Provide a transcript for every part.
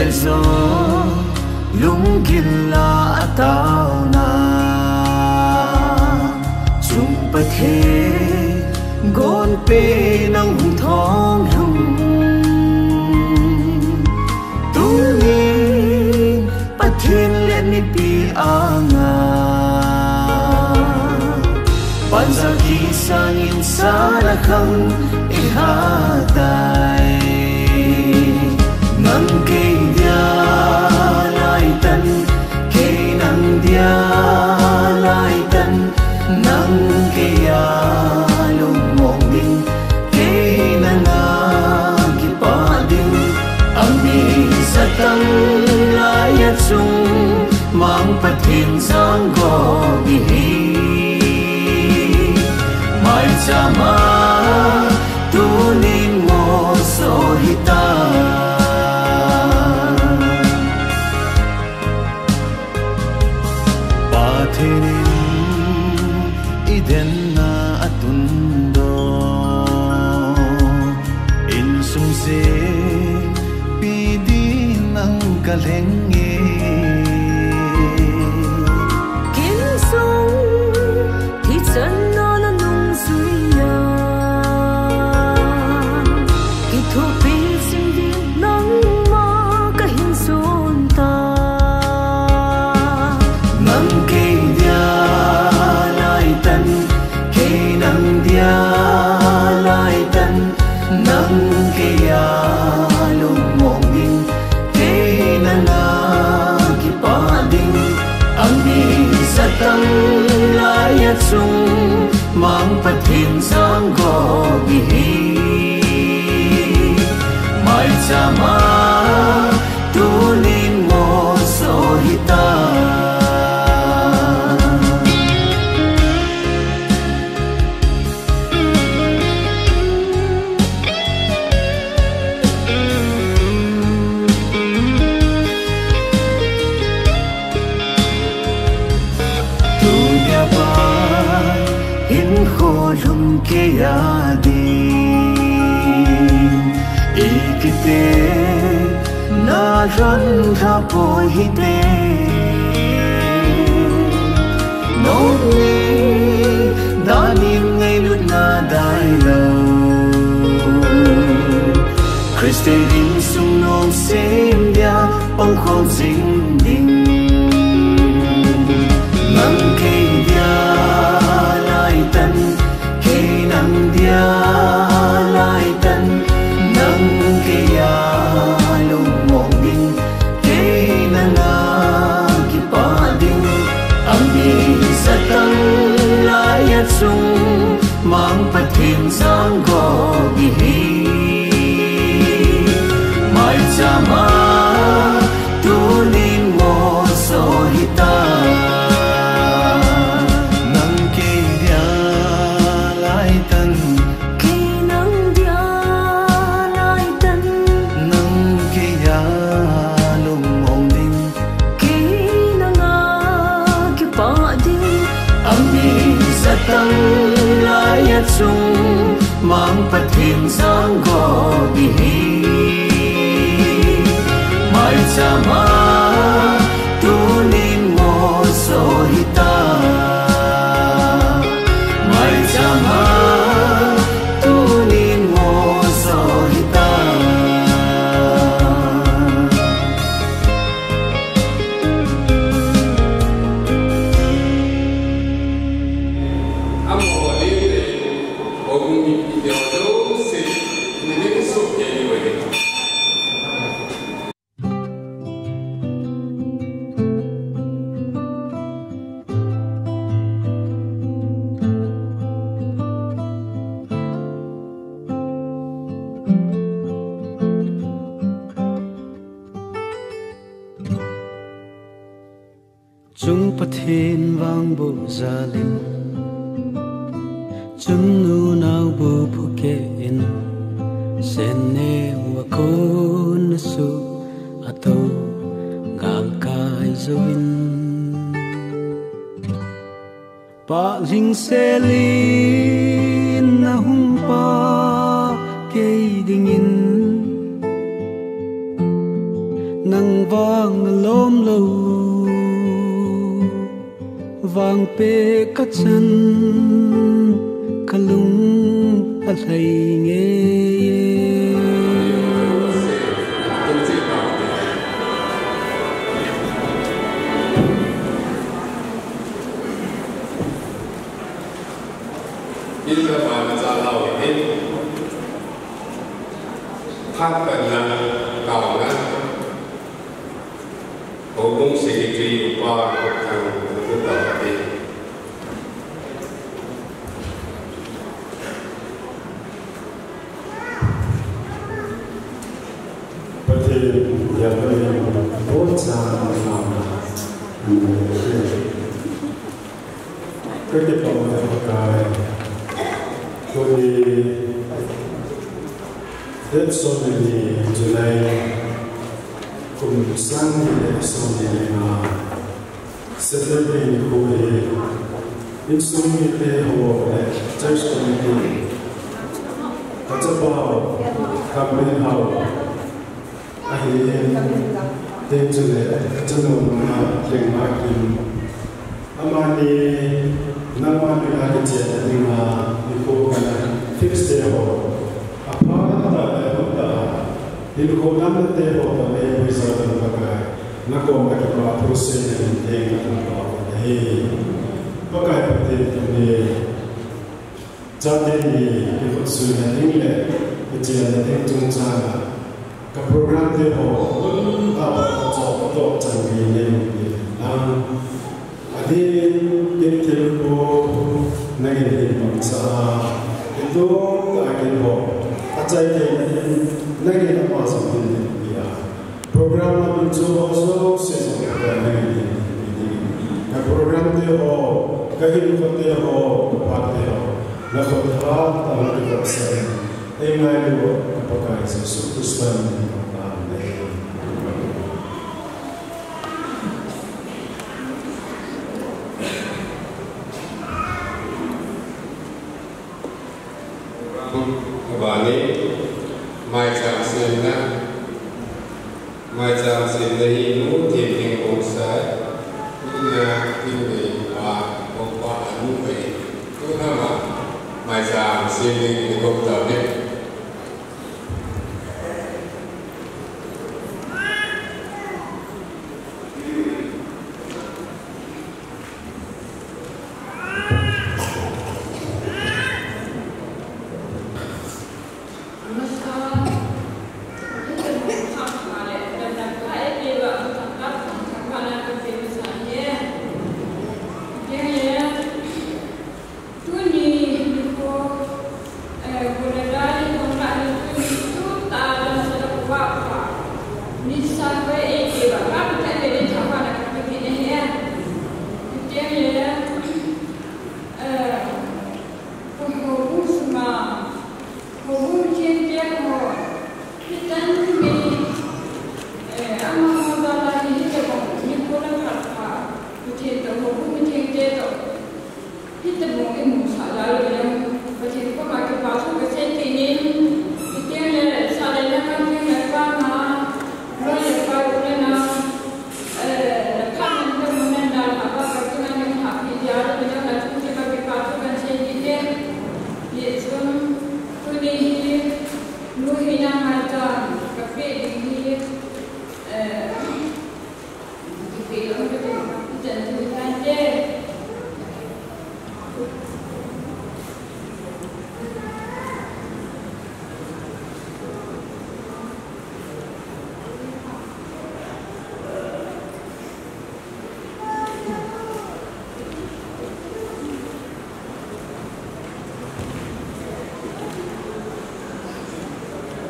zo lung gin la atao na chung pathe gon pe nang hung thong hung tung ni pathen le ni pi anga panza ki sangin sala khang e ha dai nang ke dia lai tan ke nang dia lai tan nang ke ya lung mong ding ke nang ki pa ding ang ni satang lai at sung mang pathin sang go gi hi mai chama tu nin mo so hita iden na atundo insung se pidi nang kalenge kinsung thi chân no na nung suya ki thu pi sim di nang ma ka hin sun ta nang ke dia tan ke nang dia lai tan nang ke ya lung mong ding ke nang ki pa ding ang ni satang lai at sung mang pathin sang go gi hi mai chama tu nin mo so hita lung ke ya din ikite na ran tha po hi te no ni danim ngai lut na dai lo Christe din sung nom sem dia ong khom sing ding nang ke dia lai tan nang dia lai tan nang ke ya lung mong ding ke nang ki pa ding ang ni satang lai at sung mang pathin sang go gi hi mai chama tu nin mo so hita satang lai at sung mang pathin sang go gi hi mai chama tu nin mo so hita mai chama tu nin mo so hita chung pathin wang bu zalim chung nu nau bu phuke in sen ne wa kon su ato gal kai zowin pa ling selin na hum pa ke dingin nang vang lom lo vang pe ka chan kalung a hlei nge in the Bible za lao in phát cần là cầu đó hậu cung sĩ truy qua một thằng của tàu đi bởi vì giờ tôi muốn ra làm cái công việc của cái tôi đến số này July cùng sang đến số này mà sẽ đến bên tôi in số này họ chơi số này các cháu bảo các bên họ ai đến chỗ này cho nó lên máy in amani namani là cái chuyện nhưng mà đi cô cái này fix để họ apa là họ đi cô nắm để họ để bây giờ là cái nó còn cái process này để nó thì có cái vấn đề này gia đình thì có sự là những cái chuyện là những trung gian các program để họ tạo cho chẳng vì nên Adi in tempo naging sa ito akin ho atay naging napasok din niya program namin so season naging na program de ho kahit ko de ho pati ho na kontrahat ang nagkakasay ay ngayon ho kapag sa sustan Bani mai chang sin na hi nu ti ting ong sai na ti ni wa ong wa nu pe tu na ma mai chang sin ni ko ta ne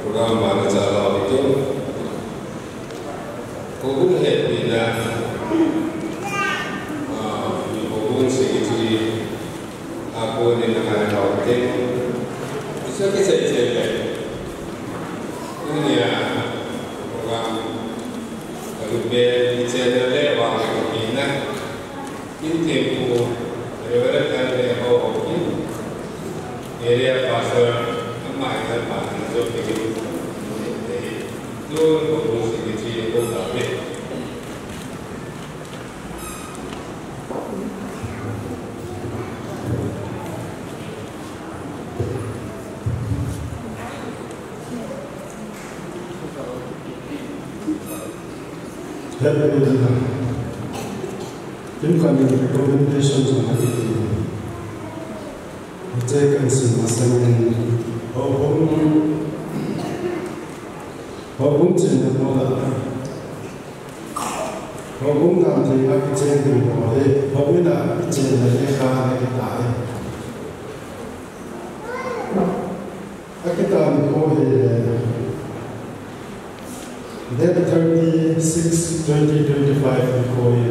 program mana cara itu hubung hebina hubung segiti aku ni dengan kau bisa kita cakap ini ya program kalau bicara lewat ini tempo lewat dari kau area pasar mai kan pasar tu pergi luôn hubung segiti aku tak Kim kami recommendation sa natin. Ito kan si masamin hobong chen na hobong nam thi ma chen du ho he hobong na chen na le kha na kita akita ko he that 36/20/25 ko he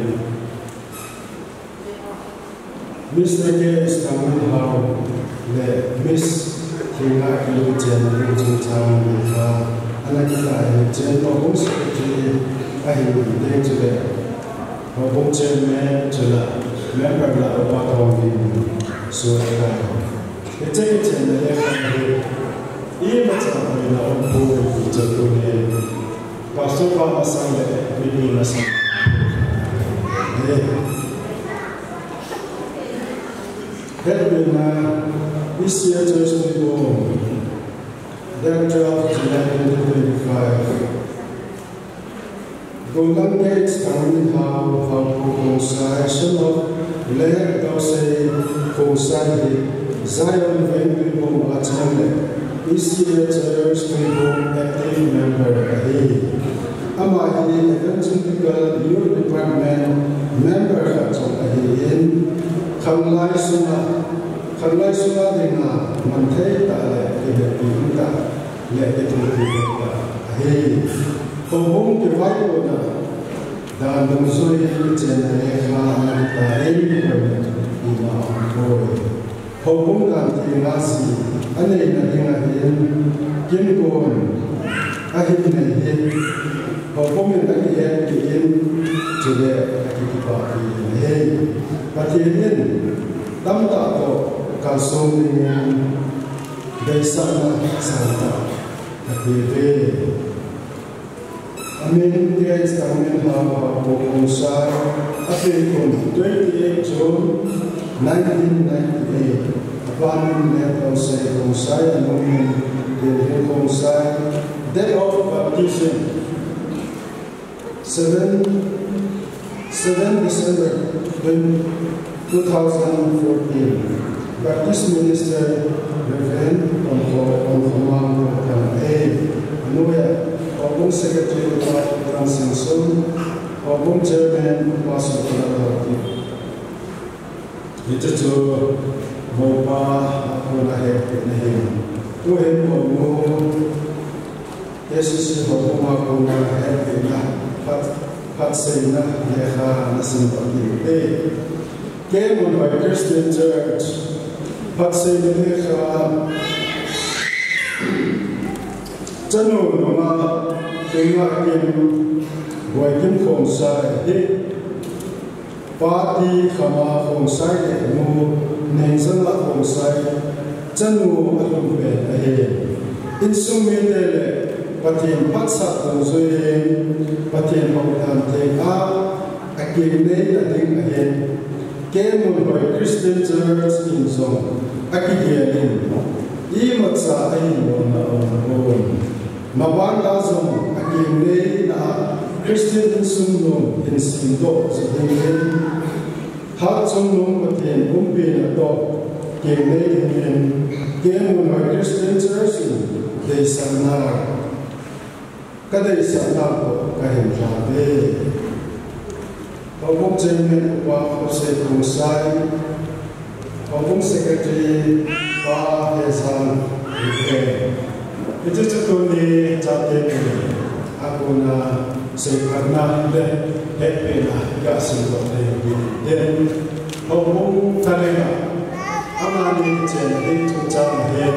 Miss Nage is coming home. The Miss Tinga Kilu Chen Rinjung Chang Mika Anakita Chen Hobong Secretary Ahi Deng Chile Hobong Chen Me Chula Member La Opa Tongin Suaka Ete Chen Le Ekha Ie Macha Mina Opo Jatune Pastor Pa Asang Le Mini Masang This year, Church people, that 12 July 2025, Golden Gates coming how Kungsai, Shalom, Lek Dose, Kungsai, Zion Venue, Atane, this year, Church people, active member, Amadi, Evangelical Youth Department, member of Ahin, Kamlai Suna Dina, Mante Tale, Kibeta, let it be. Hey, Hobong Divide, Dan Zoi, Genereha, Ina Boy. Hobong Gantinasi, Anena Dina, Gimbon, Ahin, Hobong and Again, to the Akipa. Hey, but in Damta. Kalsong Desana Santa Amen. Amen. Guys, Amen. Kungsai. Amen. 28 June 1998. Upon let us say Kungsai and Amen. Kungsai. Day of baptism. 7 December 2014. Baptist Minister Reverend Onkomang Anuya, Hobong Secretary of Transition, Hobong Chairman Pastor Kalati. Ito to Mopa ako na hepin. Tuhin mo mo, Yesus Hobong ako na hepin na patsay na leha na simpati. Came on by Christian Church. Patsay Leha Chanu Nama Kinga Kim Boykin Kungsai Party Kama Kungsai Mu Nenzala Kungsai Chanu Alumbe Ahe Insumidele Patin Patsa Kungsui Patin Hongtan Tega Akimne Ading Ahe Came on by Christian Church in Zong Akigianin, Imatsa Ayin on Mawanda Zong, Akimne na Christian Sundong in Sindo, Zingin, Hatsundong Matin, Umpin Ato, Kimne in Game on Christian Church in De Sanar, Kade Sanako, Kahin Jade, Hobong Chairman of Jose Kungsai, Hobong Secretary Pa Hesan Ike. Ito ni Jate ako na sa karna le hepe na gasin ko na then Hobong talaga amani chen dito jam he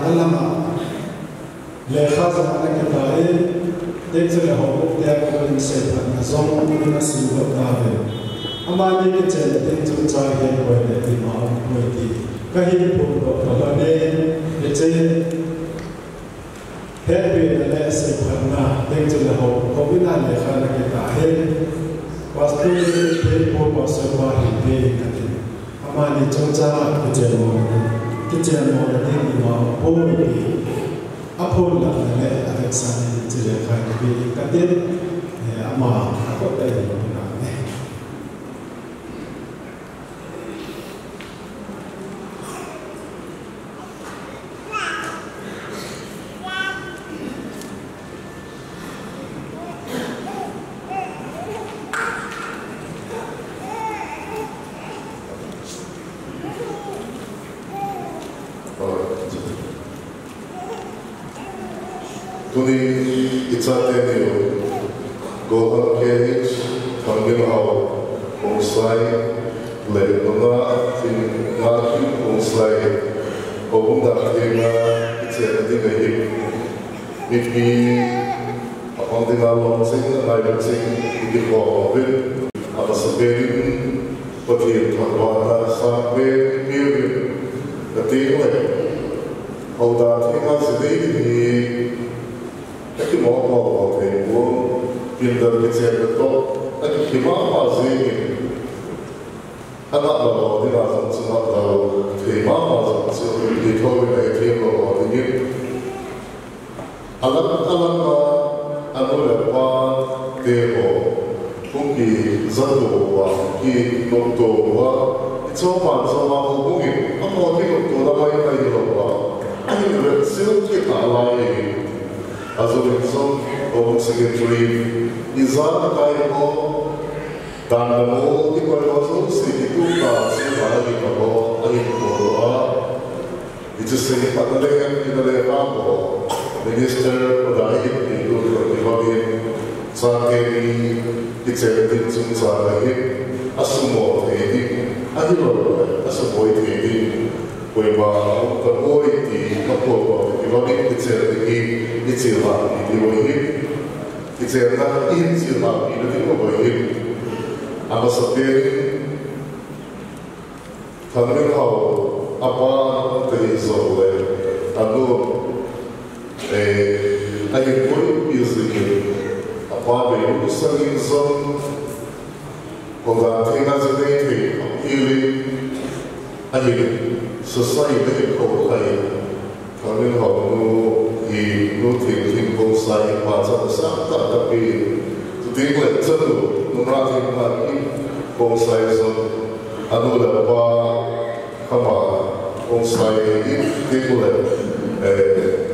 alama le khaza na kitae dito le Hobong dia ko ni sa na zong na singo tabe amani chen dito jam he ko ne di ma ko di kahin po ko ne ete happy na le sa karna dito le Hobong na le khala kita he pastor le po pastor ba he Amani Chongcha Kijemo di ma Poli Apola le Alexander Jire Khabi Kadir Ama có đây là những này Tuni itzatenu gohan kehich kambing hau ongslai leilona tin ngaki ongslai obung dakhinga itzatenu ngahim mitmi apandinga lonsing naibensing ikikobin apasaberin pati thangwana sakbe mirin katingle hauda thinga sidei cái mỏ mỏ thì muốn tiền đơn cái xe được tốt anh chỉ mà gì anh đã bảo thì là sản xuất đầu thì mà sản xuất thì thôi này thì bảo thì như anh nói là qua đề bộ cũng kỳ dân đồ và kỳ nông đồ và cho bạn cũng kỳ anh nói cái nông đồ là mấy cái gì đó anh rất siêu cái cả lại Azulison o secretary izan kaimo danamo ikoiwazo situ ka sila iko ai ko itu seni patalehan inale ko minister odai itu dibagian sakeni diceritin sumsarahi asumo ini ahilo asumo ini Kuiba kakoi di kapopo dibagian diceritin Ichirah di wahid, Ichirah Ichirah di wahid. Apa seperti kami tahu apa terisole, anu ayat pun izin apa beri usaha izin, kalau tinggal sendiri, pilih ayat sesuai dengan kau kami tahu nó thì không sai mà sao sáng tạo đặc biệt tôi tin là chân nó ra thì mà không sai rồi anh là ba không mà không sai ít tin là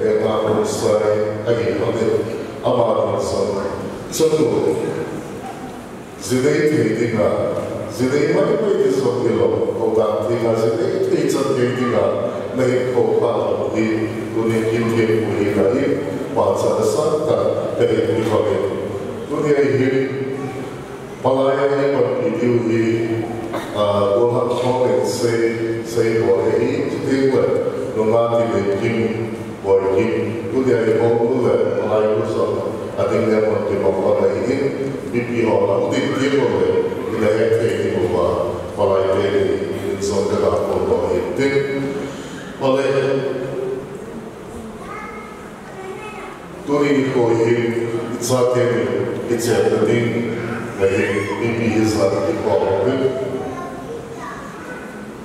em không sai anh không được ama không sai chân rồi giờ đây thì là giờ đây mấy cái gì xong rồi không làm thì là giờ đây thì chân thì là này không phải thì dunia India boleh lagi bahasa dasar dari Tuhan. Dunia ini pelayan yang bervideo ini orang orang saya boleh juga nomad di boleh dunia ini boleh pelayan besar. Adanya mungkin orang ini bibi orang di boleh tidak ada bahwa pelayan ini saudara orang itu oleh Turi kohim itzaten itzaten lahir bibi izar dikohim.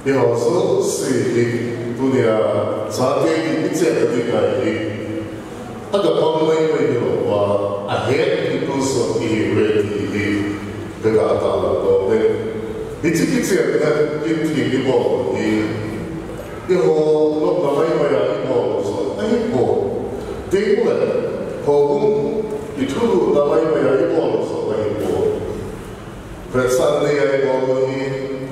Yaso sih dunia itzaten itzaten lahir. Ada pamai bahwa akhir itu seperti ini kegagalan doa. Itzaten itu dibawa Yo lo namai maya ibo so ibo dingla hogum itu namai maya ibo so ibo presane ya ibo ni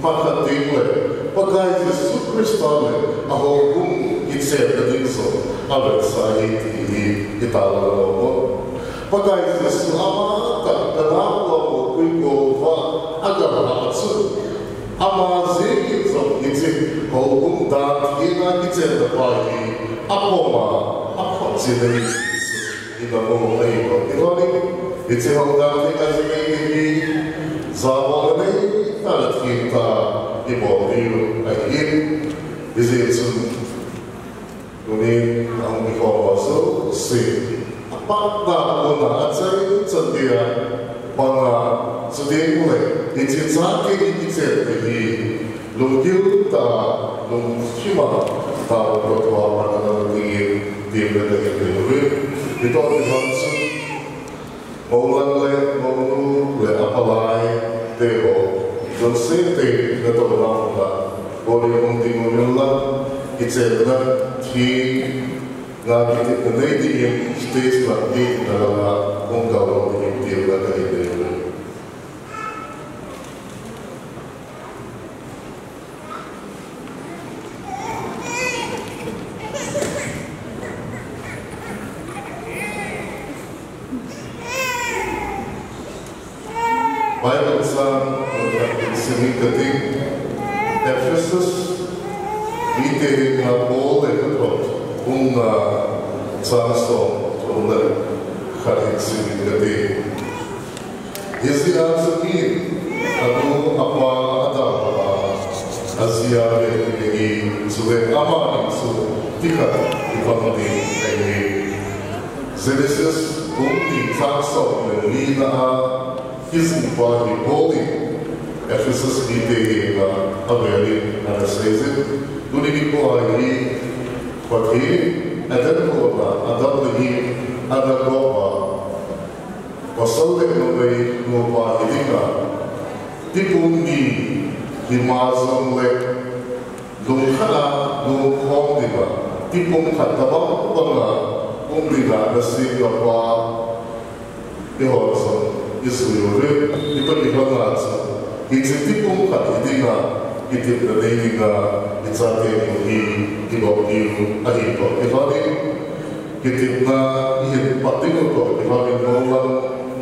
pakat dingla pakai Yesus Kristus a hogum itse dingso alat sai ti itala lo pakai Yesus ama ta dawo kuiko va agak hatsu ama zeki so itse hogum da ina itse da pai apoma apa sini ina mo mai ko ini itse hogum da ina zeki zawone ala kita ibodiu ayin izin ini ang ikowaso si apa da ona atsai tsandia pana sedih mulai izin sakit itse di Lumbil tak lumcima tak berdoa pada nanti di berbagai negeri itu orang langsung Maulan le maunu le apalai te ho don se te na to na la bori on ti mo la itse na ti na ki te nei di stage la ti na la on ka ro ni ti la ka i te Bible sang semikating Ephesus ite na Paul e katot unga sanso tona kharit semikating Yesi asaki adu apa ada Asia be suwe ama su tika ipamati ai Genesis unti sanso lina Isn't body holy. Ephesus ite na averi na seize. Duni ni ko ai pati adan ko na adan ni ada ko pa. Pasal de no bei no pa idika. Tipundi himazon le dum khala dum khom diba. Tipum khataba panga umliga na se pa ihorson Israel, itu dihangat. Itu tipung kat idinga, itu berdeinga, itu ini dibawah ahito. Ihari, itu na ini patingo to. Ihari nolan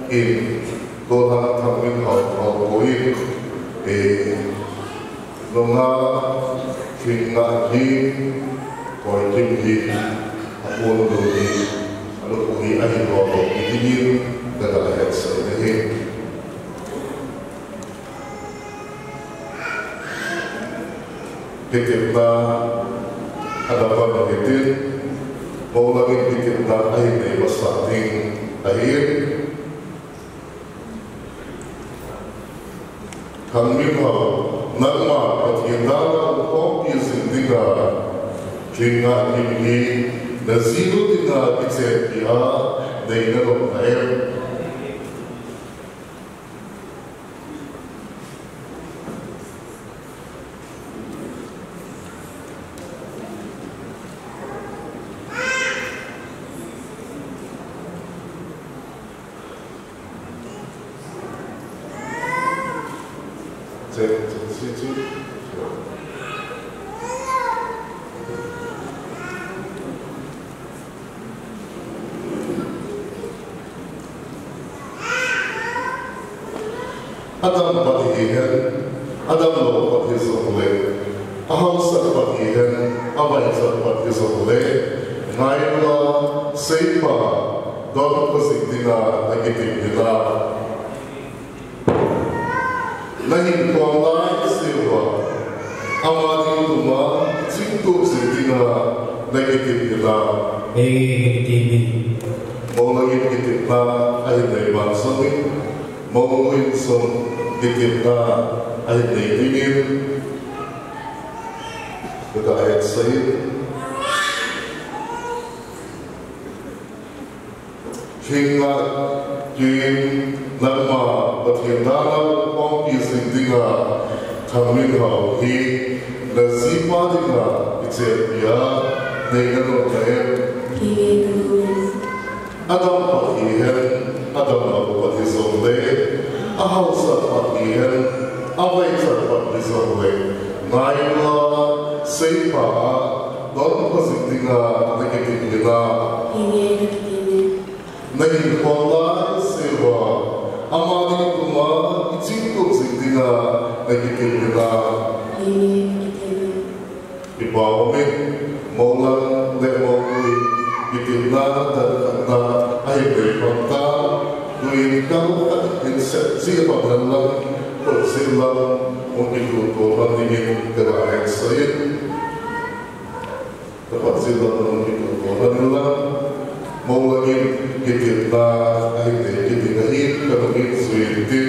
in dolan tamin hal koin. Nona kinga hi, koi kimhi, apun duni, alu kuhi ahito to. Idingin dalam ayat ini kita ada pada itu mau lagi kita akhir starting akhir kami mau nama pertiada kopi sendiri klinga ini naziru tina kita dia dengan orang Adam patihan, Adam lo patih soleh, aham sat patihan, abai sat patih soleh, ngayla seipa, don positina agitina, nahin kuala sewa, amadi tuma, cintu positina agitina, mau lagi agitina, ahin daiman sami. Mungkin som dikita ayat ini kita ayat saya hingga kin nama bertiada orang yang tinggal kami tahu hi nasiba tinggal Ethiopia dengan orang Adam patihan Adam pati soleh, ahal sat patihan, awai sat pati soleh. Naila seipa, don positiva negativina. Nahin kuala sewa, amadi kuma icinto positiva negativina. Ibawa molan lemoi itina dan kata ayat berkata. Duit kau insepsi padalah persilang untuk Tuhan ingin kerajaan saya. Tempat silang untuk Tuhan adalah mau lagi kita kita ini kami suiti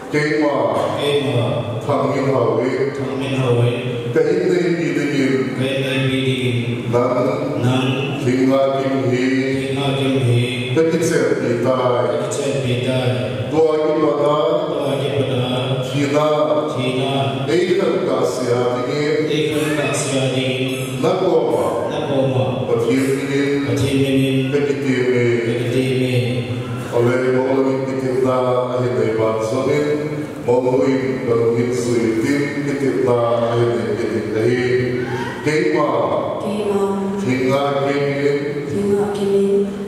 kema tangin hawe kain ini dan hingga kini cái cái xe bị tai tua cái pada China ấy kan kasia ini nak koma patin ini petiti oleh mengalami kita akhir depan sonin mengalami mengalami suitin kita akhir kita kema hingga kini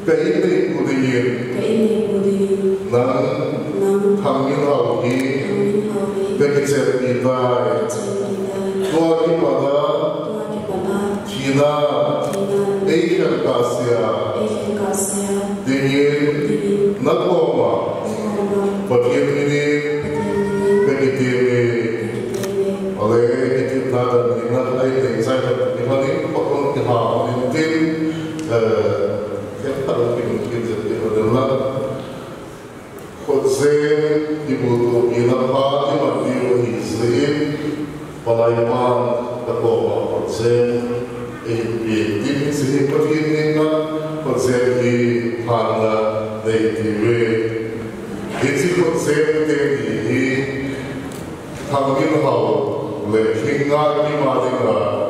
kaini kudiin nang hamil lagi pekicer kita tua kita China Asian Asia dingin nak koma patin ini petiti oleh kita dan ingat air saya ini pokok kita ini yang ada kita adalah khotse dibutuh inapa dimatiyo Israel palaiman takoma khotse tim sini perginya khotse di hana deitiwe itu khotse tadi hamil hau le hinga di madinga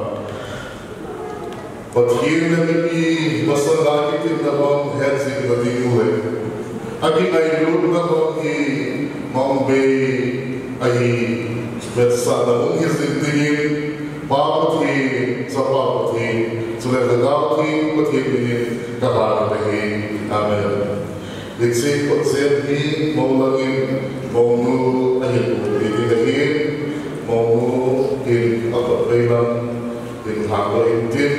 Patin nabi masalah kita dalam hati berdiri. Agi ayat dalam ini mambe ayi bersama dengan sendiri. Bapati sapapati sudah legati patin ini kahar lagi. Amin. Diksi konsep ini mau lagi mau ayat ini lagi mau in apa bilang in hamba intin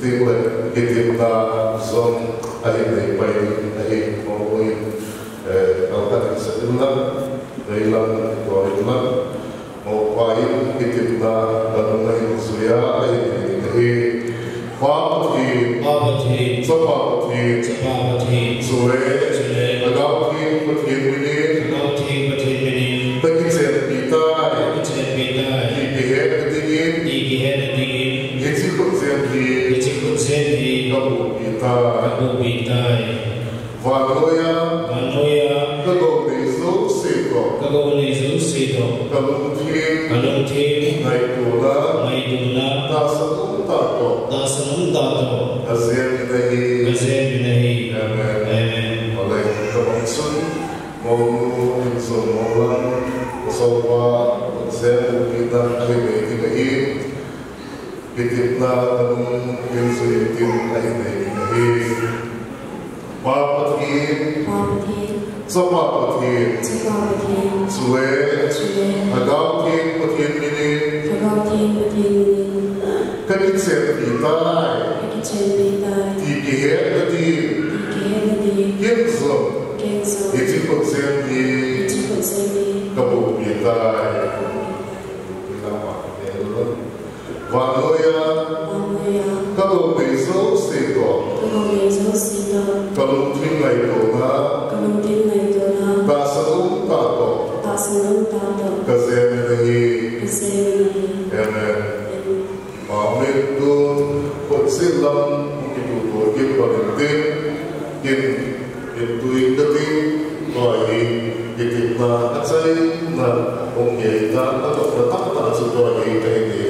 tinggal kita zon akhir akhir maupun kalau setelah bilang koridor mau paling kita dalam suya akhir Papati suwe agauti patin ini pekicer kita dikihet ketingin Yecikut sendi kabu kita Vanoya kagong nesu seko kalung tim naituna tasanum tato azem inahi amen oleh kemangsun mau insun maulan sopa azem kita inahi kitna tanung insun inahi Papati sapapati suwe agauti patin ini kakitser pitai dikihet tadi kenzo yecikut sendi kabu pitai Vanoya kalau besok seko kalau tinggal itu tasanum tato kasih lagi amen amen tu silam itu kita berhenti itu ikati lagi kita acai na kita atau tetap sesuatu ini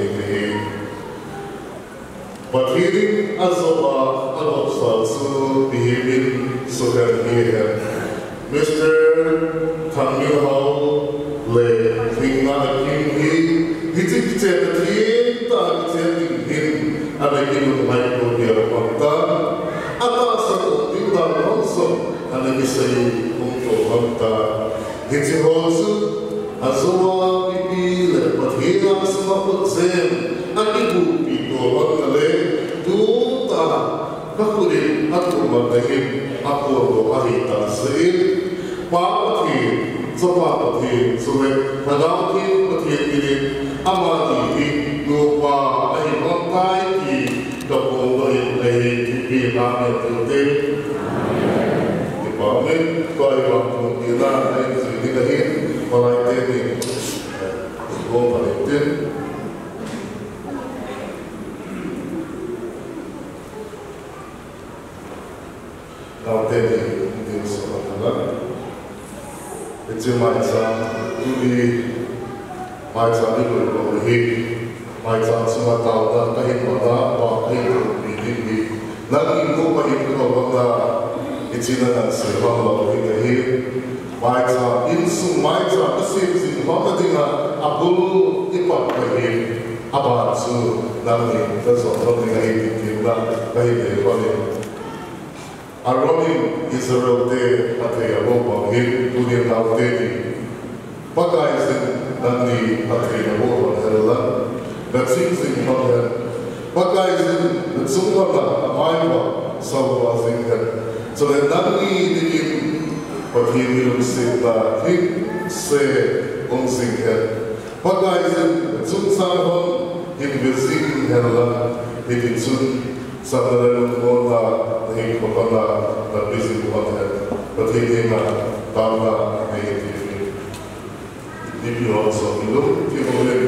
Patrick Azoba Alopsalsu behaving so that here Mr. Kamilhau Le Finga Kingi Hitik Cetri Tak Cetri Him Anakin Michael Biarapanta Atas Satu Tinggal Langsung Anakisai Untuk Hanta Hitik Hosu Azoba Bibi Le Patrick Azoba Zem Akibu Pito Hantale Tuta Kakuri Aku Magahim Aku Ahita Sein Papati Sapapati Suwe Nagauti Pati Ini Amati Lupa Ahimantai Ki Kapung Ahi Kipi Nami Tutin Dipamin Koi Waktu Ina Ahi Zidikahin Malai Teni Sebelum Palitin Now, tên thì điều số là cái chữ mai cha đi mai cha đi rồi rồi hi mai cha chúng ta tạo ra cái hình mà ta và cái hình đi nãy mình cũng phải hiểu được là cái chữ này sẽ bằng là cái hi mai cha in sung mai cha cái gì mà cái gì là Abdul ipat cái hi apa su nãy mình đã nói rồi cái hi thì là cái hi để coi Aroni Israel te athe abo bang hi dunia dau te ni pakai sin nani athe abo bang herla that sing bang pakai sin sungwa la mai ba sawa sing so that nani ni pathi ni se la hi se on sing pakai sin sung sa hon in vising herla hi sun Saudara Mola dari kota berbisnis kota, berarti tahun ini di bawah sebelum kita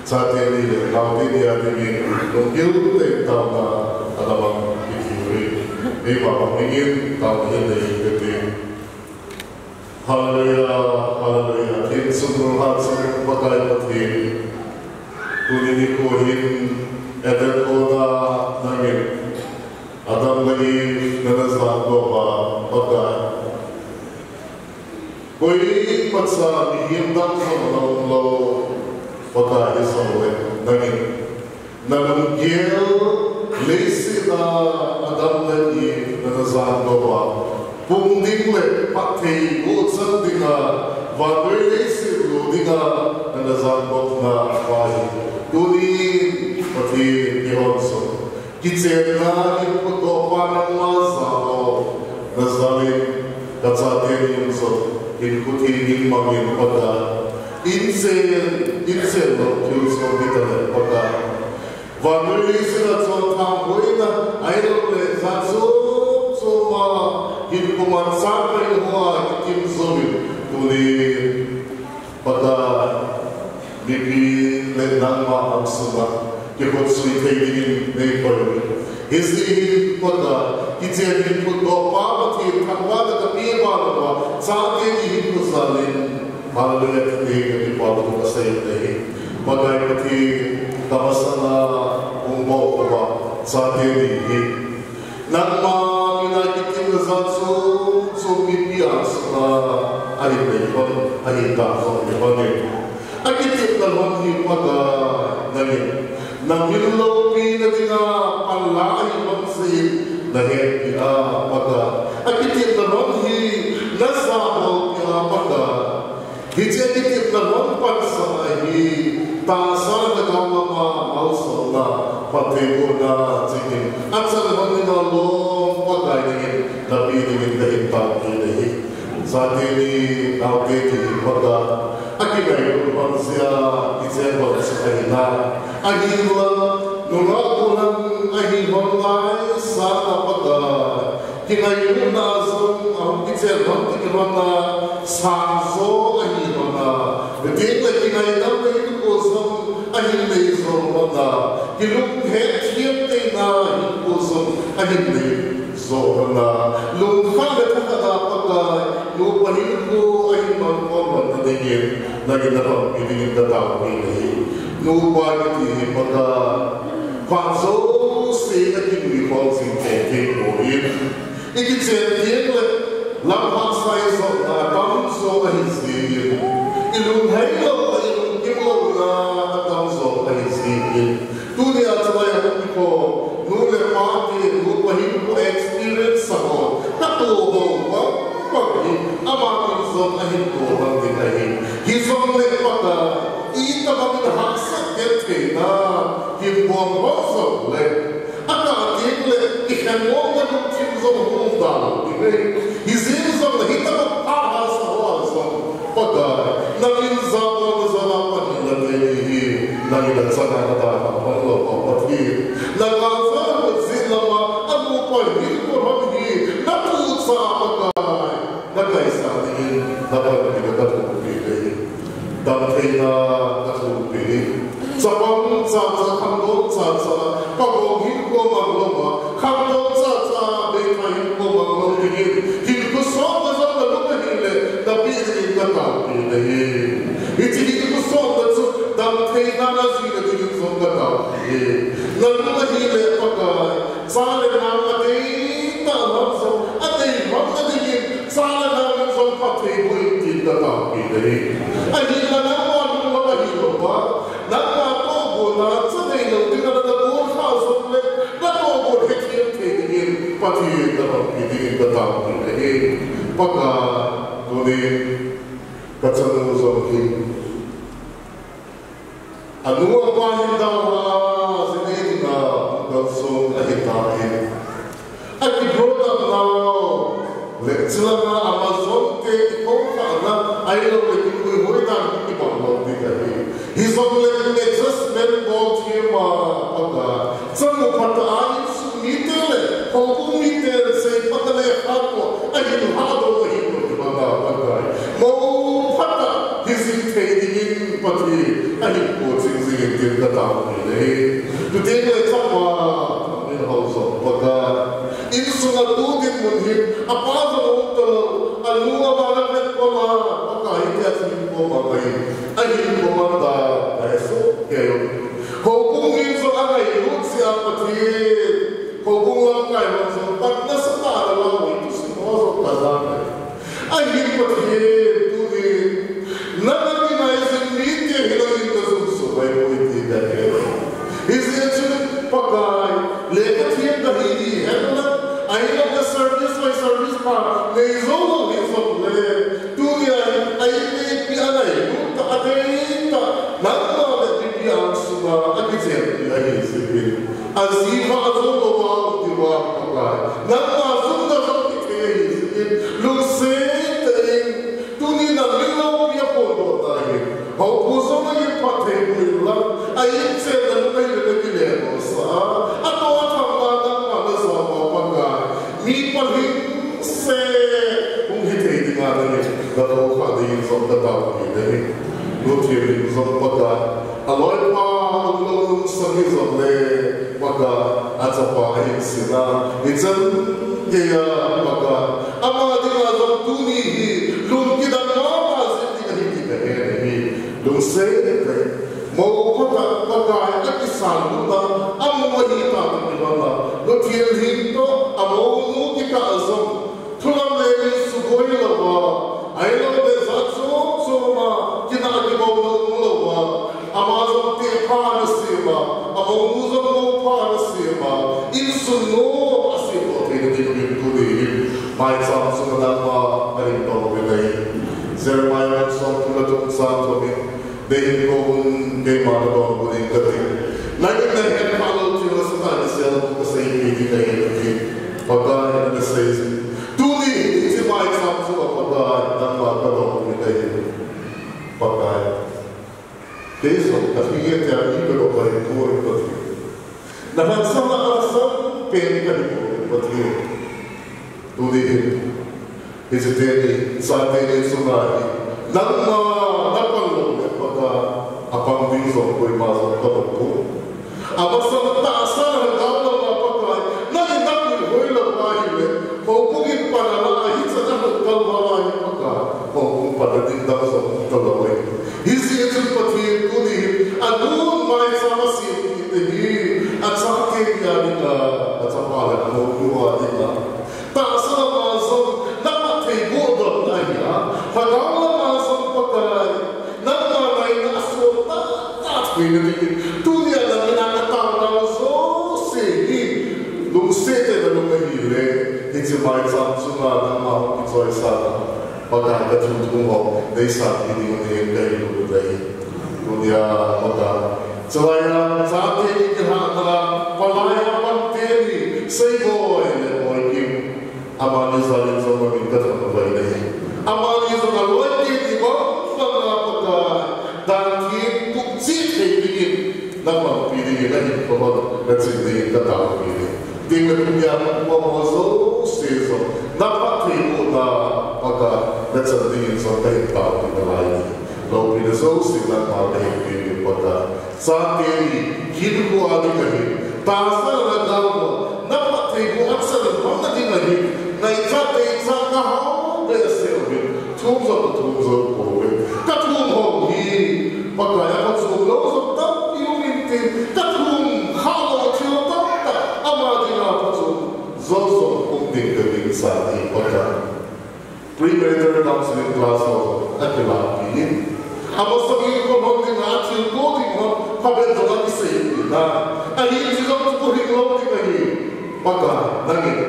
saat ini tahun ini ada di Tokyo tahun ada bang ini memang ingin tahun ini jadi haleluya kita semua harus pakai berarti ini kohin ada kota nangin Adam lagi nazar doa pakai. Koi pasal ni dam sama lo pakai semua nangin. Nangin gel lesi na Adam lagi nazar doa. Pungding le pakai ucap dinga, wagai lesi lo dinga nazar doa na wahai. Tuni pati dihonso. Kita ni puto panang mazalo, nazali kacaten yunso, inkuti ni mangin pada, insel lo yunso kita pada. Wanuli sila contoh boina, ayo le zazu cuma inkuman sampai hua kim zomi, tuli pada bibi le nama amsuma. Kita sulit ini nekoy. Isli pada kita ini pun doa mati tanpa ada kepingan saat ini kita saling malu kita pada kasih ini. Bagai mati kamasana umbo apa saat ini. Nama kita kita satu bias ahli pun ahli tahun ini. Kita dalam hidup pada nani. Namilo pina tinga palai mansi nahe ia pada akitin naron hi nasabo ia pada hije akitin naron pansa hi tasa nagawa ma ausona patego cikin atsal honina lo pada ini nabi dengan dahimpa ini saat ini nabi pada akibai manusia hije manusia Ahilwa nurakulan ahilwalai sana pada kinayun nasum ahukitse bhantikirwana sanso ahilwana betikla kinayun ahilkusum ahilneizorwana kilung hetiyatena ahilkusum ahilneizorwana lungkhagatana pada lupahilku ahilman nadingin naginarang idingin datang ini Nupa ini pada fase sekian ini fase yang kemudian ini jadi lambat saya soal tahun soal hisri ilmu hayal ilmu kimia tahun soal hisri dunia saya itu nule mati nupa hidup experience sama tak tahu apa amat soal hidup nanti lagi hisap pada Ita bagi haksa kita himbong bosok le, ada tiada ikan orang tim zon munda, izin zon kita apa sahaja pada nangin zaman apa ni nangin zaman ada apa lo ni nangasa zilama amu pagi orang ni natu sahaja nagai sahaja nagai kita tu dan kita terlebih sabang saja kandung saja pagong hidup magloma kandung saja hin ko mang lo tingin hin ko so na so na lo hin le da pi ni ka ta pi le hi ti hin ko so na so da thei na na si na ti so ka ta hi na lo hi le pa ka sa le na ma dei ta lo so a dei ma na dei sa le na so pa thei ko ti ka ta pi le hi a hi na na mo lo ma hi lo pa na ma to go na sa dei lo ti na da go kha so le na to go he ti thei ni pa ti ka ta pi ti ka ta pi le hi pa ka do ni ka cha no so ki anu apa hinda wa sini na ka so na hita he aki broda na lecture na Amazon te ko ka na ai lo le ki hoi da ki ba lo ti ka he he's on le just men bought him pa some pata ai su ni te le ko ku ni te se pata le ha ko ai ni ha do hi ko ba da pa mo pata he's in pati ani ko sing sing tin ka ta le tu te le cha wa in house of pata in sunga tu din mun hi apa zo to anu ba na pe ko ma ka hi ya sin ko ma kai ani ko ma da so ke yo ko ku min so a ai lu si a pati ko ku la kai ma so pat na sa ta la wa tu si mo so ka da ani pati tu ni na is actually pagai lekat here the hini hello I love the service my service pa leizo leizo le tu ya ai ne pi alai tu ta atenta na le pi an suba akitse ai se azifa azulo wa ti wa pagai na azunda zo ti lu se tu ni na lo pi po do ta he ho puso na ye pate la ai se na le from the top of the Lutheran from Paka, a lot of service of the Paka, Atapa, Sina, it's a Paka, Amadina of Tuni, Lunkida Mama, sitting the enemy, don't say it. Mo Paka, Akisanduta, Amohita, Lutheran Hinto, Amo Nutica Azum, Tulame, Sugoilava. I know there's so much. Kina ki mo no Amazon te pa na sima. Amuzo mo pa na sima. Insu no asipo te ni tu ni. Mai sa so na pa ari to ni. Jeremiah so tu la tu sa to ni. They go de ma do ni ka ti. Like the head follow to us na sel ko sa ni ni. Pagka na says tu ni ti mai sa so pa dan ma ka do ni dai pakai deso tapi ye te ani ko ko ko na han sama asa pe ni ka ni ko tu ni is te ni sa te ni so na dan ma na pa lo pa apang din so ko ma so ko ko aba sa ta sa ga lo ma pakai na ni na ni hoi lo pa hi le ko ko ki pa na la hi sa na ko ma la hi pakai ko pada tinggal so tolong isi itu pati kuni adun mai sama si ini asal ke dia asal malah mau dua dia tak salah masuk dapat tebur dia padahal masuk pakai nama lain asal tak ini dunia dalam nak tahu so sih lu sete dalam ini itu mai sama semua nama itu sahaja pakai baju tunggu desa ini dari dulu dari dunia pakai selain saat ini kita adalah pelayan panteri seboy lepoikim amani saling sama kita terbaik ini amani sama lagi di bawah pakai dan kita sih ini nama pilih lagi kalau nanti kita tahu ini dengan dunia pemasok sesuatu dapat terima pakai That's so they thought in the life. Low in the soul, signal market, Pota. Sati, Hidu Adikari, Tasa Radama, Napa Table, Axel, Pamadi ahi nai chat te chat na how be selvi thum zo ko ka thum ho hi pakaya ko zo lo zo ta yu min te ka thum ha lo thil ta ama dina ko zo ko ding de sa hi pakaya pre-grader counseling class of Akila Pinin. Amos sabihin ko ng ating coding mo, kapag doon ang isa yun na. Ahin sila ko po rin loading ahin. Pagka, nangin,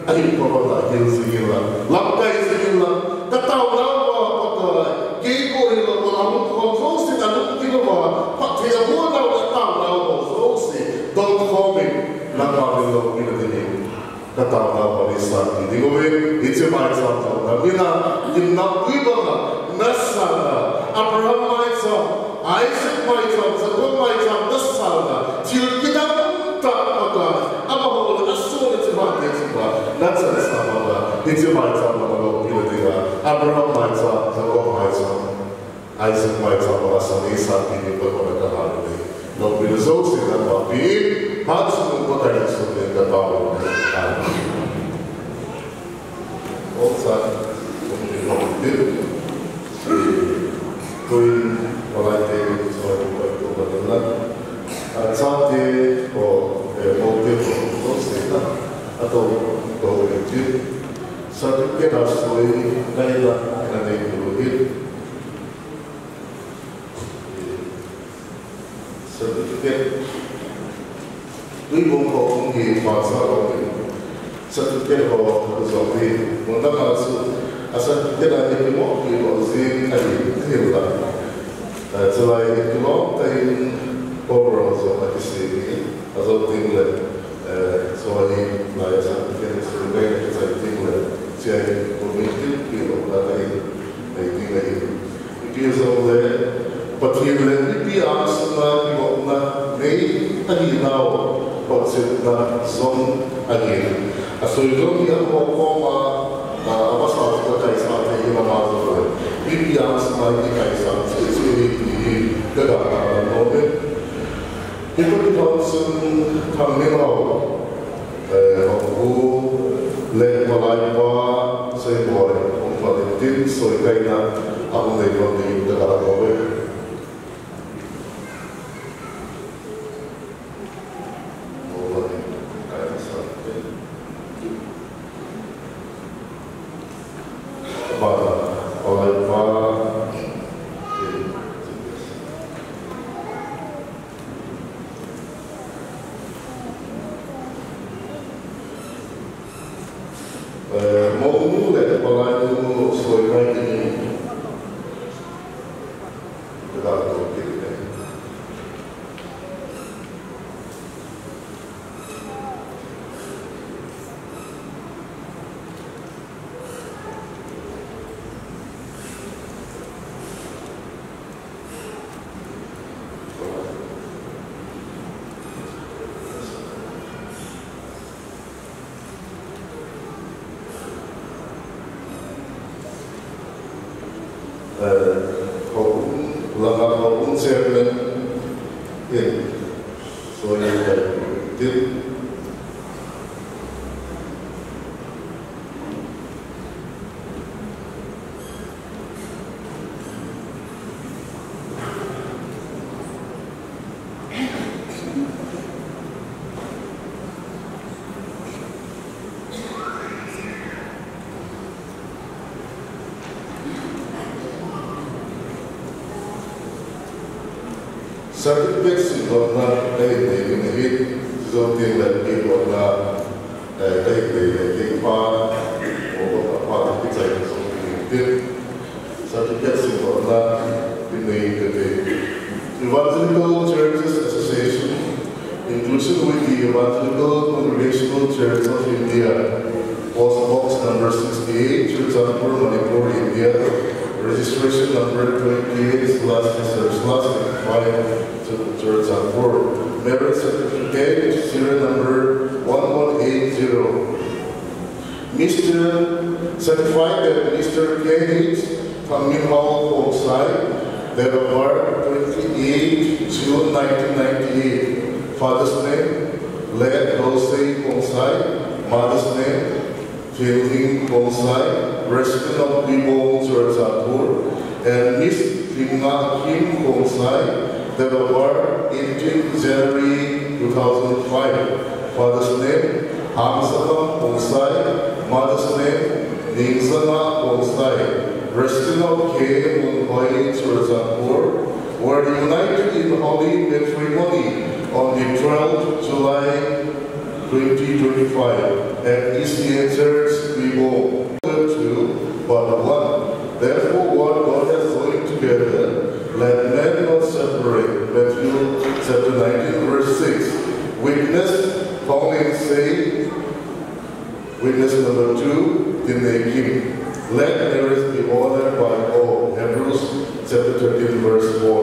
ahin ko ba dahil sige lang. Lakay sige lang. Kataw na ba, pagka, gay ko rin lang, wala mong konsosin, anong ginawa, pati ang muna kataw na mo, sosin, don't comment, nagpapilong pinadinin. Kataw na ba ni Santi? Di ko it's a mic sample. Mina, yung nakiba nga, nasa nga, Abraham mic sample, Isaac mic sample, Jacob mic sample, nasa nga, til kita ka, ama ko, aso na si Mati, nasa nga, it's a mic sample, Abraham mic sample, Jacob mic sample, Isaac mic sample, nasa nga, Santi, di ba ko nagkakaroon. Nung pinasok sila mapiin, halos nung patayin sa mga katawag na sa kung pinakabit ko'y malay sa mga pagkukulan at sa atin o motive o sila at o gawin sa ating kinasoy kailan na nailuhin certificate. We won't call him certificate of zombie. One of us, a certificate I think more he was in a hill. So I think long time overalls of like a city as of England. So I like certificate to make it as England. So I will make it feel that I think it is over there. Pathilan ni piang na na may tahinaw pagsit na zon agin. Asulong niya ko abasat ko kay sa ating mamazol. Piang na ni kay sa sisi gagana nobe. Ito Johnson kameraw ko le malay pa sa boy kung palitin so kay na ako na yung gagana nobe. Certificates in London, they in the heat, something that people are take part or part of the time, something certificates in London, in the Evangelical Churches Association, inclusion with the Evangelical Congregational Church of India, post box number 68, Churchanpur, Manipur, India. Registration number 28//5 to Churchanpur. Merit certificate serial number 1180. Mr. Certified that Mr. K.H. Tamin Hall Homeside, date of birth 28 June 1998. Father's name, Led Rosey Homeside. Mother's name, Fielding Kongsai, resident of Libong, Suratapur, and Miss Limna Kim Kongsai, developer 18 January 2005. Father's name Hamsakam Kongsai, mother's name Ningsana Kongsai, resident of K. Munhoi, Suratapur, were united in holy matrimony on the 12th July 2025 at ECA Church, Vivo, 2, but 1. Therefore, what God has joined together, let men not separate. Matthew chapter 19, verse 6. Witness, Pauline say, witness number 2, Dinay Kim. Let marriage be honored by all. Hebrews chapter 13, verse 4.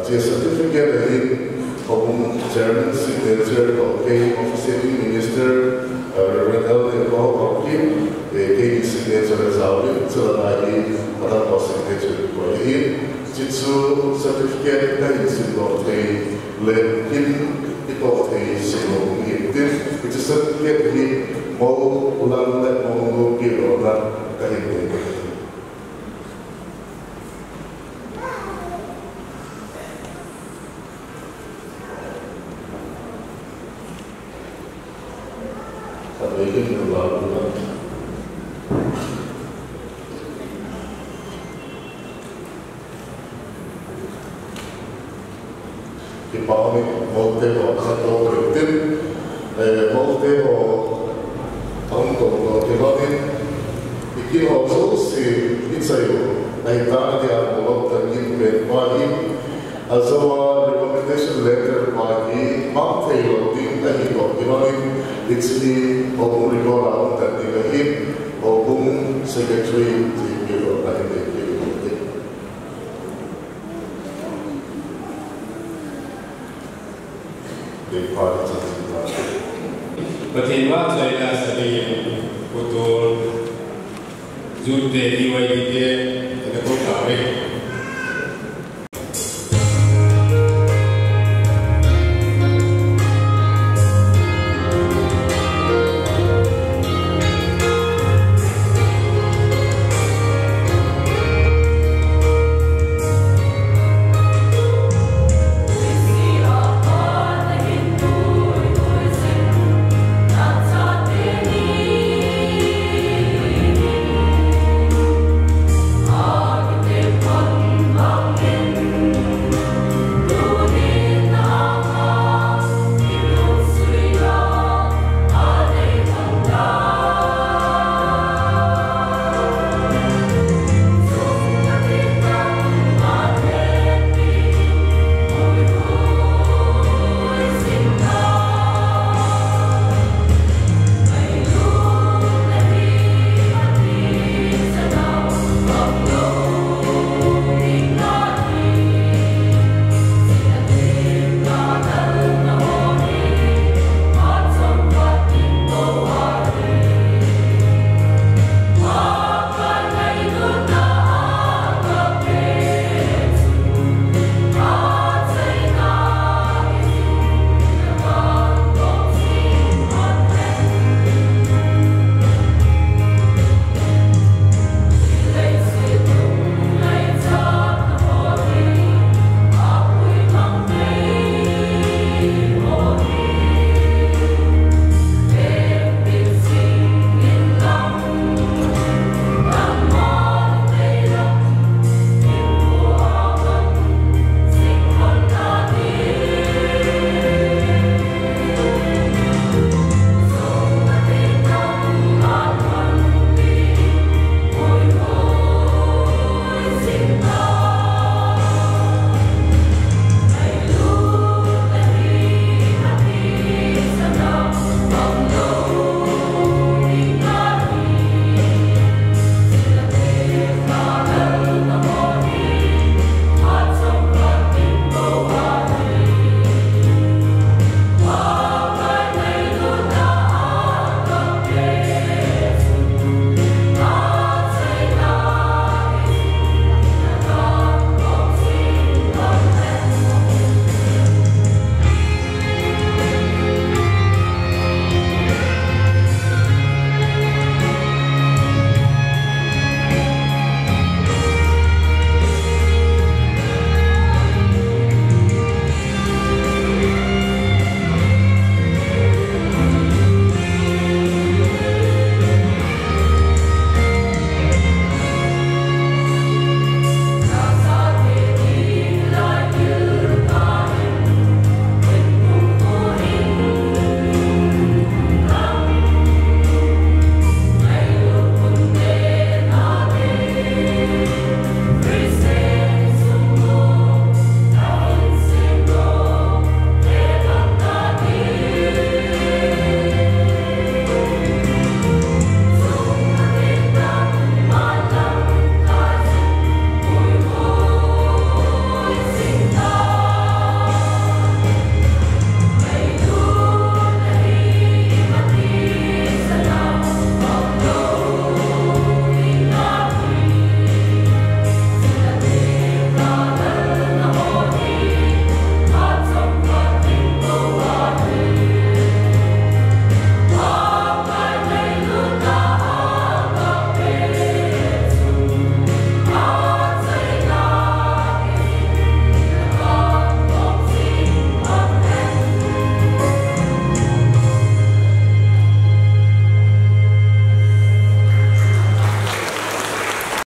The certificate in Chairman Signature of K. Officiating Minister Reverend L. of Kim, K. Signature as Alvin, Salanai, Madam Signature for him. Jitsu certificate in Single Tay, let him it of a single him. This which is certificate in Mo Ulan let Mongo Pirona Kahim. Recommendation letter by the Mount Taylor, it's the Ogun Rigola that they hit Ogun Secretary to Bureau and the party. But in what I last day, Putol, Zute, Iway, and the Kotaway. Thank you.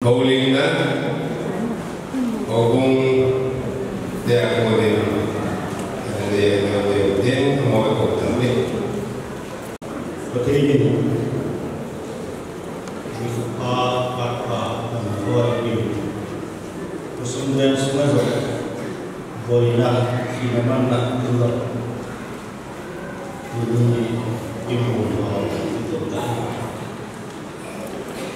Holding that, Ogong, they are holding, and they are then more important. But taking with our for you, to some them smell, Boina, Hinamana,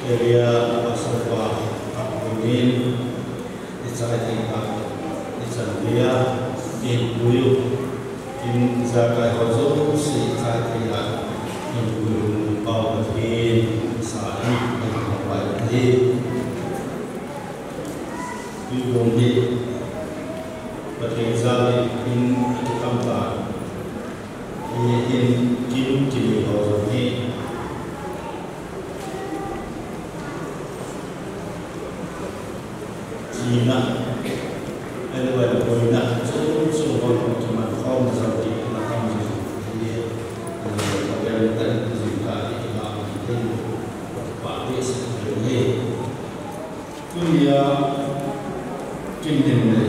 area Basava, Apunin, it's I think it's a Via in Buyu, in Zakai Hozo, it's I think in Buyu, Bawatin, Sahi, and Hawaii. You don't need, but exactly in Kampa, in Kim Hozo. China, anyway, going up so what to my home is of the Nakam's here, and very good is in the parties in the way. Kuya Kindle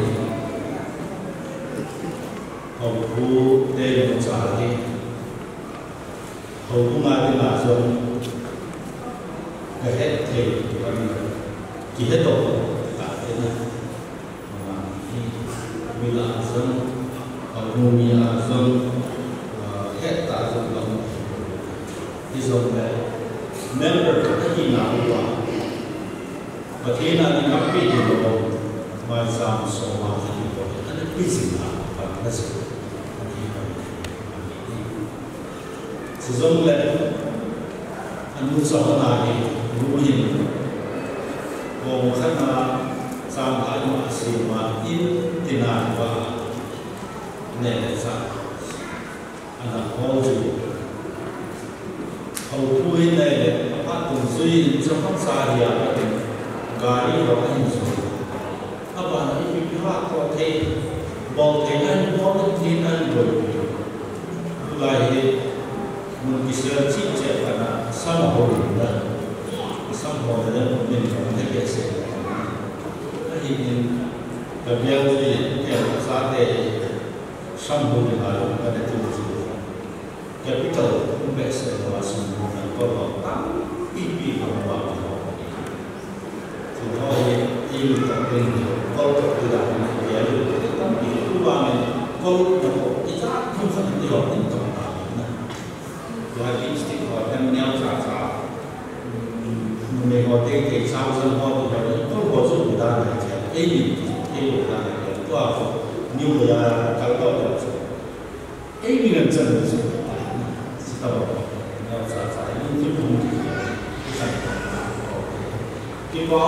of who they will charge, who might be not so the head take the head of Mila Azam, Mumi Azam, Head Azam, is of the member of the Hina, but Hina did not pay him my son so much and a busy man, that's it. Sizong led and Musahanagi, Ruin, Gomhana. Sampai masih makin tinakwa nesa anak hoji hautuin nele apa tujuin jangan saya gari orang itu apa ini pihak kote boltenan boltenan mulai mengkisar cicak karena sama hojinya mungkin biasa in the Belgian Sate Shambu pada tujuh capital investment was kalau pipi bahwa itu kalau tidak dia tapi uangnya kalau kita bukan dia untuk jadi istiqomah dan nyata menegosiasi ke sahaja kalau bosok kita ini kita itu apa new ya kalau ini kan jelas tahu ya saya ini pun kita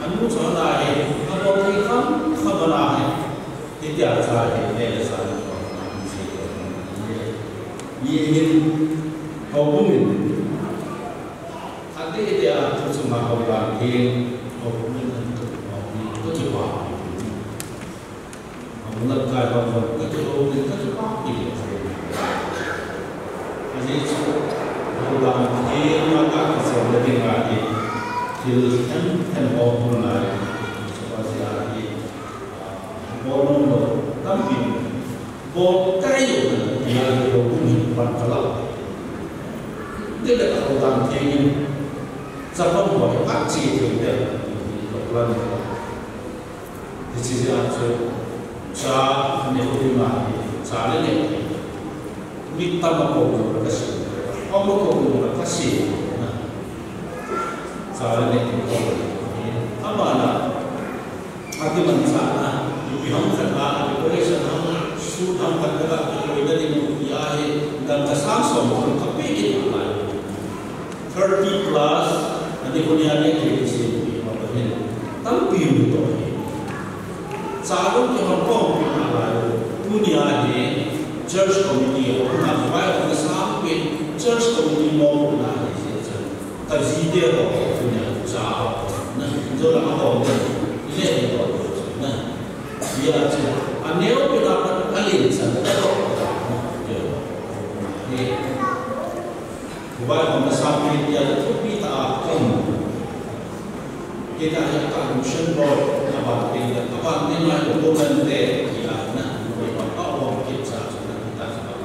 anu sana kalau kita khabar tidak saya ini saya ini hukumin ada dia cuma orang hukumin kecuali menegak bahwa kecuali ini jadi orang yang maka bisa lebih lagi dan orang seperti lagi orang tapi kayu yang berhubungan pancalau tidak orang yang sebab boleh aksi tidak lalu di sisi aja saya menerima saya ini minta maaf kasih kasih saya ini apa nak hati manusia yang kerana dekorasi sudah tergerak dari dunia dan kesansom kepingin 30 plus nanti dunia ini di sini tapi itu Salon yang Hongkong dunia ini church community orang baik orang sampai church community mau punya tapi dia punya usaha nah itu orang apa ini nah dia aneh orang alih sana baik orang sampai dia itu kita akan kita yang solution board abang kita abang ni lah dokumen deh kita nak apa orang kita sudah kita sebab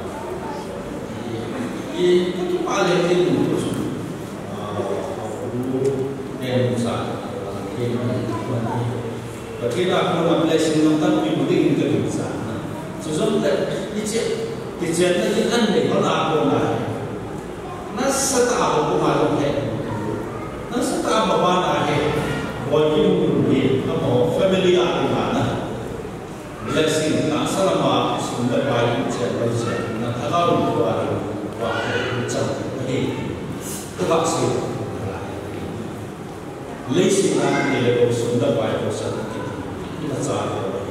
ini itu paling itu yang besar kita pun blessing nonton bimbing ke besar sesuatu Kecil ni anda kalau aku lah, nas setahu aku malu he, nas setahu bawa lah he, wajib ni, apa family aku mana, blessing, nak selama sumber baik macam nak kalau buat macam ni, terpaksa, lesi nak ni lepas sumber baik macam kita cakap,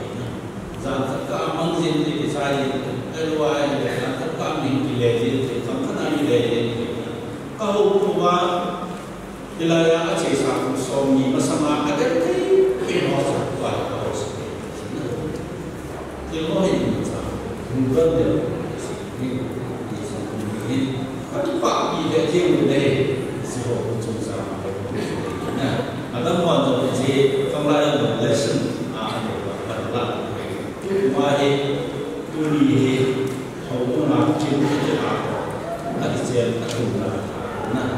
jangan tak mungkin di saya. Keluar dari tempat ini lagi, tempat ini lagi. Kau buat wilayah Aceh satu suami bersama ada kiri penuh buat kau sendiri. Keluar ini macam bukan dia ini. Tapi pagi dia jauh dari sebuah ujung sama. Nah, ada muat jadi pembelajaran lesson adalah wahai Tuli hau nak cinta apa? Nak ijazah tak guna. Nah,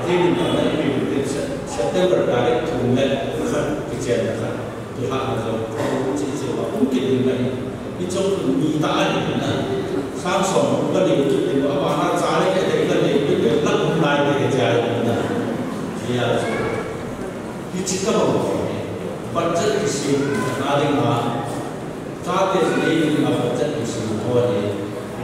jadi kalau ini September tarik tunai kan ijazah kan. Tuhan kalau kau ijazah mungkin ini itu mintaan nah. Samsung bukan itu apa nak cari kita itu nak mulai ijazah nah. Dia itu kalau budget isi naring mah. Sahaja ini budget isi boleh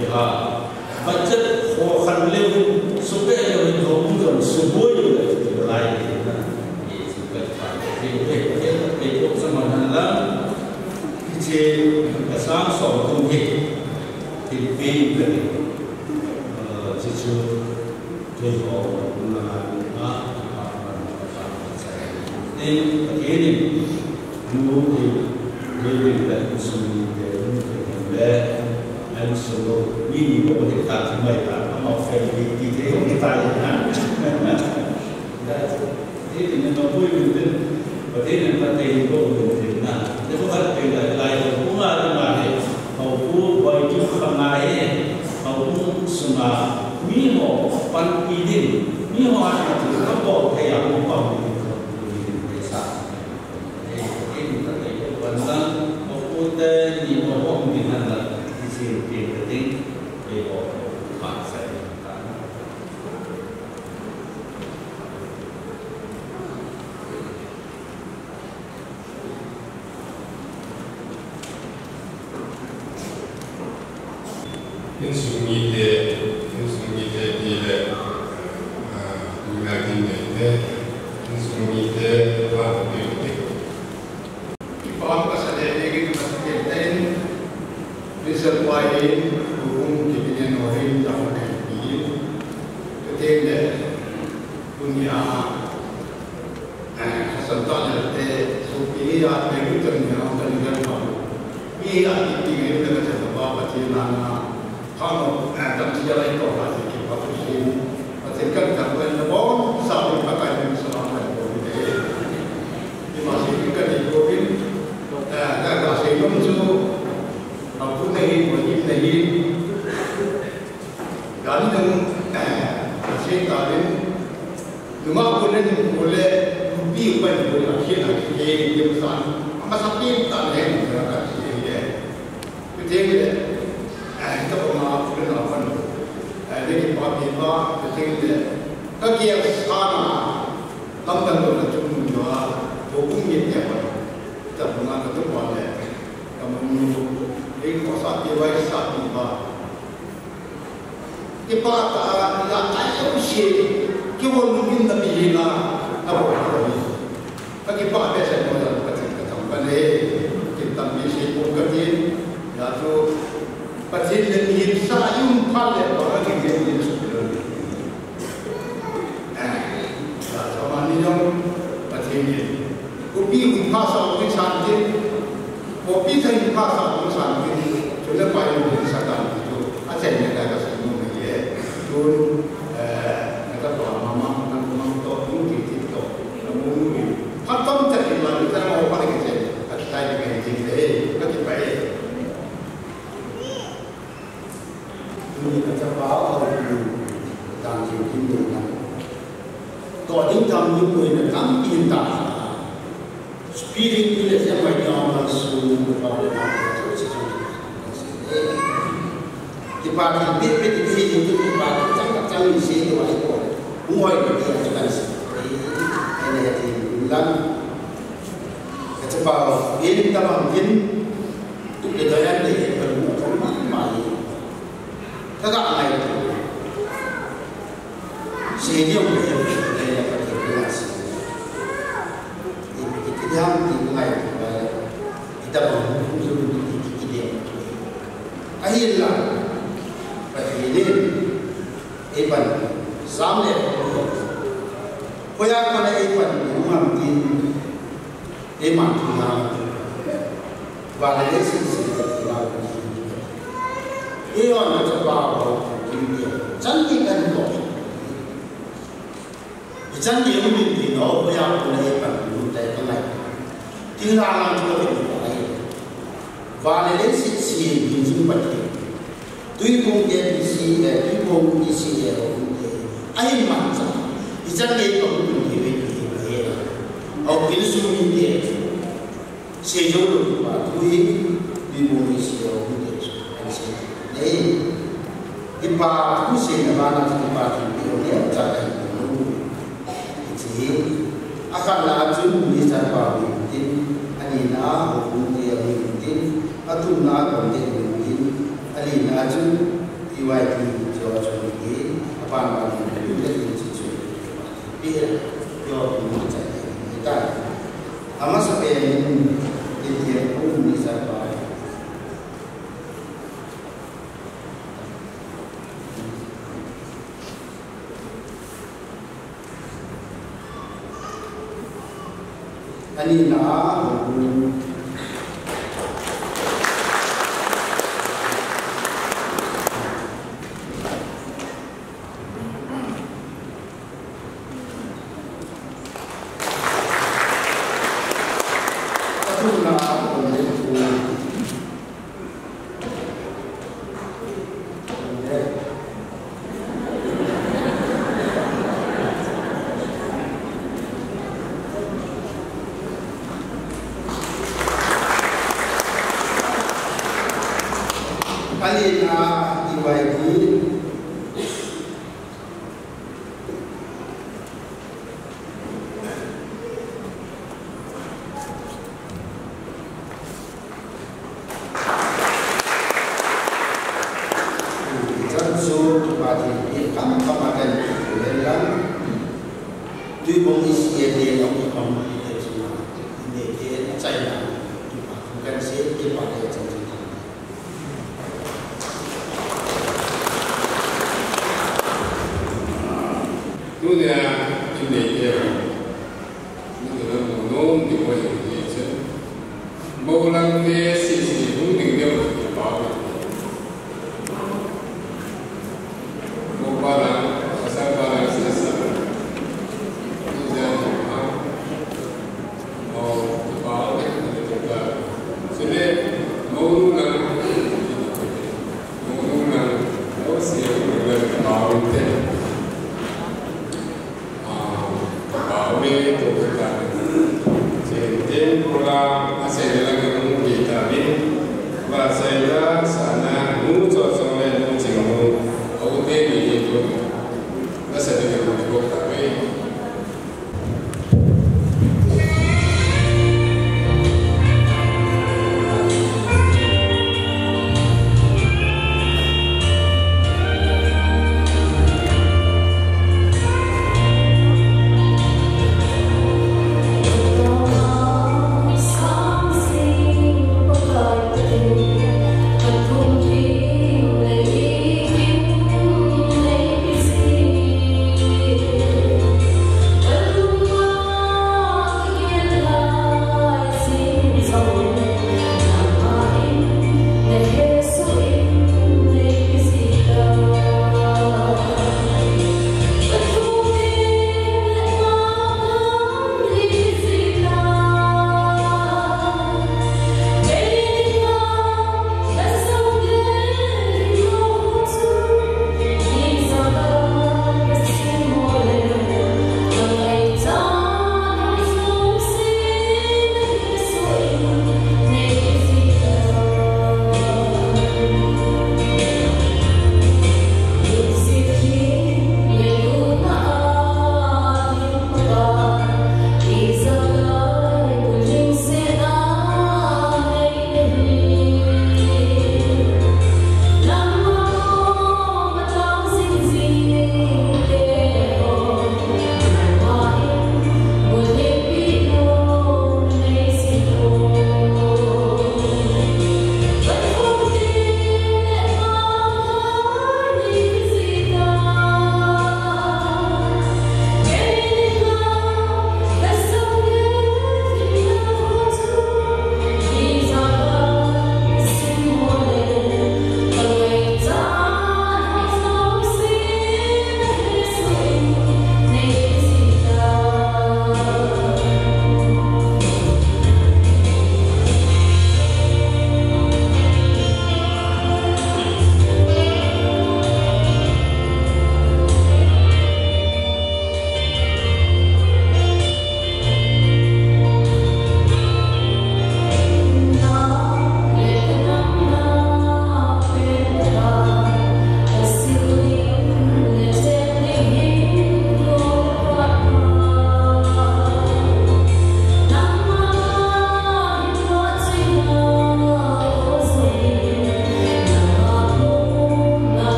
biar budget orang level supaya yang orang sebuah itu lain ini juga itu sama dalam kecil besar soal Filipin dari cucu jauh ini dulu Jadi kita sendiri dan dan solo ini boleh kita terima sama family kita kita ya. Jadi dengan apa itu berarti nanti itu boleh nah. Jadi kalau kita lain bunga mana, kau baju kemai, kau semua mimo panpidin, mimo ada tu kau kayak apa tentang maupun di bawah pimpinan di sini penting di bawah bangsa kita. Insumite di le imagine insumite va di Bapak pasal ini kita masih reservoir hukum kibinyan orang dapat dipilih, ketika dunia kesentuhan itu supaya ada yang terlihat baru. Ia dipilih dengan sebab bacaran kalau dalam sejarah itu ada kitab Muslim, bacakan dakwaan lebon sampai pakai selama itu. Masih juga dikorin. Agak sebelum itu aku nahi wajib nahi dan masih kalian cuma boleh lebih banyak boleh akhir dia besar apa sakit tak ada masyarakat sini ya betul kita pernah apa jadi pagi betul kegiatan sana tentang bercuma juga hukum ini apa tak pernah ketemu ada kamu ini kosa diwai saat tiba tiba tak yang saya usia kau mungkin tak bila apa bagi pak biasa kita ketemu pada kita mesti mungkin ya tu pasti dan sayung paling orang yang sebenarnya sama ni yang pasti kopi bahasa Indonesia, kopi saya bahasa Indonesia, sudah paling Indonesia itu, asalnya ada semua ni, tu, kita bawa mama, mama tu, mungkin itu, namun giống thầm những người là cắm yên tả spirit như là sẽ phải nhau là sự vào để làm cho sự thì bà thì biết cái gì thì bà chắc mình sẽ được ai của ngoài cái gì cho cần cái này thì lắm cái chấp vào biến ta bằng biến tụi để thời gian để phần một phần mà các bạn này sẽ nhiều người đây là cái thứ là thì cái thứ hai thì ngày kita bangun dulu di dia. Akhirnya pada ini Iban sampai koyak pada Iban rumah din Iman Tuhan validasi sekitar Iwan macam bawa dia cantik kan kau cantik mungkin di no koyak pada Iban dari tengah tinggalan juga di validasi si hinjung pati tui pun dia isi tui pun isi dia air mata ijan dia pun dia dia au pilsumi dia sejauh tui pun isi dia jadi ipa kusi nama nanti ipa dia cara jadi akan laju bisa paham Alina hukum dia mungkin atau nak mungkin Alina tu iwati jawab mungkin apa nama mungkin dia itu dia jawab mungkin kita amat sampai dia pun bisa baik Alina Alina iwaiku jansu kepada ikan pemakan dan tui bong isi dia yang ikon dia semua dia China bukan sih dia pakai jansu tu dia ini dia itu nong di bawah ini je bukan dia sisi mungkin dia di bawah bukan asal barang sisa itu dia mau di bawah itu juga jadi mau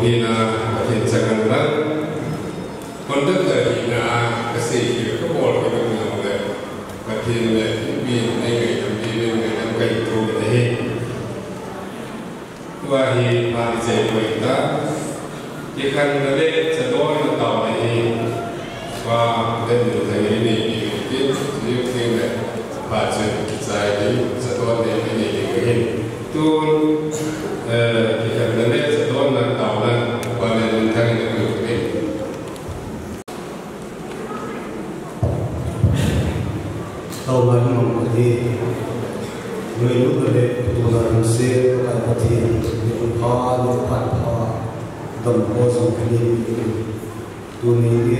thì là hiện sẽ gần lắm còn rất là thì là cái gì thì có một cái đồng nào đấy và thì là vì này người làm gì nên người làm cái thu thế và thì mà sẽ quay ta chỉ cần là lên sẽ đôi là tàu này và lên được thấy này thì nếu như này và sẽ dài đến sẽ đôi này cái này cái hình tuôn chỉ cần là lên sẽ đôi là tàu là và lên thang được cái tàu mà không thì người lúc đó để tụi nó sẽ phải có thể những khó những khoản khó đồng hồ dùng cái gì tụi mình đi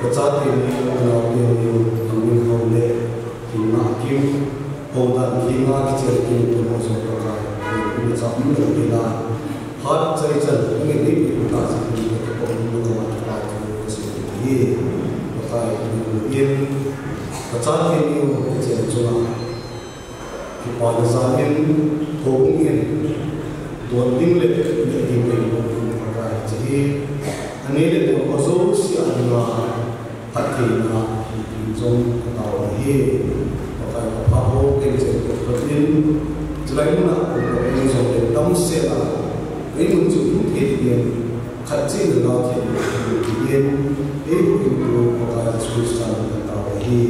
cái giá tiền nó tiền mình không để thì mà kim hồn đàn khi mà cái chuyện kim tụi nó dùng cái mình sẽ không được đi là hết dây chân những cái gì chúng ta sẽ đi cái công việc của chúng ta thì sẽ đi phải yên cái giá tiền nhiều cái chuyện chúng ta thì mọi người gia đình cũng yên tuần linh lịch để tìm mình và chỉ anh ấy để tuần có số sự là phát triển là trong tàu hi và phải có pháp hô kinh tế của phát triển cho nên là cũng có những dòng để đóng xe là cái nội dung thiết hiện phát triển được nó thì hiện cái cũng có cái sự sản xuất tàu hi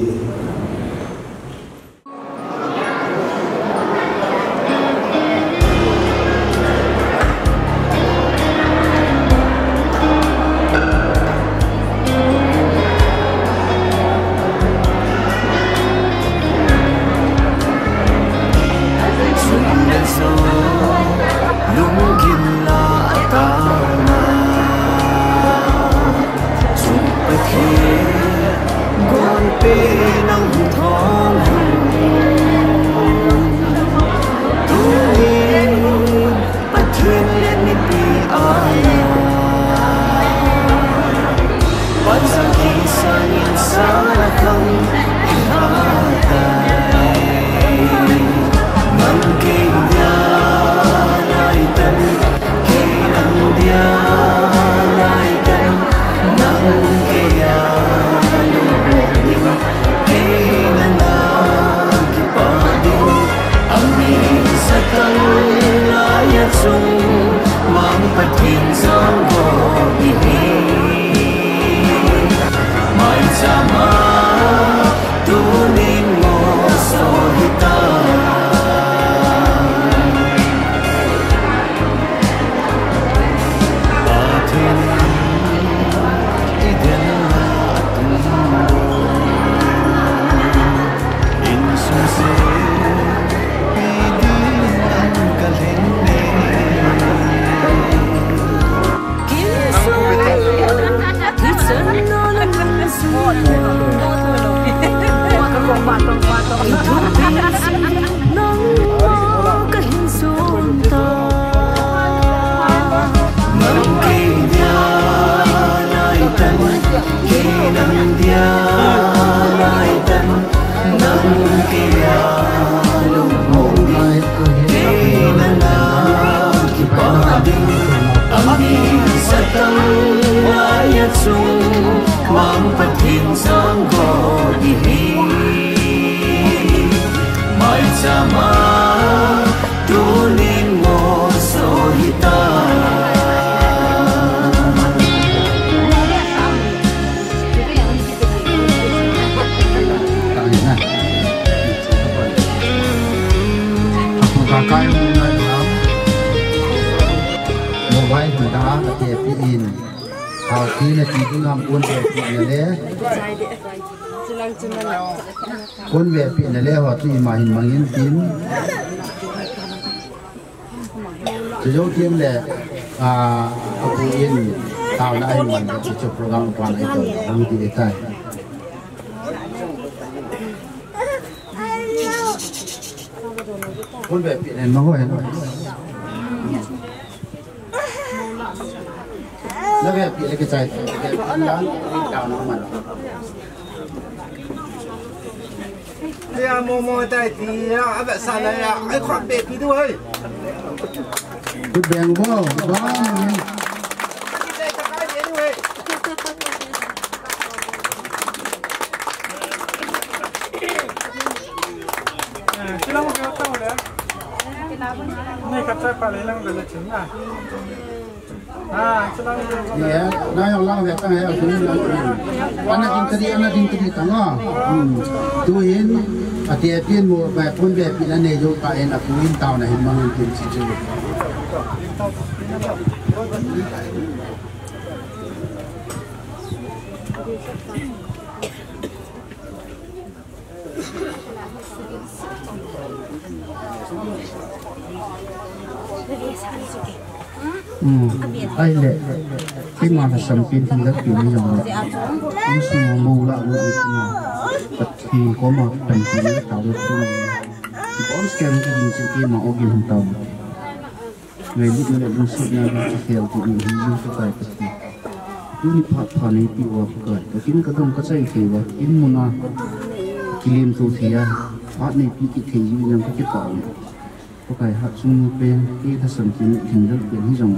quân về bị này leo họ thì mà hình bằng yên tín chỉ dấu tiêm để phụ yên tao là anh mình chỉ cho program toàn này rồi như thì để tay quân về bị này nó gọi nó về bị cái trái cái đón đào nó mà mô mô tay thì bạn sao này ai khoan bệt đi thôi cái bèn bó Sila mo kaya tahu ya? Ini kata paling lang dari Cina. Sila mo. Ya, na yang lang ya kan ya sini. Anak interi tanga. Tuin ati mo ba pun be pilan ne jo ka en akuin taw na hin mangun tin si ju. Ai lệ cái mà là sầm pin thì rất kiểu như vậy cũng xưa mù lạ luôn mà bật thì có một tầm thì nó tạo được cho có scan cái gì sự kia mà ogin không tàu người lúc này luôn suốt ngày luôn theo thì mình hình như phải bật luôn phật này thì vào cởi cái kín cái đông cái dây thì vào kín mùa nào kilim tu thì phát này cái thì như cái tạo có cái hạt sung bên cái thằng sầm thì hình rất kiểu như rằng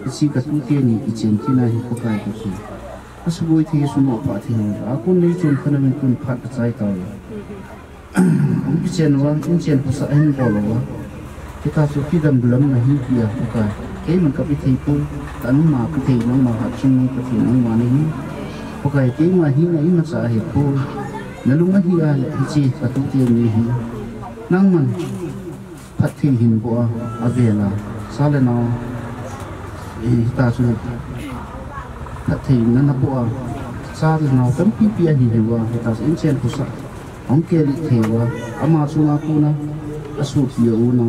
cái gì cái túi tiền này cái tiềnที่ไหนcó cái gì cái số bồi thì số nọ phát thì à con lấy chôn khăn mình con phát cái trái tàu ông cái tiềnว่าcái tiền của xã anh bỏ rồi cái ta số khi đâm lấm là hình kia có cái mình có bị thấy cô tấn mà cái thấy nó mà hạt sung cái thì nó mà này có cái mà hình này nó xã hệ cô nó lúc ấy là cái gì cái túi tiền này năng mình phát thi hình của về là sao lại nó ta sudah phát thi nó nắp của sao lại nó tấm pí pí gì vậy và ta sẽ xem pusat ông kia đi theo ama sungai aku na asup dia una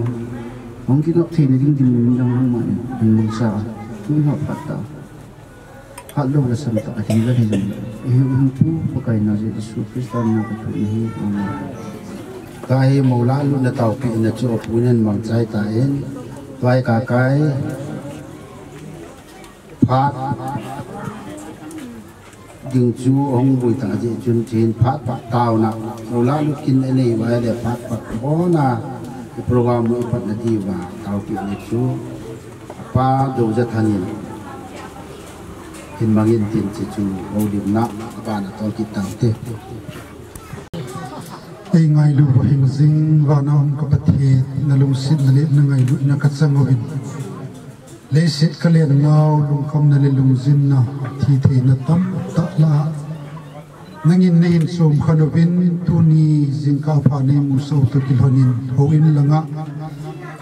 ông kia ngọc thì đi trong trong mình sao chúng họ phát tạo hạt lâu là sầm tạo thì rất là nhiều hình tu pakai nasi asup Kristen na cái ini cái màu lá luôn là tàu kỹ là chỗ phụ nhân bằng trái tại vài cả cái phát dừng chú ông bùi tạ dễ chuyên trên phát tàu nè màu lá lúc kinh này vài để phát bó na cái program mới phát là đi và tàu kỹ là chú pa đồ rất thành hình bằng yên tiền chỉ chú ô điểm nặng các bạn là tàu kỹ tàu thế ai ngai lu hình ding và non có bát hi na lung sit na le na ngai lu na kat sang ovin le sit ka le ngau lung khom na le lung zin na thi the na tam ta la nangin ne hin som khanovin tu ni jing ka pha ne mu so to kilhonin ho in langa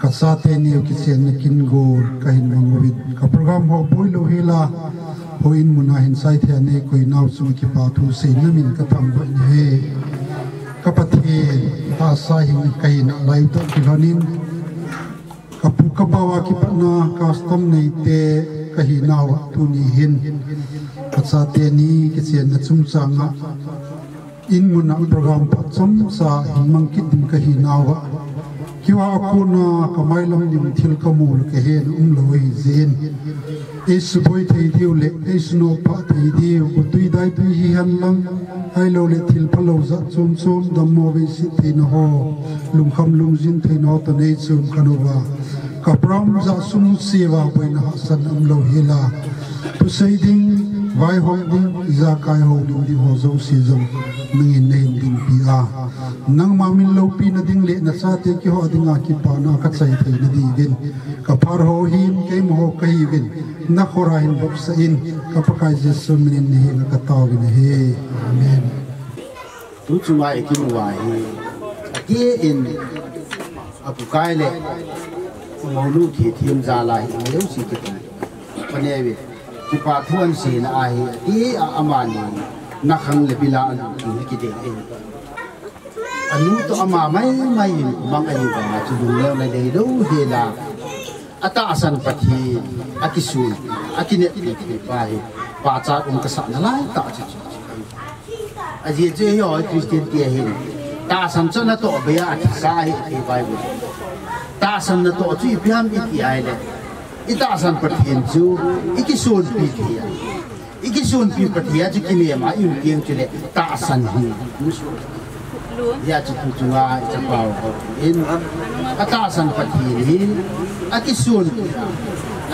ka sa te ni ki chen na kin go ka hin mang ovin ka program ho boi lo hila ho in muna hin sai the ne koi naw sum ki pa thu se na min ka tham ba he kapati ta sahing kain lai to kilonin kapu kabawa ki patna custom nei te kahi naw tu ni hin katsa te ni ki chen na chung changa in muna program pa chom sa himang ki dim kahi naw kiwa akuna kamai lam dim thil kamul ke hen lo hi zen is boy thei diu le is no pa thei diu utui dai tu hi han lang ai lo le thil phalo za chum chum dam mo ve si thin ho lung kham lung jin thin ho to nei chum khanova ka pram za sum siwa boina san am lo hila tu sei ding vai ho ding za kai ho ding di ho zo si zong mingin nei ding pi a nang ma min lo pi na ding le na sa te ki ho dinga ki pa na ka chai thei na di gen ka par ho him ke mo ho kai gen na khorain bok sa in ka pakai jesu min ni na ka taw gen he amen tu chunga ikin wai ki in apu kai le molu thi thim za lai leu si ki pane we ki pa thuan si na ai ki amani na khang le bila ki de anu to ama mai mang ai ba chu du leo na de do he la ata asan pathi akisu akine ni pai pa cha ka sa na lai ta chi aji je yo Christian tie hin ta san cho na to be a sa hi Bible ta san na to chi piam i ti ai le ita san pathin chu ikisun pi ti ikisun pi pathia chi kine ma yun kieng chi le ta san hi ya chi tu chunga cha pau in ata san pathin hi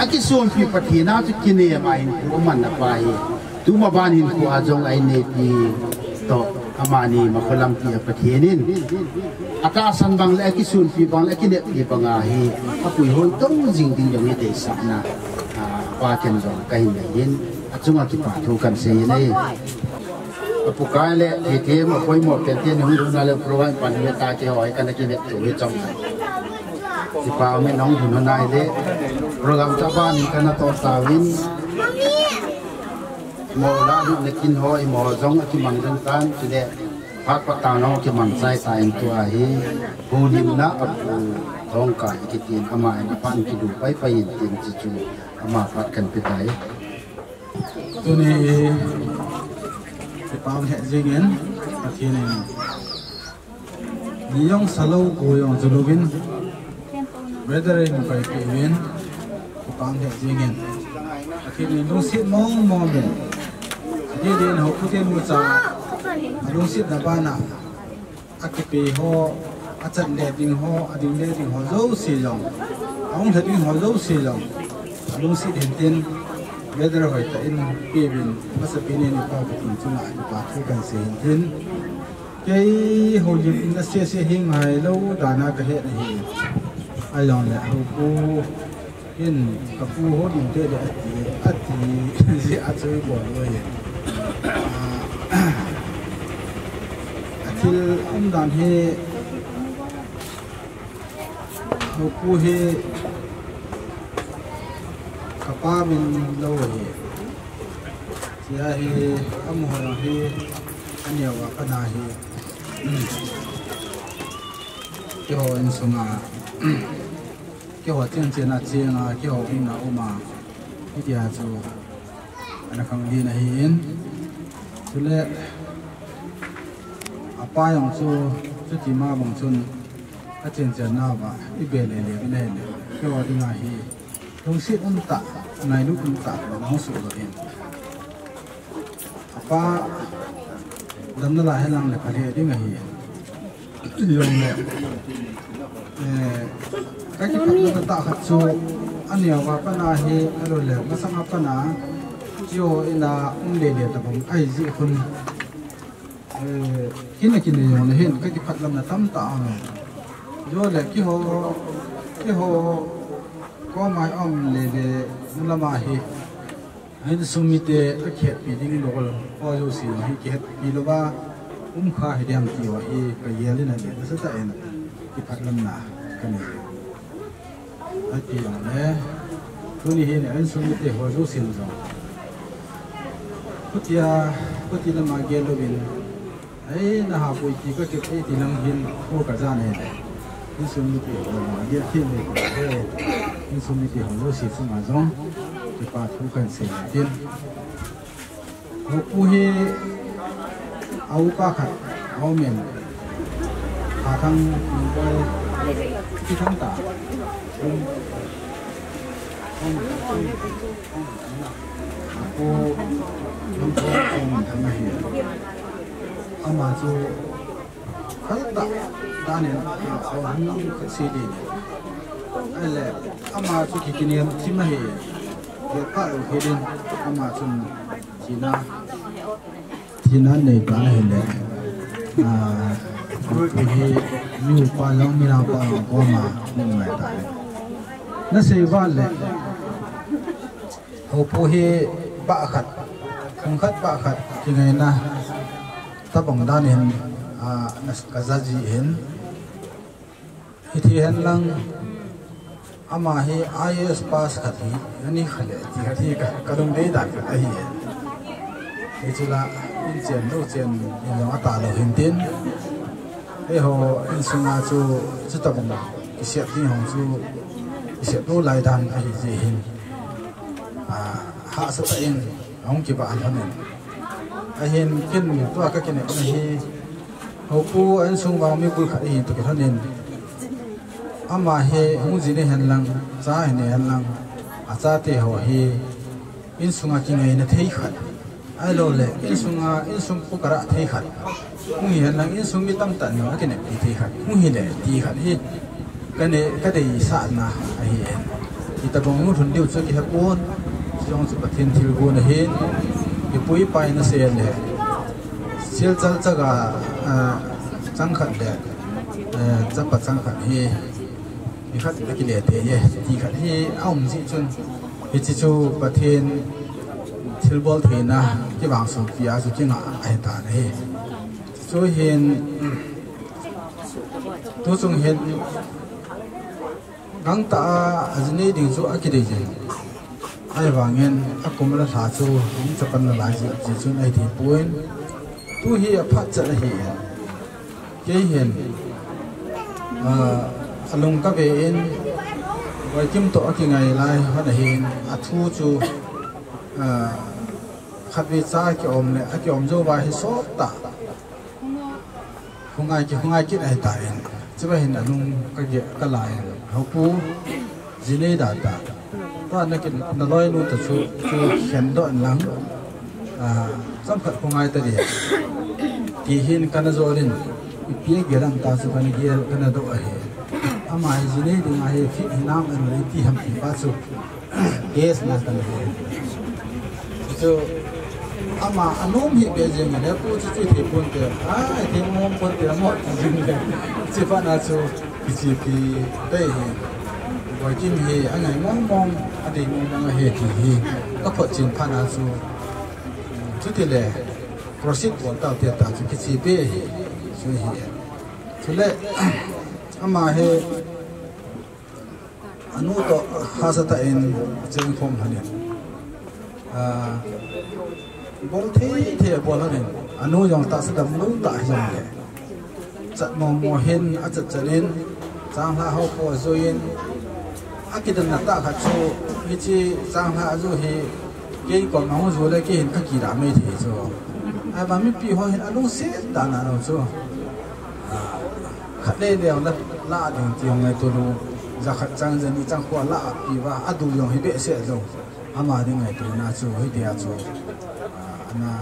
akisun pi pathina chi kine ma in ko man na pai tu ma ban hin ku ajong ai ne pi to amani ma kholam pi apathianin ata san bang le ki sun pi bang le ki ne pi banga hi apui hon tong jing ding yong te sa na pa ken jong kai ne yin achunga ki pa thu kan se nei apukai le ke ma koi mo pen te nong ru na le prowan pan me ta ke hoi kan ki ne tu chong si pa me nong hun nai le program ta ba ni kan to ta win mo la du le kin hoi mo jong ki mang jong kan tu de phak pa ta no ki mang sai ta en tu a hi hu nim na apu thong ka ki tin ama en pan ki du pai pai tin chi chu ama phat kan pi tai tu ni si pao he jingen a thi ne ni yong salo ko yong zulubin brother in pai ki win si pao he jingen a thi ni no sit mong mong de di din ho putin mu cha no sit na bana akipe ho achan le ding ho ading le ding ho zo si long ong the ding ho zo si long no sit hen tin weather hoi ta in pebin masa pinin ni pa tin chuna ni pa thu kan se hen tin kei ho yin in se se hing hai lo dana ka he hi ai long le ho pu in ka pu ho din te de ati si a chui bo lo ye atil dan he ho pu he kapa min lo he sia he am ho he anya wa kana he ke ho in sunga ke ho chen chen a chenga ke ho in na uma itia chu ana kang di na hi in chule apa yang chu ti ma bang chun a chen chen na ba i be le le ne ne ke ho di na hi dong sit ta ngai lu ta no su lo in apa dam na la he lang le khale di ngai yong ne ka ki phat ta khat chu ania wa pa na he alo le ma sang pa na yo ina le le ta bang ai ji khun kina kina yong le hen ka ki phat lam na tam ta yo le ki ho có mai om le de nula ma hi ai sumite a khet pi ding lo lo o yo si hi khet pi lo ba kha hi diam ti wa hi ka yel na le sa ta en ki phat lam na ka ni a ti ya le tu ni hi ne an sumite ho yo sin zo putia la ma ge lo bin ai na ha pui ti ka ke ti lang hin ko ka za ne ni sumite ho ma ge thi ne in sumiti ho lo si funga zong ti pa thu kan se tin ho pu hi au pa khat au men ha thang ko ti thang ta ko long ko thang ma hi ama chu khal ta da ne so han ko si di ale ama chu ki kiniam thima he ye pa ro hedin ama chun china nei ba he le ko he yu pa long mi na pa ko ma nung mai ta na se wa le ho po he ba khat khang khat ba khat ki ngai na ta bang dan hen nas ka za ji hen hi thi hen lang ama hi IAS pass khati ani khale ti khati ka kadum dei da ka hi e chula in chen lo chen in lo ata lo hin tin e ho in sunga chu ta bang ki se ti hong chu ki se lo lai dan a hi ji hin ha sa ta in hong ki ba an hanen a hin kin to ka kin hi ho pu an sung ba mi pul khati to ki hanen ama he hung ji ne hen lang cha ne hen lang a cha te ho hi in sunga ki ngai na thei khat ai lo le in sung pu kara thei khat hung hi hen lang in sung mi tam tan no ke ne pi thei khat hung hi le ti khat hi ka ne ka dei sa na a hi en ki ta bong mu thun diu chu ki ha pon jong chu pathin thil go na he cái bụi bay nó xe này siêu chân chắc là trăng khẩn đấy chắc bắt trăng khẩn hi đi khát cái lệ thế nhé đi khát hi ông gì chun cái chỉ chú bắt thiên thiếu bol thế na cái bảng số kia số kia ngã ai ta này chú hiện tôi dùng hiện ngang ta anh ấy định số cái gì ai vàng hen aku malah satu ini cepat lagi jujur ai di poin tu hi apa cakap hi cái hiện alung các bên với kim tổ cái ngày lai hoa hiện thu chu khát vị sa cái ôm này cái ôm vô vai số ta không ai cái này tại chứ bây hiện alung cái lại học pu gì này đã ta nó cái nó lôi luôn từ chú khen đoạn lắng trong phật không ai ta đi thì hiện cái nó rồi lên phía kia làm ta sẽ phải kia cái nó độ ấy ama gì này thì ngày khi nam anh lấy thì hầm thì bắt số yes là cái này so ama anh ôm hiện bây giờ người đó cũng chỉ thấy buồn thế thì ôm buồn thế mà gì này chỉ phải là số cái đây với kim hi anh ấy mong anh ấy mong hi thì các phật trình phan à su chút tiền lệ proceed của tàu tiền tàu cái gì bé su hi cho nên ama hi anu to hasata in jeng phong hane bom thế bol hane anu yong ta sadam nu ta yong le chat mo hin a chat chalin chang la ho po zoin akidan na ta kha chu hi chi chang ha zu hi ke ko ma zu le ke hin ka ki da me the chu ai ba mi pi ho hin alung se da na no chu khat le le la ding tiong ngai tu lu za khat chang jani chang ko la pi wa adu yong hi be se zo ama ding ngai tu na chu hi dia chu ana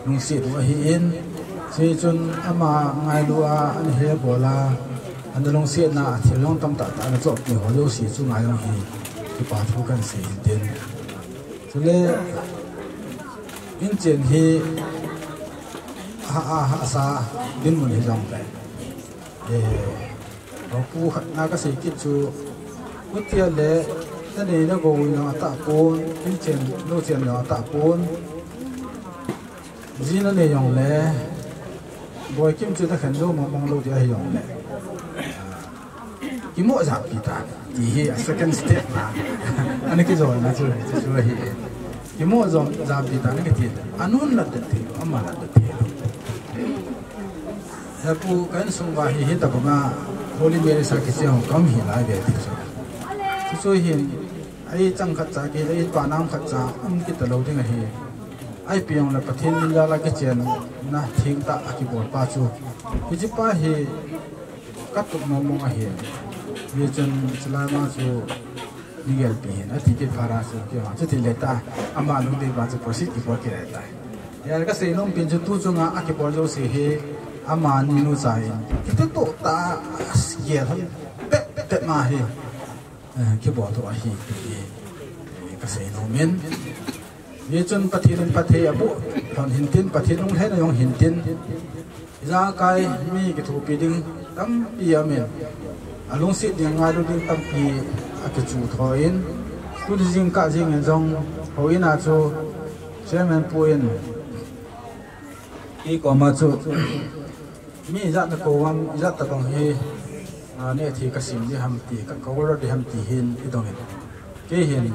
lung se du hi in se chun ama ngai lu a an he bola anh long xe na thì long tâm tạ tạ nó chọn để họ lưu sĩ chung ai long hi thì bảo thu cần sĩ tiền cho nên in tiền hi ha sa đến một hình dòng này để họ cu na cái sĩ kích chu mất tiền để cái này nó gồm nó tạ bốn in tiền lô tiền nó tạ bốn gì nó này dòng lệ bồi kim chu ta khẩn lô mong lô thì ai dòng lệ cái mỗi dạng kita thì second step là anh cái rồi là chưa hi cái mỗi dạng kita nó cái tiền anh muốn là được tiền mà là được tiền là phụ cái sung vai hi ta cũng là holy mary sa cái chuyện không hi lại về thì rồi hi ai chẳng khát cha cái ai toàn nam khát cha âm cái tờ lâu thế này hi ai piang là phát hiện ra là cái chuyện na thiên ta cái bộ ba chu cái gì ba hi cắt tục mong hi vì chân selama su Miguel Pin, nanti kita para su kau macam tu leta, ama lu di baca prosit kita kira leta. Ya, kalau saya nom pinjau tu cuma aku boleh sih he, ama ni nu saya, kita tu tak siap, bet mah he, kita boleh tu ahi, kalau saya nomin, vì chân pathirin abu, còn hintin pathirin hết là yung hintin, ra cái mi cái thủ piding tam piamen. Alung sit yang ngadu di tampi aku cu thoin tu di jing ka jing en jong hoin a chu chairman puin I ko ma chu mi za na ko wam za ta bang hi ne thi ka sim di ham ti ka ko ro di ham ti hin I dong ke hin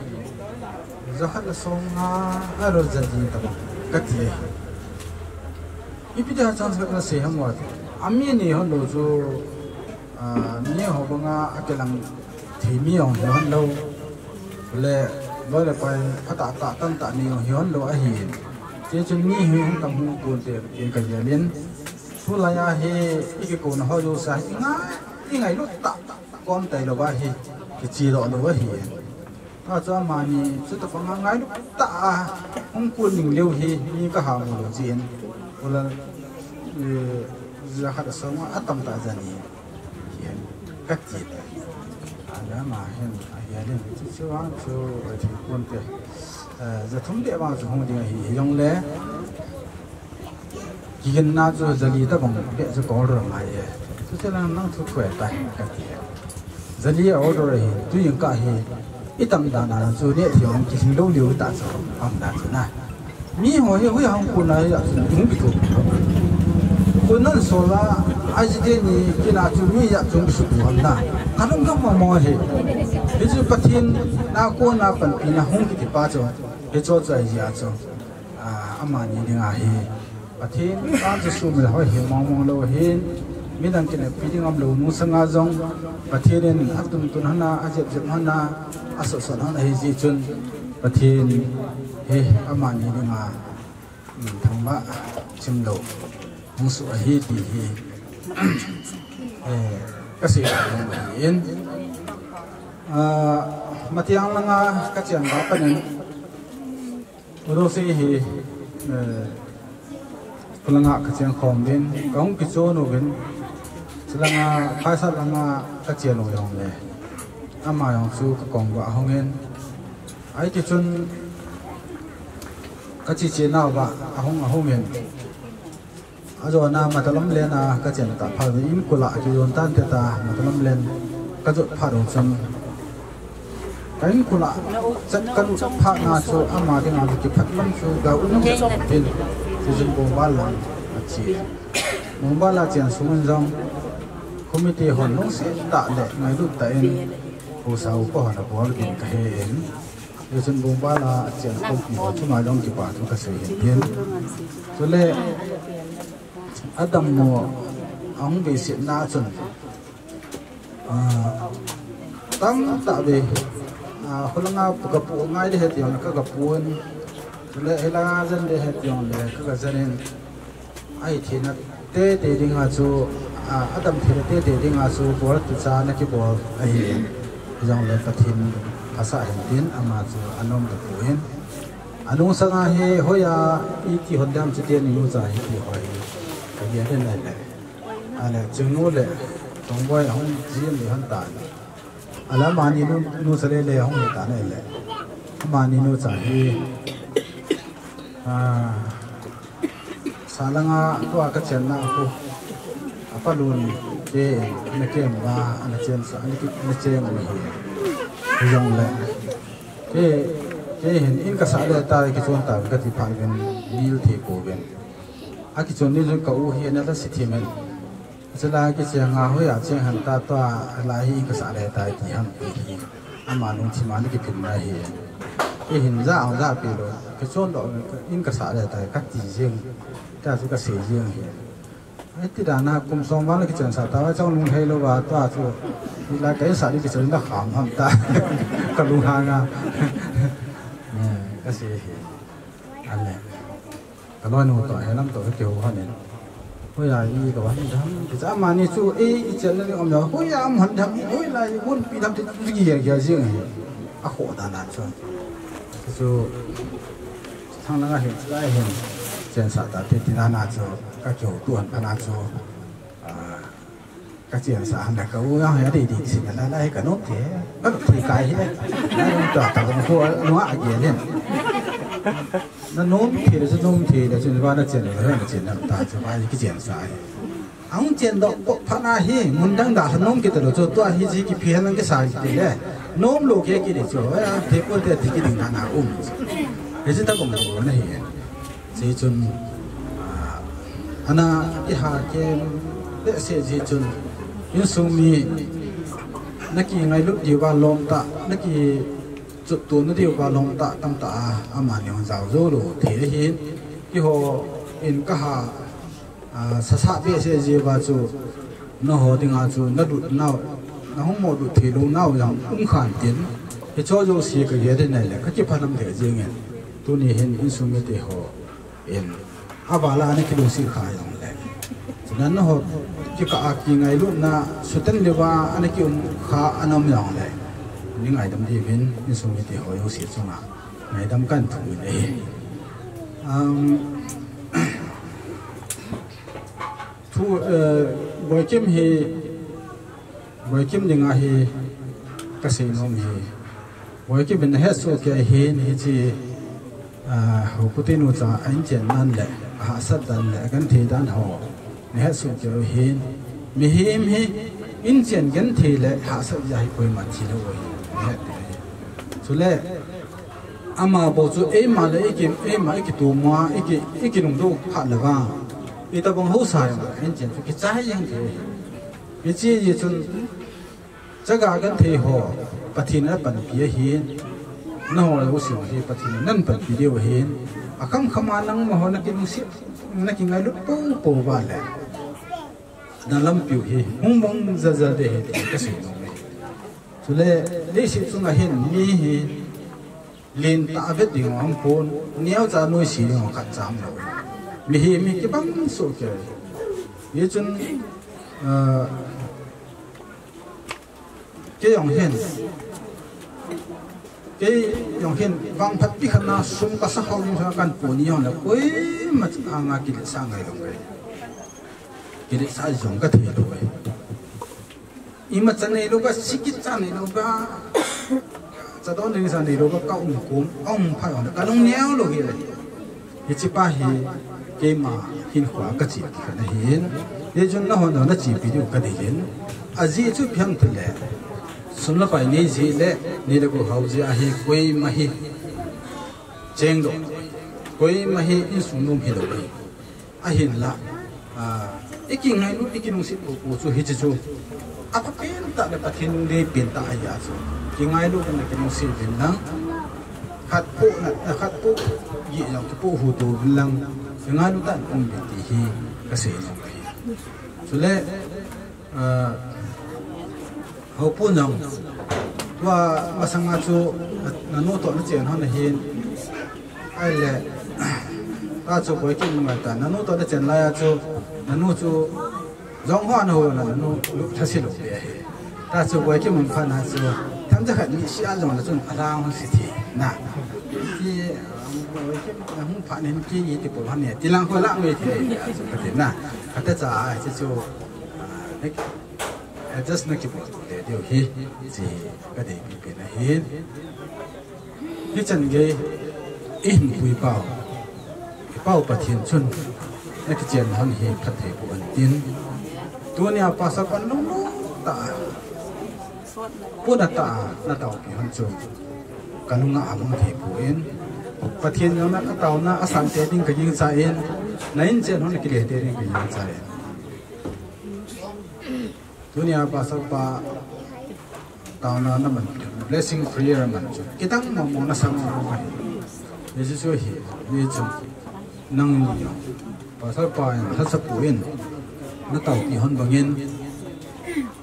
za hat la song na a ro za di ta bang ka ti I pi da chance ka se ham wa ami ni hon lo chu nhiều họ bằng cái làm thì nhiều hơn lâu lệ với lại phải phát tạ tâm tạ nhiều hơn lâu ấy hiện chỉ cho nhiều hơn tâm hồn buồn tiền cái gì liên thu lại hay cái cổ nó hơi vô sai ngay ngày lúc tạ con tay đâu vậy cái chỉ độ đâu vậy cho mà ni chứ tập bằng ngay lúc tạ không cuốn mình liêu hi như cái hàng một diện hoặc là giờ hạt sống ở tầm tạ dần cách gì đó mà hiện lên chút xíu á chú thì quân tiền giờ thúng địa bao giờ không thì dòng lẽ chỉ cần na cho giờ đi ta bằng địa cho có rồi mà thế là nó thu khỏe tay giờ đi ở rồi tuy nhiên cả thì ít tầm đàn là cho địa thì ông chỉ lâu liều ta cho ông đàn cho na mi hồi hồi hàng quân này là đúng bị thuộc quân nó số là ai chỉ thế này cái nào chúng mi là chúng sụp hoàn na hắn không có mò gì ví dụ phát hiện na quân na phần pin na không kịp bắt cho cái chỗ gì cho ama ni dinga hi phát hiện ban cho sụp là hỏi hiểu mong lâu hiện mình đang cái này pin ngâm lâu mu sang azong phát hiện nên áp dụng tuần hana ajep jep hana aso son hana hi ji chun phát hiện he ama ni dinga thằng ba chim lâu mu su hi thì hi cái gì cũng yên mà tiếng là cái chuyện đó cái này rồi thì là ngã cái chuyện không bên cũng cái chỗ nó bên là ngã khai sát là ngã cái chuyện nó dùng này mà dùng su cái công quả không yên ấy cái chuyện cái chuyện nào vậy không yên rồi na mà ta lắm lên cái chuyện ta phải im của lại cái dồn tan ta mà ta lắm lên cái dồn phải đầu chân cái của lại rất cái dồn phải na cho ama thì nào thì phải lắm cho gạo nó rất tiền thì dồn bông ba lần chỉ bông ba là chuyện xuống dòng committee hòn nó sẽ tạo để ngày lúc tại hồ sơ của họ là có được cái hình thì dồn bông ba là chuyện không chỉ có chúng nói trong cái bản trong cái sự hiện tiền cho nên Adam mo ông bị xịn na chuẩn tăng tạo về hôm nào gặp phụ ngay để hết tiền các gặp phụ lệ là dân để hết tiền để các dân ai thì nó tê tê đi ngã chú Adam thì tê tê đi ngã chú bỏ tự cha nó cái bỏ ai dòng lệ phát hiện phá sản hiện tiền ama chú anh ông được phụ hen anh ông sang ai hồi ít thì hôm đêm chỉ tiền nhiều dài thì hỏi cái gì thế này này chừng nô lệ trong quay ông riêng để hắn tàn là mà nhìn nô sẽ lệ ông để tàn này lệ mà nhìn nô trả đi salanga tua cái chuyện nào cô apa luôn cái này cái mà anh chuyện sao anh chuyện gì dùng lệ cái hiện in cái sao để ta cái chuyện ta cái thì phải bên nhiều thì cổ bên cái chuyện này chúng cậu hiện nay là sự thiệt mình, cho nên cái chuyện ngã hối à chuyện hành ta toa là hi cái xã này tại thì hàng thì mà nông thị mà cái phim này cái hình ra ông ra bị rồi cái chuyện đó in cái xã này tại các tỷ riêng, ta chỉ cái sự riêng cái tí đàn na cùng xong vào cái chuyện xã ta trong nông hay lâu và toa cho là cái xã này cái chuyện nó khám hầm ta cái nông hàng à cái gì anh này cái nói nô tỏi lắm tỏi kiểu hoa này, hồi là đi cái vấn đề cái giá mà như chú ấy chuyện này ông nói hồi là ông hận thằng hồi là muốn bị làm cái gì cái riêng này, khổ đàn đàn cho, cái chú thằng nó hiện tại hiện chuyện xã ta thì đàn đàn cho các kiểu tuần đàn đàn cho các chuyện xã này cái ưu ái đi đi xin là lại cái nốt thế, cái thì cái hết, nó tỏa tỏa cái khô nó ai gì lên nó nôm thì là nôm thì là chuyện qua nó chuyện là chuyện làm ta cho vai cái chuyện sai ông chuyện đó có phát na hi muốn đang đã nôm cái đó cho tôi hi gì cái phía nó cái sai gì đấy nôm lô cái để cho thế có thể thì cái đỉnh nào thế chứ ta cũng muốn này gì chun ana cái hà cái để sẽ gì chun những số mi nó kỳ ngày lúc đi vào lom ta nó kỳจุดตัวนั่นเดียวกับลงตะตั้งตาอามาเนี่ยมันจะรู้หรือเทียหินที่เขาเอ็นก็หาสะสะเบี้ยเสียจีบาจูน่าหัวดิ่งอาจูน่าดุน่าห้องหมดดุทีลงน่าอย่างอุ้งขันตินที่ชอบโยสีก็เยอะได้ไหนแหละก็จะพาน้ำเดือดยังไงตัวนี้เห็นอินสุมิติเขาเอ็นอาบาลานี่คือดูสีขายอย่างไรฉะนั้นน่าหัวที่ก็อากิไงลูกน่าสุดท้ายเดี๋ยวว่าอันนี้คือขาอันนั้นอย่างไรนี่ไงดำที่เป็นนี่สมัยที่เขาอยู่เสียจังอ่ะไงดำกันถูกเลยทุกบอยคิมฮีบอยคิมยังไงฮีกษตรน้อมฮีบอยคิมเป็นเฮสโอเคฮีนี่ที่ hồ cụ tin cha anh chen nan lệ hạ sát dan lệ gan thi dan hồ nè sung kêu hin mi him hi in chen gan thi lệ hạ sát giải quay mặt chi đâu rồi cho lệ ama bộ chú em mà lệ cái tụ mua cái nông độ hạ là ga ít ta bằng hậu sai mà anh chen cái trái yang thế cái gì chun chắc cả gan thi hồ bắt thi nó bận bia hin nó hồi là uống thì bắt thì năn bận video hiện, không ăn năng mà họ nó kinh xếp, nó kinh ngay lúc bố vào lại, nó làm biểu hiện, không mong giờ để cái sự đó, cho nên để sự chúng ta hiện mi hiện, liền ta biết điều ông phun, nếu ra nuôi xí họ cắt giảm rồi, mi cái băng số cái, vậy cho cái ông hiện cái dòng hiện vang phát bị khăn na sum cả sắc hậu những saoกันปูนี่là quấy mà ang cái lịch sang ngày rồi cái lịch sang dùng cái thế rồi im mà chân này lúc cái xích chân này lúc cái cho đó nên sao này lúc cái cậu ông phải hỏi cái nông néo rồi cái chỉ ba cái mà hiện hóa cái gì cái này hiện cái chúng nó nó chỉ video cái này hiện à gì chút phiền thôi lẽ xuân là phải nghĩ gì lẽ ni là cuộc hậu gì ahi quay mà hi chêng độ quay mà hi in sung nông hi đâu vậy ahi là ít kinh hay lúc ít kinh nông sĩ của chú hi chú à bắt biến ta là bắt thiên đi biến ta hay à chú kinh hay lúc là kinh nông sĩ biến năng khát phụ gì là cái phụ hụt đồ biến năng kinh hay lúc ta cũng biến thì hi cái gì nông hi cho nên hậu phụ nông và mà sang ngã chú nó nô tổ nó chuyện hơn là hiện ai lệ ta chú với cái người ta nó nô tổ nó chuyện lại chú nó nô chú giống hoa nó là nó lúc thay đổi về ta chú với cái mình phân là chú tham gia cái gì ăn rồi là chú làm không xí thì nè thì với cái không phải nên cái gì thì bộ hắn này thì làm coi làm gì thì chú có thể nè cái ta ai chú just nói cái bộ để điều hi gì cái đấy bị biến là hi cái chân cái in bùi bao bát thiên chuân cái chuyện hắn hi phát thể bộ ẩn tiênตัวเนี่ยภาษากันนุ่งตาพูดตาหน้าตาพี่ฮันจูกันนุ่งอาบน้ำเทปูเอ็นประเทศเราหน้าตาหน้าอาศัยเตดิ้งก็ยิงใจเอ็นในอินเดียเขาเนี่ยกิเลสเตดิ้งก็ยิงใจตัวเนี่ยภาษาปาตาหน้านั่นมัน blessing free มันจูกี่ตั้งมองน่าสังเกตว่าเยซูช่วยเยซูนั่งอยู่ภาษาปาฮัสปูเอ็นnó tàu thì hơn bằng nhiên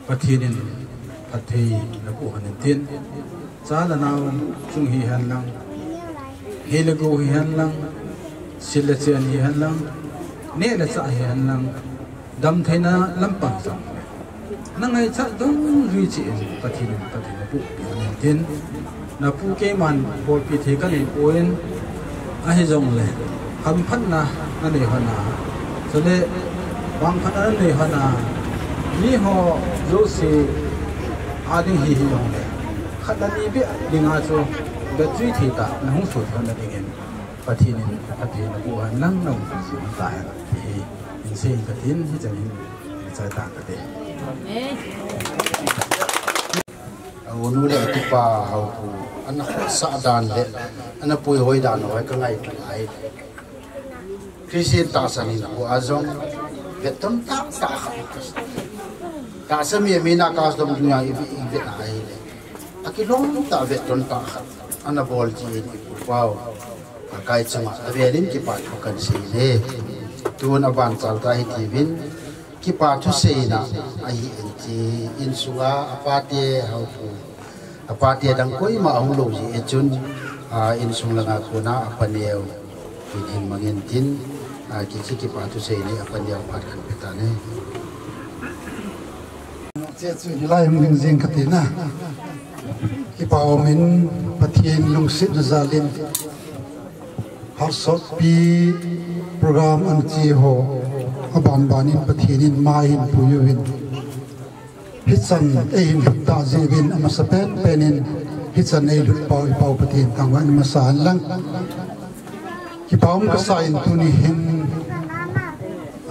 và thiên nên thật thì là của hành thiên giá là nào chung hi hành lang hi là go hi hành lang xin là chuyện hi hành lang nè là xã hi hành lang đâm thấy nó lắm bằng dòng nó ngay chắc đúng duy trì và thiên là của hành thiên là phụ cái màn bộ bị thế cái này quên ai dòng này hầm phát na nó để hơn na cho nên bang phát ở nơi họ na ni họ dấu si ading hi hi dòng này khát là ni biết đình à cho để truy thì ta là không sụt hơn là đình em và thì nên là của anh năng nồng tại thì mình xem cái tiếng thì chẳng giải tán cái đấy unu le tupa hau pu ana sa dan le ana pui hoi dan hoi ka ngai ai Christian ta sanin ko azong beton ta sami mina kas dom dunia ibi ai le akilong ta beton ta ana bol ji ni wow kai chama avelin ki pa kan si le tun aban chal ta hi tivin ki pa thu se na ai ji in sunga apate hau pu apate dang koi ma hu lo ji echun in sung langa ko na apaneu in mangin tin kisi ki patu sei ni apan dia pat kan peta ne che chu ni lai ming jing katina ki pa omin pathian lung sit na zalin har sot pi program an chi ho aban banin pathianin main puyuin hitsan ein ta zibin amasapen penin hitsan ei lut pau pathian tangwan masan lang ki paum ka sain tu ni hin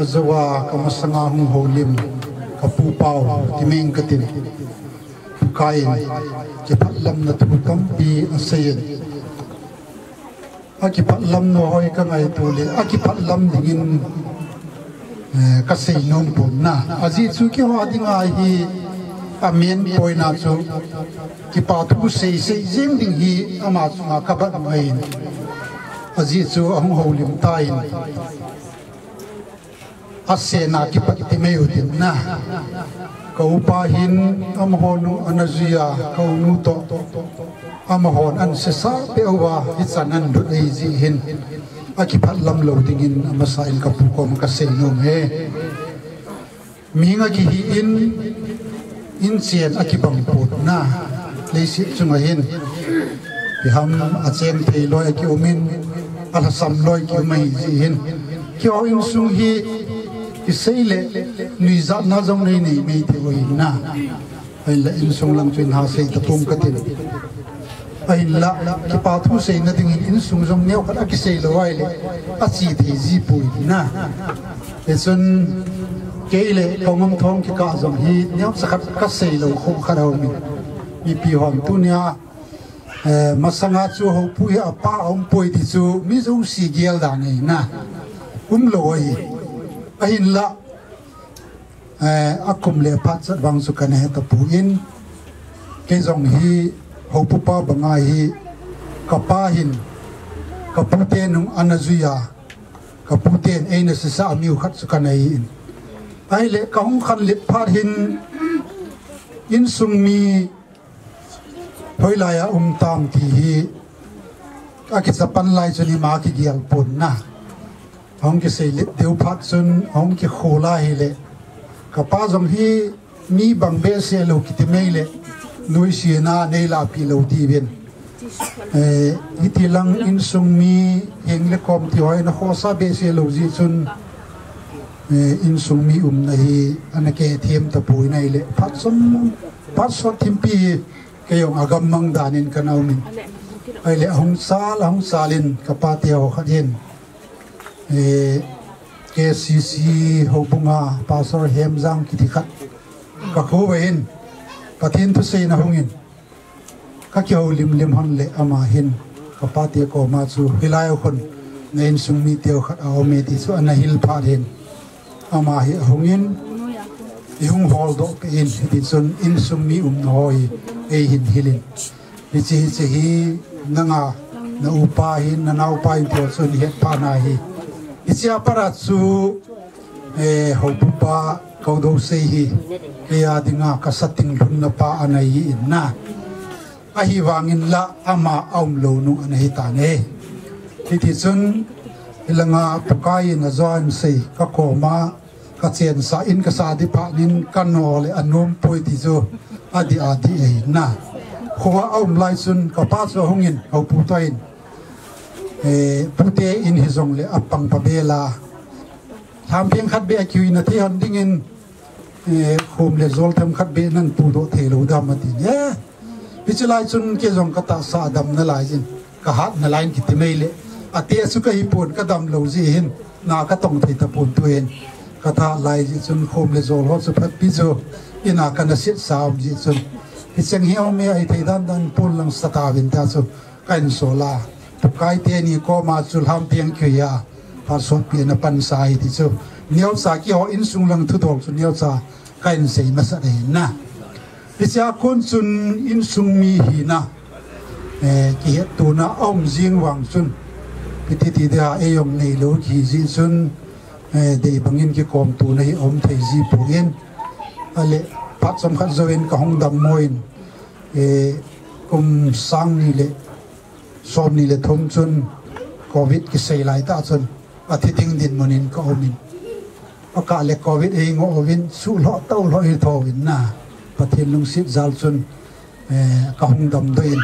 azawa ka masanga hung holim ka pu pau ti meng ka tin kain ki patlam na tu kam pi asayin aki patlam no hoi ka ngai tu le aki patlam dingin ka sei nom pon na aji chu ki ho dinga hi amen poina chu ki pa tu sei jing ding hi ama chu nga ka ba mai aji chu ang ho lim tain asena ki pa ti me utin na ka upa hin am ho nu anazia ka nu to am hon an se sa pe wa hi chanan du ei ji hin aki phatlam lo dingin amasail ka pu ko ka sei nom he minga ki hi in chen aki bang put na leisi chunga hin bi ham a chen thei loi ki umin ala sam loi ki mai ji hin ki o in sung hi ki sei le ni za na jong nei nei me te oi na ai la in sung lang chuin ha sei ta pum ka tin ai la ki pa thu sei na ding in sung jong neu ka ki sei lo ai le a chi thei ji pui na e sun keile kongom thong ki ka jong hi neu sakhat ka sei lo khom kharo mi pi hom tu nya masanga chu ho pui a pa om pui ti chu mi jong si gel da nei na loi ahin la akum le phat chat wang su kan he ta pu in ke jong hi ho pu pa banga hi ka pa hin ka pu te nung anazuya ka pu te eina se sa miu khat su kan ai in ai le ka hong khan le phat hin in sung mi hoilaya tam ti hi aki sapan lai chuni ma ki gial pon na hong ki sei le deu phat sun hong ki khola hi le ka pa jong hi mi bang be se lo ki ti mei le lui si na nei la pi lo ti ben iti lang in sung mi heng le kom ti hoi na kho sa be se lo ji chun in sung mi na hi anake them ta pui nei le phat so thim pi ke yong agam mang danin kanau min ai le hong salin ka pa ti ho khatin KCC ho bunga pastor hemjang ki dikhat ka kho wein pathin tu sei na hongin ka kyo lim han le ama hin ka pa ti ko ma chu hilai khon nein sung mi teo khat a me ti chu ana hil pha hin ama hi hongin yung hol do pe in ti chun in sung mi hoi e hin hilin chi hi nanga na upa hin na nau pa in to chun he pa na hi ichia para chu ho pupa ko do sei hi ya dinga ka sating lun na pa anai in na a hi wangin la ama aum lo nu anai ta ne ti chun ilanga pukai na zon sei ka ko ma ka chen sa in ka sa di pa nin kan ole anom poi ti zo adi e na khuwa aum lai chun ka pa cho hongin ho pu toin pute in hizong le apang pabela tham piang khat be akui na thi han ding in khom le zol tham khat be nan pu do thelo dam ma ti ne pichlai chun ke jong ka ta sa dam na lai jin ka hat na lain ki ti mele ate su ka hi pon ka dam lo ji hin na ka tong thei ta pon tu en ka tha lai ji chun khom le zol ho su phat pi zo ina ka na sit sa ji chun pichang hi me ai thei dan pon lang sa ta vin ta chu kain so la kai te ni ko ma chul ham piang khya par so pi na pan sai ti chu niau sa ki ho in sung lang thu dol chu niau sa kain sei ma sa dei na picha kon chun in sung mi hi na ki het tu na om jing wang chun piti ti da e yong nei lo ki ji chun de bangin ki kom tu nei om thei ji pu gen ale pat som khat zo in ka hong dam moin kum sang ni le som ni le thom chun covid ki sei lai ta chun athi ting din monin ko omin aka le covid e ngo ovin su lo to lo hi tho win na pathin lung sit zal chun ka hong dam do in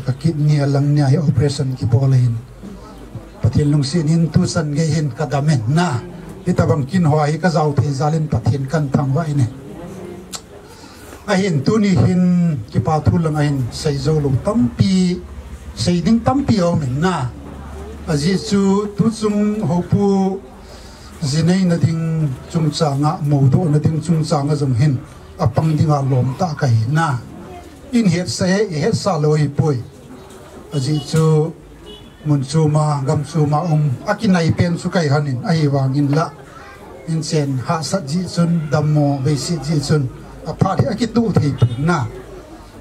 ka kidney lang nya hi operation ki bolein pathin lung sin in tu san ge hin ka damen na itabang kin hoi ka zau the zalin pathin kan thang wa ine ahin tu ni hin ki pa thu lang ahin sei zo lo tampi sei ding tampi o min na aji chu tu chung hopu zinei na ding chung changa modo na ding chung changa jong hin apang dinga lom ta kai na in het se sa loi poi aji chu mun chu ma gam chu ma akinai pen chu kai hanin ai wangin la in sen ha sa ji chun dammo ve si ji chun apha thi akitu thei na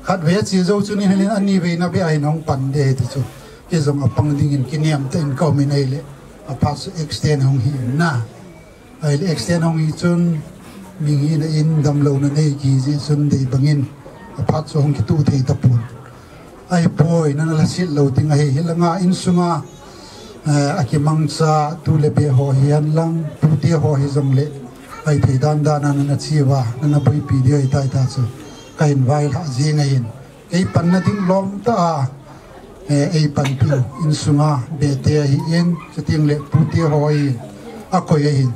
khat ve chi zo chun in helin ani ve na be ai nong pan de ti chu ke zong apang ding in kiniam ten ko mi nei le apha su extend hong hi na ai le extend hong hi chun ming hi na in dam lo na nei ki ji chun dei bangin apha chu hong ki tu thei ta pun ai boy na la sit lo ting ai hilanga in sunga akimang cha tu le be ho hian lang tu ti ho hi zong le ai thei dan dan na chiwa na boi pi di ai tai ta chu kain vai la ji ngai in ei pan na ding lom ta ei pan pi in sunga be te hi in chating le tu ti ho hi a ko ye hin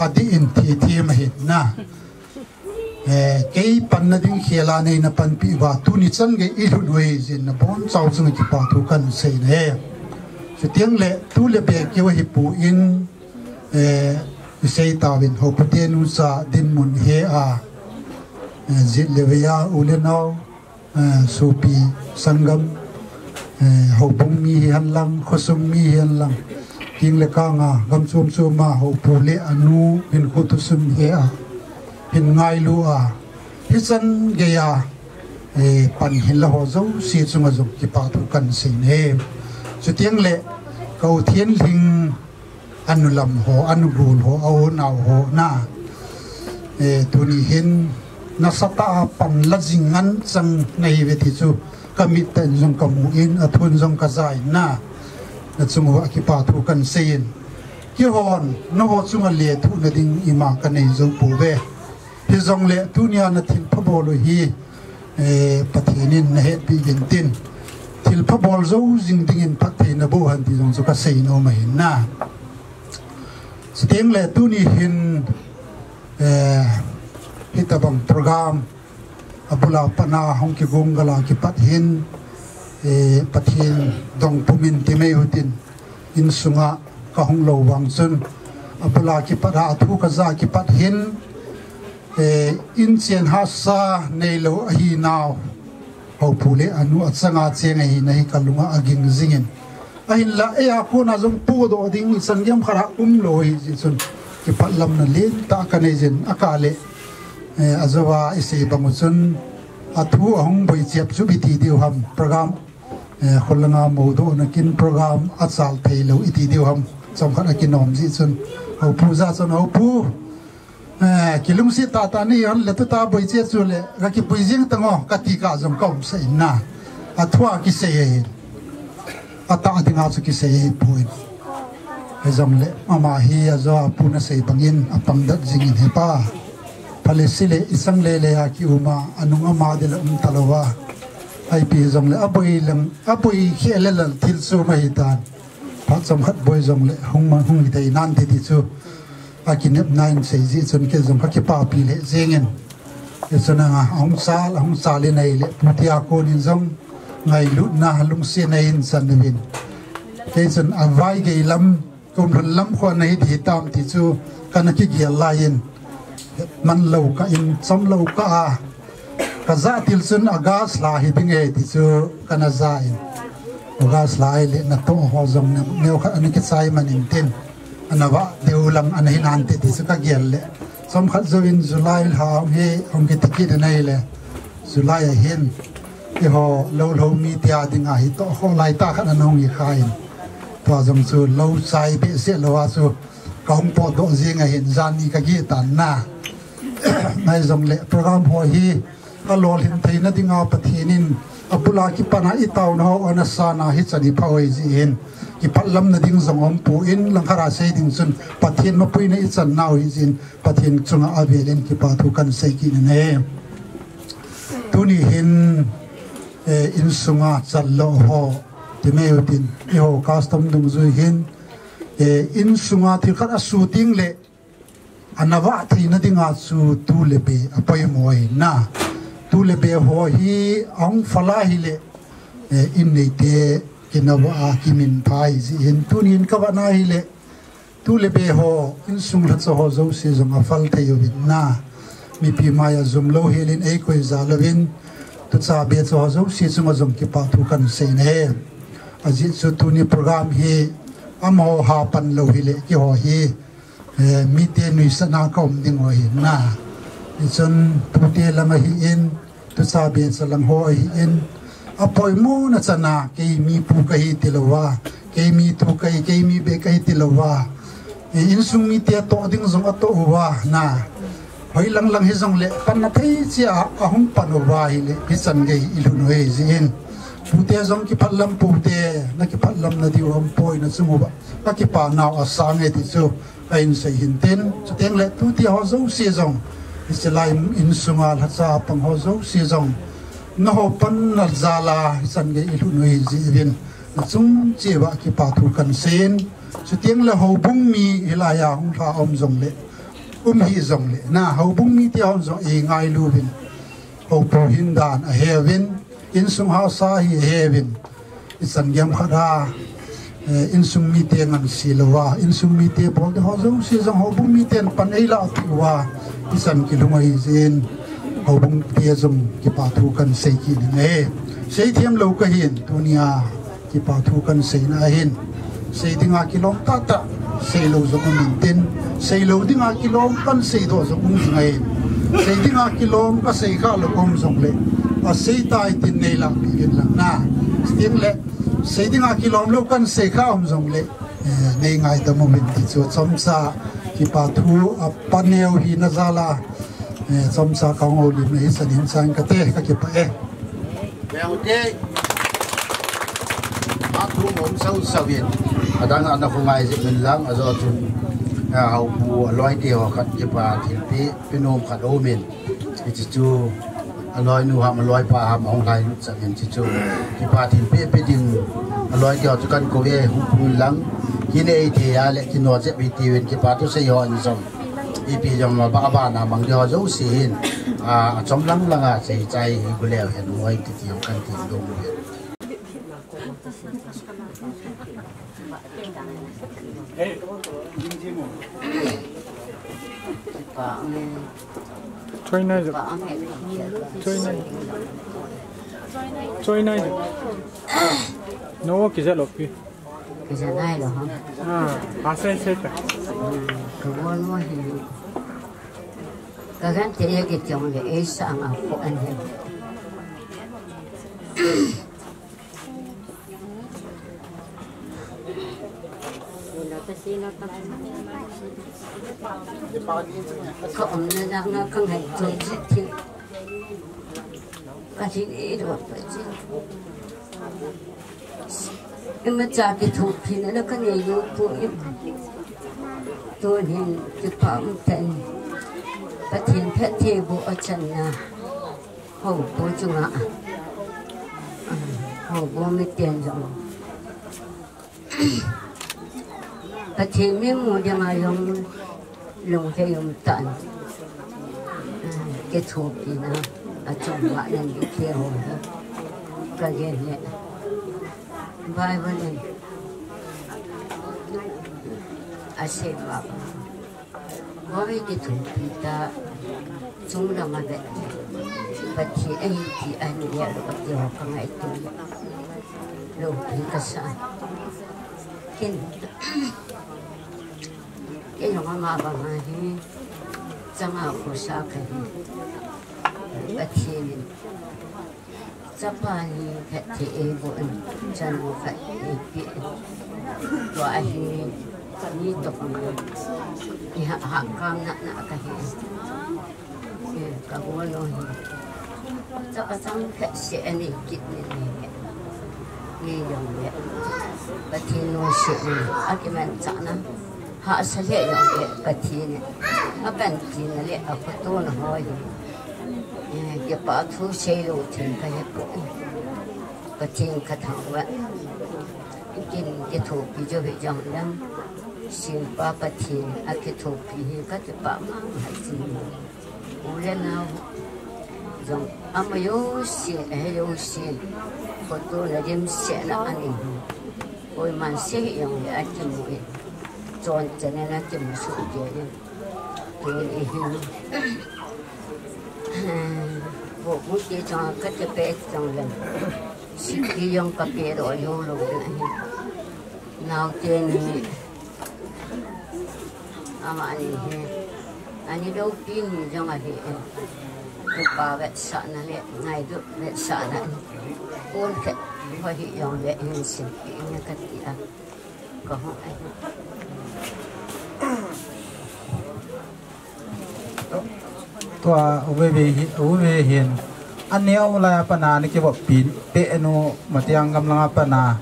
adi in ti ma hi na cái pan na ding khela nei na pan pi wa tu ni chan ge i lu noi jin na bon chau chung ki pa thu kan sei ne so tiang le tu le be ke wa hi pu in sei ta win ho pu te nu sa din mun he a zit le ya u le nau so pi sangam ho bung mi han lang khosum mi han lang king le ka nga gam chum chum ma ho pu le anu in khu tu sum he a hin ngai lu a hi chan ge ya pan hin la ho zo si chunga zo ki pa tu kan sei ne chu tiang le kau thiên linh anulam ho anugul ho au nau ho na tu ni hin na sata pan la jingan chang nei ve ti chu kamit ten jong kamu in athun jong ka zai na chung ho ki pa tu kan sein ki hon no ho chunga le thu na ding ima ka nei zo pu ve hi zong le tu nia na thil pha bol hi pathinin na het pi gin tin thil pha bol zo jing ding in phat the na bo han ti jong so ka sei no ma hin na stem le tu ni hin hitabang program abula pana hong ki gong gala ki pat hin pathin dong pumin ti mai hutin in sunga ka hong lo wang chun abula ki para thu ka za ki pat hin in chen ha sa nei lo hi naw ho phule anu achanga cheng hi nei kalunga aging zingin ahin la a ko na jong pu do ding sangyam khara lo hi chun ki patlam na len ta ka nei jin akale azawa ise bangu chun athu hong boi chep chu biti diu ham program kholanga modo na kin program achal thei lo iti diu ham chom khara kinom ji chun ho pu za chun ho pu kilung si ta ni han le ta boi che chu le ga ki pui jing tango ka ti ka jong kom se na athwa ki se ye ata dinga chu ki se ye pui he jong le mama hi azo pu na sei bangin apang dat jingin he pa palesile isang le le ki uma anunga ma de la talawa ai pi jong le aboi khele lan thil chu mai tan phat chom khat boi jong le hung dei nan te ti chu akinep nine sei ji chun ke jong ka ki pa pi le zengen e chuna hong sa le nei le putia ko nin jong ngai lu na lung se nei in san win ke chun avai ge lam kum lam kho nei di tam ti chu kana ki gi lain man lo ka in som lo ka za til chun agas la hi ding e ti chu kana za in agas la le na to ho jong ne neu kha ani ki sai man in tin anawa deulang anahin ante ti suka gelle som khat zoin July ha he hom ki tikit nei le July a hin e ho lo mi tia dinga hi to ho lai ta khan anong hi khain to jong chu lo sai be se lo wa chu kong po do jinga hin zan ni ka gi tan na mai jong le program ho hi a lol hin theina dinga pathinin apula ki pana i taw no ona sana hi chani phawai ji hin ki patlam na ding zong om pu in langkhara sei ding chun pathin ma pui na i chan naw hi jin pathin chunga avelen ki pa thu kan sei ki ne tuni hin in sunga challo ho ti me utin i ho custom dung zu hin in sunga thi khat a shooting le anawa thi na dinga chu tu le be apai moi na tu le be ho hi ong fala hi le in nei te kinawa kimin phai in tunin kawana hile tu le be ho in sung la cho ho zo si zong afal thayo bin na mi pi maya zum lo helin e koi zalovin tu cha be cho ho zo si chung zong ki pa thu kan se ne aji chu tu ni program hi amo ha pan lo hile ki ho hi mi te nui sana kom ding ho hi na ichon tu te lama hi in tu cha be chalang ho hi in apoi mu na chana ke mi pu ka hi tilawa ke mi tu kai ke mi be ka hi tilawa in sung mi te to ding zong ato wa na hoi lang lang hi zong le pan na thei chia ahum pan wa hi le hi chan ge ilu no he zin pu te zong ki phallam pu te na ki phallam na di om poi na chung ba ka ki pa naw asang e ti chu ain se hin ten chu teng le tu ti ho zo si zong is lai in sunga la cha pang ho zo si zong na ho pan na zala san ge ilu no he zin na chung che ba ki pa thu kan sen chu tiang la ho bung mi hilaya hung tha om zong le hi zong le na ho bung mi ti on zong e ngai lu bin ho po hin dan a heaven in sung ha sa hi heaven isan gyam khada in sung mi te ngan silawa in sung mi te bol de ho zong si zong ho bung mi ten pan ei la wa isan ki lungai zen ho bung te zong ki pa thu kan sei ki ne sei thiam lo ka hin dunia ki pa thu kan sei na hin sei dinga kilom tata sei lo zo min tin sei lo dinga kilom kan sei do zo ngai sei dinga kilom ka sei kha lo kom zong le a sei tai tin nei la bi la na stin le sei dinga kilom lo kan sei kha om zong le nei ngai da moment ti chu chomsa ki pa thu a paneu hi na zala chomsa ka ngo li nei sanin sang ka te ka ki pa e te aku mom sau sawin adang anak ngai je min lang azo chun au bu loi ti ho khat je pa thil pi pinom khat o min chi chu aloi nu ha loi pa ha ong lai lu cha min chi chu ki pa thil pi pi ding aloi ti ho chu kan ko ve hu pu lang ki nei ti ya le ki no je bi ti wen ki pa tu se yo ni som i pi jong ma ba ba na mang de ho zo sin a chom lang lang a sei chai hi gu le hen moi ti ti kan ti dong Trôi này rồi. Trôi này rồi. Nó cái gì lộc kia? Cái gì này rồi hả? Sai cả. Cái con nó thì cái gắn thì cái chồng thì ấy sang à phụ anh em. Không nên rằng nó không hành trốn chết thì cái gì đấy rồi phải chứ nhưng mà cha cái thuộc thì nó cái này vô phụ em tôi hiện cái phạm thành cái thiên phép thì bộ ở chân là hậu bố chung ạ hậu bố mới tiền rồi cái thiên miếng một điểm mà dùng cái dùng tận cái thuộc thì nó ở trong bạn nên cái kia hồi đó cái gì vậy vai bên này sẽ vào có cái thuộc thì ta chúng là mà vậy và thì anh nhớ được cái điều không ai tu lâu thì cái sao cái nó mà bằng này chẳng hạn của sao cái và thì chấp hành cái thì buồn chân một cái bị và như tục thì hạ cam nặng cái cái buồn rồi chắc là trong cái sẽ này kịch này như vậy và thì nó sẽ cái mình chẳng lắm họ sẽ lấy những cái thì này nó bên thì nó lấy ở cái tô nó hơi cái bảo thu xây lộ trình cái cái thiên cái thằng vậy cái thủ bị cho bị dòng lắm xin ba cái thiên cái thủ bị cái bảo mang hay gì u lên nào jong amayo si hello si photo la dim se na ani oi man se yong le akim mo chon chane na kim su je ni to ni bộ bút kia cho các cái bé trong lần xin khi dùng cà phê rồi vô luôn này nào trên ama anh đâu tin gì cho mà thì cái bà vợ sợ nó lại ngày được vợ sợ nó ôn cái phải hiểu dùng vợ hình xin cái như cái gì à có không anh tua uwe hiền anh neo là pana này cái bọc pin pe no mà tiang gam lang pana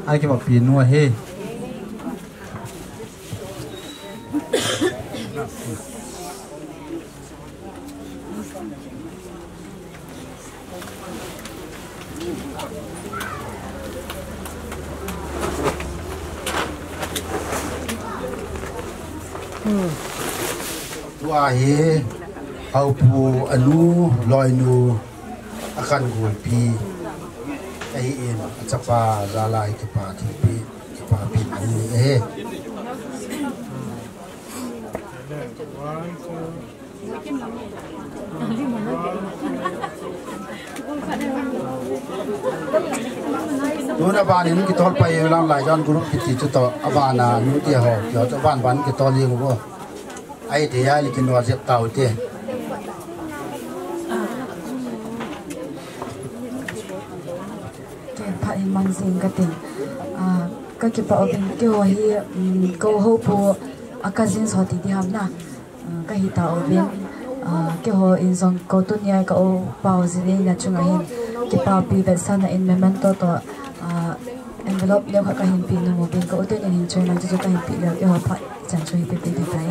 ai cái bọc pin no he tua he hau pu anu loi nu akan gul pi ai in achapa zalai ke pa thi pi ke pa pi ani e Nuna ban ini kita pai lang lai jan grup kita tu to abana nu ti ho yo to ban kita liang bo ai ti ai likin wa jep tau ti Pak Imam Singh katin các cái bảo bên cái hồi câu hậu po akazin so ti di ham na cái hi tao bên cái hồi in song câu tu nya câu bảo gì đây là chung ai cái bảo bị vật sana in memento to envelope leo cái hình pin nó bên câu tu nya hình chơi là cho cái hình pin leo cái hồi phải chẳng chơi bị bị tai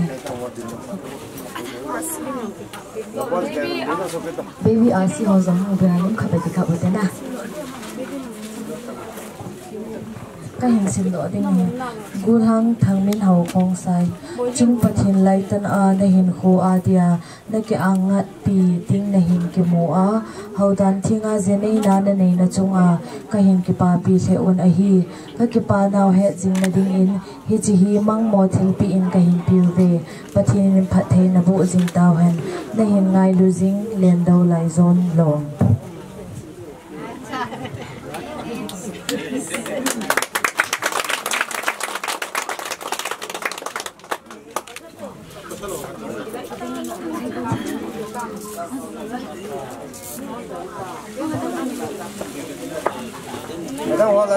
baby asi ho zong ho bên anh khắp cái cậu thế na cái hình sinh đó đi nè, gul hang thang min hậu phong sai, chung pathin lai tan a na hin khu a dia, na ke angat pi ting na hin ke mo a, hậu dan thing a zenei na na nei na chung a, cái hình ke pa pi the un a hi, cái ke pa nau he jing na ding in, hi chi hi mang mo thil pi in cái hình piu ve, pathin phat the na bu jing tau hen, na hin ngai lu jing len dau lai zon long.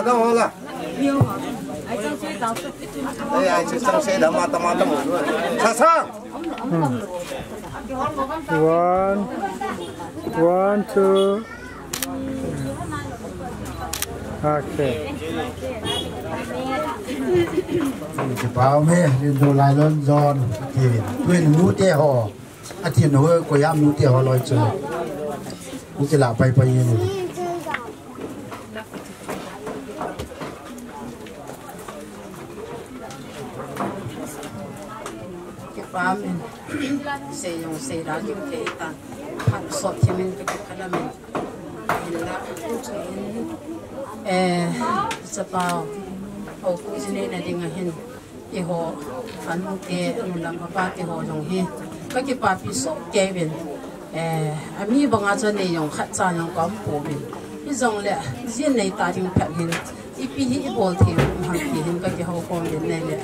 Đâu hả là đây ai chỉ trong xe đâm mata một luôn sa sa one two okay cái bao me lên đồ lại lên giòn thì quên nút te họ anh thì nói coi am nút te họ lôi chơi cũng chỉ là bay như này ba mình sẽ dùng sẽ đã dùng cái ta học sọt thì mình cái là mình là sẽ bảo học cái này là đi ngay hen thì họ phản ứng cái làm ba thì họ dùng hen cái ba bị sọt cái mình mi bằng cái này dùng khát cha dùng cắm bổ mình cái dùng là riêng này ta dùng phép hen ít bị bổ thì hàng thì hen cái họ còn mình này là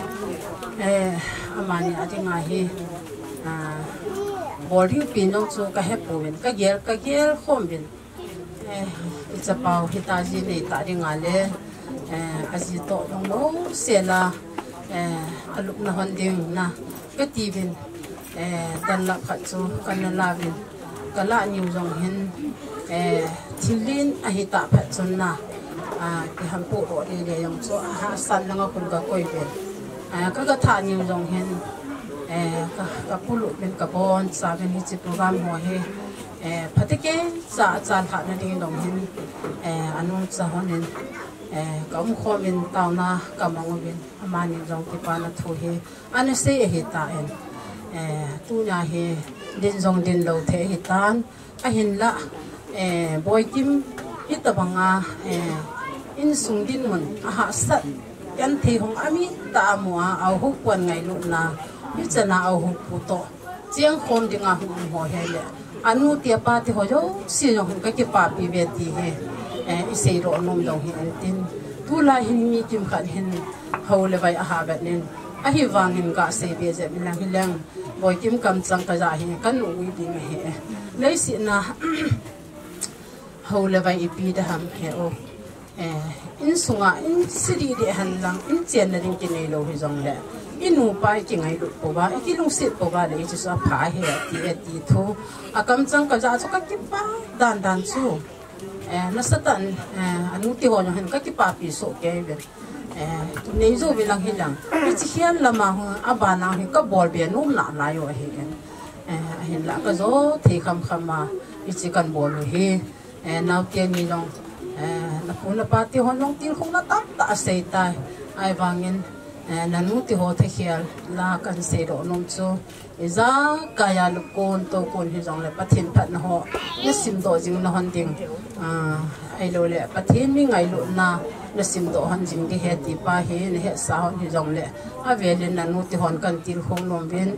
amani ati ngahi body pin nong chu ka hep poin ka gel khom bin it's about hitaji nei ta ri ngale aji to nong no sela aluk na honding na ka ti bin dan la kha chu kan la bin kala niu jong hin thilin a hita pha chun na ki ham pu ro le yong chu ha san na kun ka koi bin các thà nhiều dòng hen các phụ nữ bên các bọn sa bên hi program hoa he phát cái sa thà nó đi dòng hen anh sa hoa nên các ông khoa bên tàu na các ông bên mà nhiều dòng thì ba là thôi he anh sẽ he ta en tu nhà hi din zong din lo the hi tan a hin la boy kim hit tabanga in sung din mun a ha sat yan thi hong ami ta mua au hu kwan ngai lu na hi chana au hu pu to chiang khom dinga hu ho he le anu tia pa ti ho jo si no ka ki pa pi ve ti he i sei ro nom lo hi an tin tu la hin mi kim khan hin ho le vai a ha ga nen a hi wang hin ka se be je bilang hilang boy kim kam chang ka ja hi kan ui di me he lei si na ho le vai i pi da ham he o in sunga in siri de han lang in chen na ring ki nei lo hi jong le inu pai ki ngai lu po ba ki lung sit po ba le chi sa pha he ti thu a kam chang ka ja chu ka ki pa dan dan chu na satan anu ti ho han ka ki pa pi so ke be nei zo bi lang hilang i chi hian lama hu abana hi ka bol be num na la yo he hin la ka zo thi kham kham ma i chi kan bol hi naw ke ni long na pula pa ti ho long tin khong na ta ta sei tai ai wangin nanu ti ho the khial la kan se ro nom chu iza kaya lu kon to kon hi jong le pathin phat na ho ni sim do jing na hon ding ai lo le pathin mi ngai lu na na sim do han jing di he ti pa he ne he sa hon hi jong le a ve le nanu ti hon kan til khong nom bin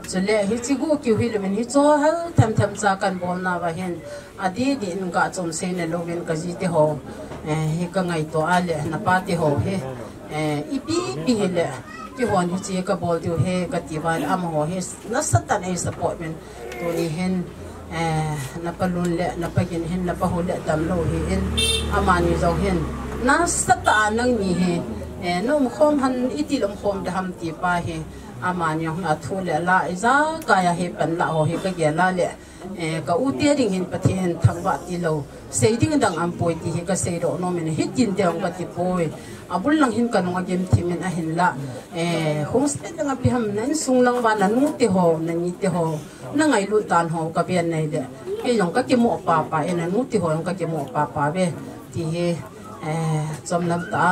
chu le hi chi gu ki hi le min hi cho hal tham tham cha kan bol na wa hen adi di in ka chom se ne lo bin ka ji ti ho hi ka ngai to a le na pa ti ho he ipi pi le ki hon hi chi ka bol tu he ka ti wal am ho he na satan ai support men to ni hen na palun le na pagin hen na pahul le dam lo hi in amani zo hen na sata nang ni he nom khom han itilom khom da ham ti pa he amani yong na thu le la iza kaya he pan la ho he ka ge la le ka u te ring hin pathen thangwa ti lo sei ding dang am poi ti he ka sei ro no men hit tin te ong ka ti poi abul lang hin kanunga game timin a hin la homestead lang api ham nan sung lang ba nanu ti ho nani ti ho na ngai lu tan ho ka bian nei de ke yong ka ki mo pa pa nanu ti ho yong ka ki mo pa pa be ti he chom lam ta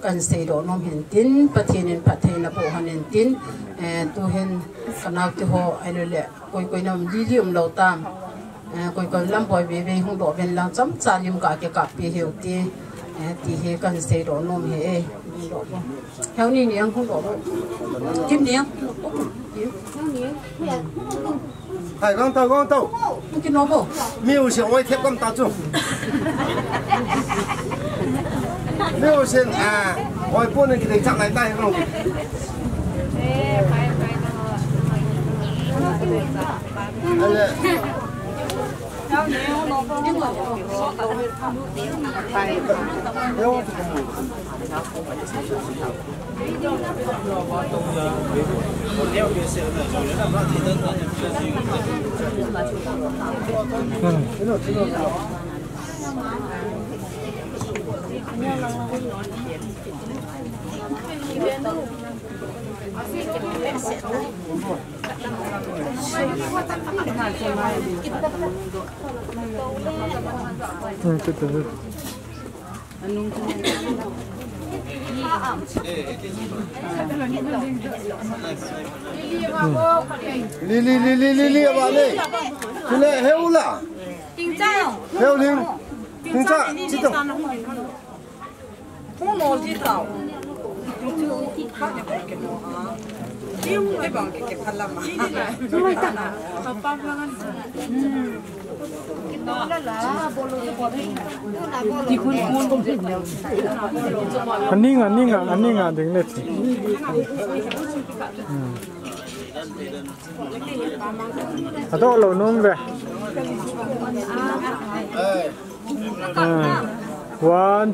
kan sei ro nom hin tin pathin pathin na bo hanin tin tu hen kanau ti ho ai le koi koi nam lilium lo tam koi koi lam boy be be hung do ben lang cham cha lim ka ke ka pi heu ti ti he kan se ro nom he theo ni niang không có kim niang hai con tàu cái nó bộ miêu xiong ơi thép con tàu chung miêu xiong ôi buôn này cái chắc này tay không Lili bạn ơi, cái này heo là heo linh, tính ra chỉ được. không nói gì đâu, yêu cái bằng cái phần làm rồi ta là học bao nhiêu ăn anh ninh à đừng lên à đó lẩu nôm về 1,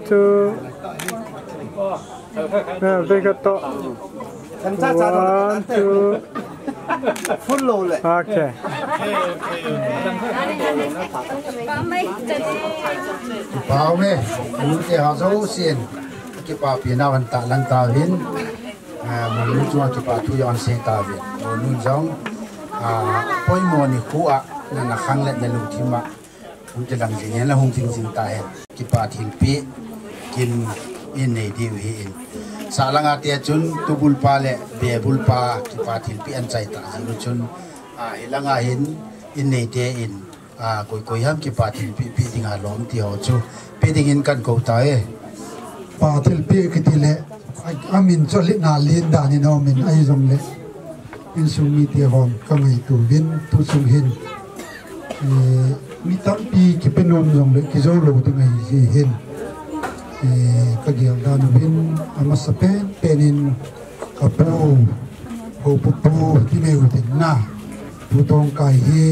2 đây cái to 1, 2 full lô lại ok bảo mẹ những cái họ dấu xiên cái bảo phía nào hắn ta lăng ta viên một lúc cho cái bảo thu yon xe ta viên một lúc giống quay mùa này cũ ạ nên là khang lệ nên lúc thì mà không chỉ làm gì nhé là không chính ta hết cái bảo thiên pi kim in này điều hiện salanga tia chun tubul pa le be bul pa ki pa thil pi an chai ta ji chun hilanga hin in nei te in koi ham ki pa thil pi dinga lom ti ho chu pe ding in kan ko ta e pa thil pi ki ti le amin choli na lin da ni no min ai jong le in sung mi te hom ka ngai tu vin tu sung hin mi tam pi ki penom jong le ki zo lo tu ngai ji hin ka gial da no vin ama sa penin ka po ho pu ti me u tin na tu tong kai hi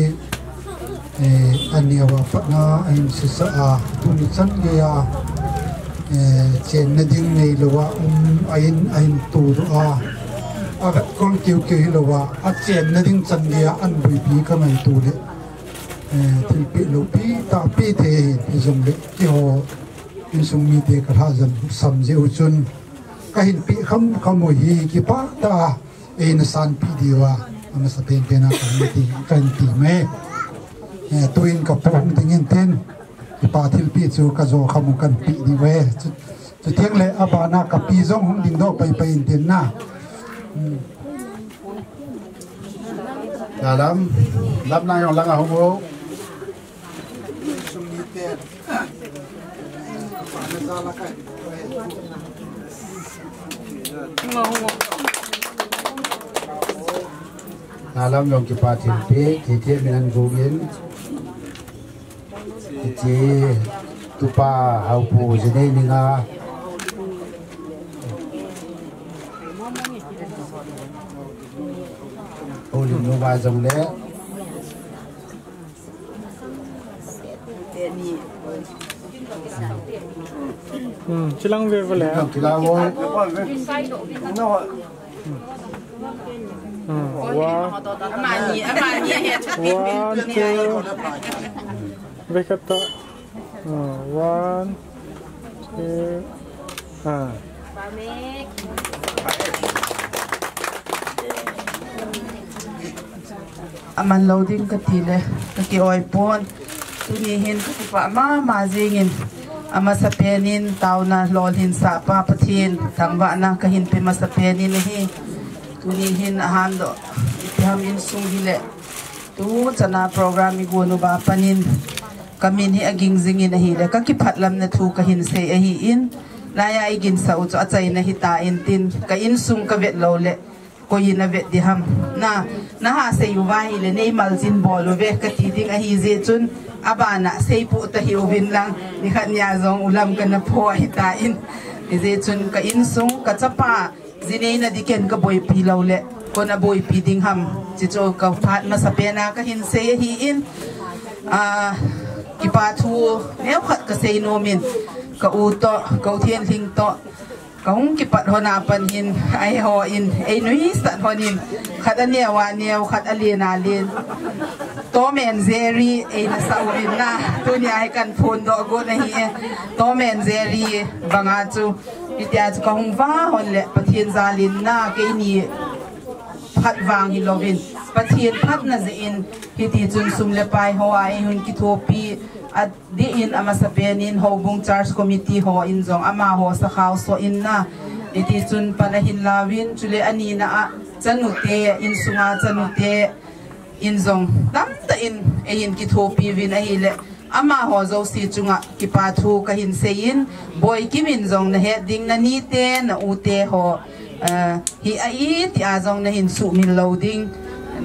ania wa fa na ain si sa tu ni chan ge ya chen na ding nei lo wa ain tu ro agat kol kiu kiu lo wa a chen na ding chan ge ya an bui pi ka mai tu le thil pi lo pi ta pi the hi jong le ki ho in sung mi te ka jan sam je u chun ka hin pi kham mo hi ki pa ta na san pi diwa ama sa pen pen a kan ti me tuin ka pong tingin ten pa thil pi chu ka zo khamu kan pi di we chu thiang le abana ka pi zong hung ding do pai pai in ten na lam na yong langa hong ho lam yong ki pa thil pi ki minan gogin ki tupa hau pu jene ninga olim no ba jong le chilang ve vale kilawo one two vekata 1 2 man loading ka tile ki oi pon tu ni hin ku pa ma jingin ama sa penin tauna lol hin sa pa pathin thangwa na ka hin pe ma sa penin hi tu ni hin han do ham in sung hile tu chana program mi gonu ba panin kamin hi aging zingin hi le ka ki phatlam na thu ka hin se hi in laya igin sa u cha chai na hi ta in tin ka in sung ka vet lo le ko yin vet di ham na ha se yu wa hi le nei mal jin bolu ve ka ti ding a hi je chun abana sei pu ta hi ubin lang ni khat nya zong ulam ka na pho hi ta in je chun ka in sung ka chapa zinei na diken ka boy pi lo le ko na boy pi ding ham chi cho ka phat ma sa pe na ka hin se hi in ki pa thu ne khat ka sei no min ka u to ka thien thing to ka hung ki pat hona pan hin ai ho in ai nui sat honin khat ania wa neu khat alena len to men zeri ai na sa win na tu nya ai kan phun do go na hi to men zeri banga chu itya chu ka hung wa hon le pathian zalin na ke ni phat wang hi lovin pathian phat na ze in hi ti chun sum le pai ho ai hun ki thopi at di in ama sa penin ho bung charge committee ho in zong ama ho sa khaw so in na iti chun panahin lawin chule ani na chanute in sunga chanute in zong tam ta in ein ki thopi win a hile ama ho zo si chunga ki pa thu ka hin sein boy ki min zong na he ding na ni te na u te ho hi a I ti a zong na hin su min loading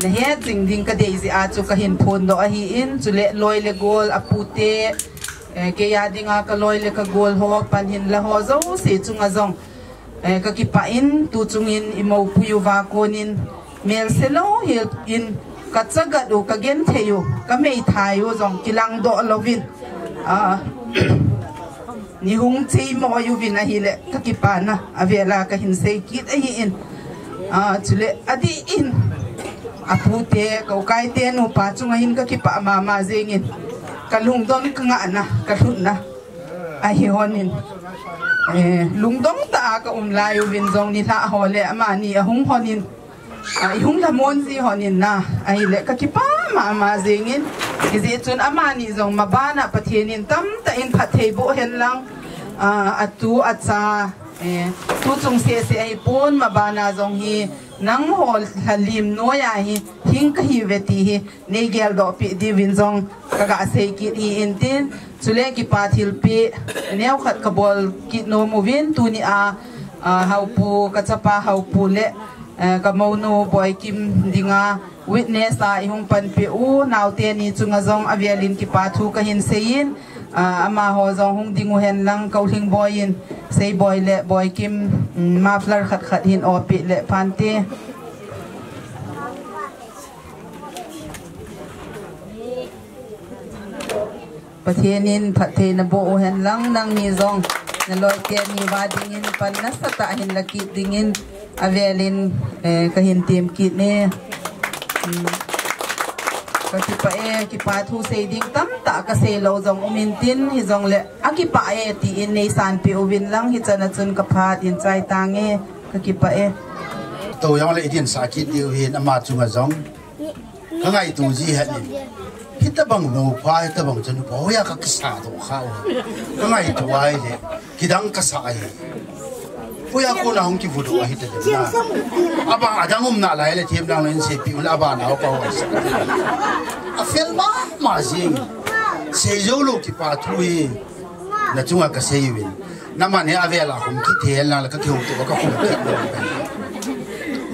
na he ding ding ka daisy a chu ka hin phon do a hi in chule loi le gol a pute ke ya dinga ka loi le ka gol ho pan hin la ho zo si chunga zong ka ki pa in tu chungin imo puyu wa konin mel selo hil in ka chaga do ka gen theyu ka mei thayu zong kilang do lovin ni hung chei mo yu vin a hi le ka ki pa na avela ka hin sei kit a hi in chule adi in apute kau kai te no pa chunga hin ka ki pa ma zengin kalung don ka nga na ka thun na a hi honin lungdong ta ka layu win zong ni tha hole ama ni hung honin ai hung la mon si honin na ai le ka ki pa ma zengin izi chun ama ni zong mabana pathienin tam ta in phathei bo hen lang atu acha tu chung se ai pon ma bana zong hi nang hol halim no ya hi hing ka hi veti hi ne gel do pi di win zong ka ga se ki hi in tin chule ki pa thil pi neu khat ka bol ki no mu win tu ni a hau pu ka chapa hau pu le ka mo no boy kim dinga witness a ihung pan pi u naw te ni chunga zong avialin ki pa thu ka hin sein ama ho zong hung dingu hen lang kau hing boy in sei boy le boy kim maflar khat khat hin o pi le pante pathenin pathe na bo hen lang nang ni zong na loi te ni wa dingin pan na sata hin laki dingin avialin ka hin tim kit ne ki pa ki pa thu sei ding tam ta ka sei lo zong umintin hi zong le aki pa ti in nei san pi ovin lang hi chana chun ka phat in chai tange ka ki pa to yang le idin sa ki diu hin ama chunga zong ka ngai tu ji het ni hita bang no pa hita bang chun bo ya ka sa do kha ka ngai tu ai le ki dang ka sa ai puya ko na hong ki vudu a hita na aba adangum na lai le thiam dang len se pi ul aba na ko wa sa a fel ma jing se yo lo ki pa thui na chunga ka se win na ma ne avela hom ki thel na ka thu to ka hom ki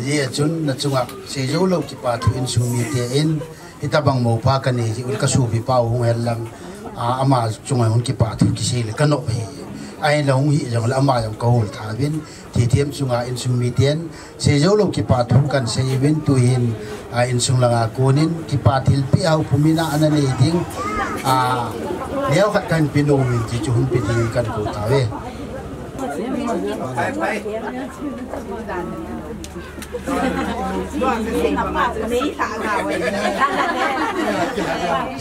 ye chun na chunga se yo lo ki pa thu in su mi te in hita bang mo pa ka ni ul ka su bi pa hong her lang ama chunga hong ki pa thu ki se le ka no ai long hi jong la ma jong ko tha win thi thiam chunga in sung mi ten se jo lo ki pa thum kan se win tu hin in sung langa konin ki pa thil pi au phumina anani ding leo khat kan pino win chi chu hum pi ti kan ko ta we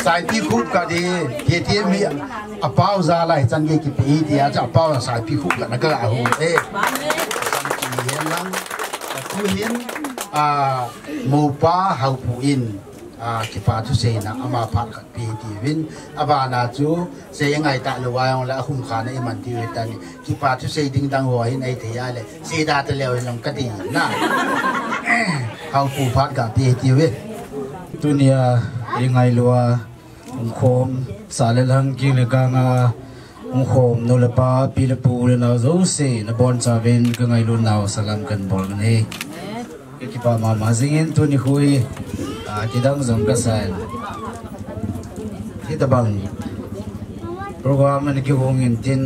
sai pi khup ka di ke ti mi a pau za lai chan ge ki pi dia cha pau sai pi khup ka na ka hu e hian lang tu hian mo pa hau pu in ki pa tu se na ama pha ka pi ti win aba na chu se ngai ta lo wa yong la hum kha na i man ti we ta ni ki pa tu se ding dang ho hin ai the ya le se da ta le long ka ti na hau pu pha ka pi ti we tu nia ngai lo khom sa le lang ki le ka nga khom no le pa pi le pu le na zo se na bon cha ven ka ngai lo naw salam kan bol ne ki pa ma zingin tu ni hui ki dang zong ka san ki ta bang program ni ki hong in tin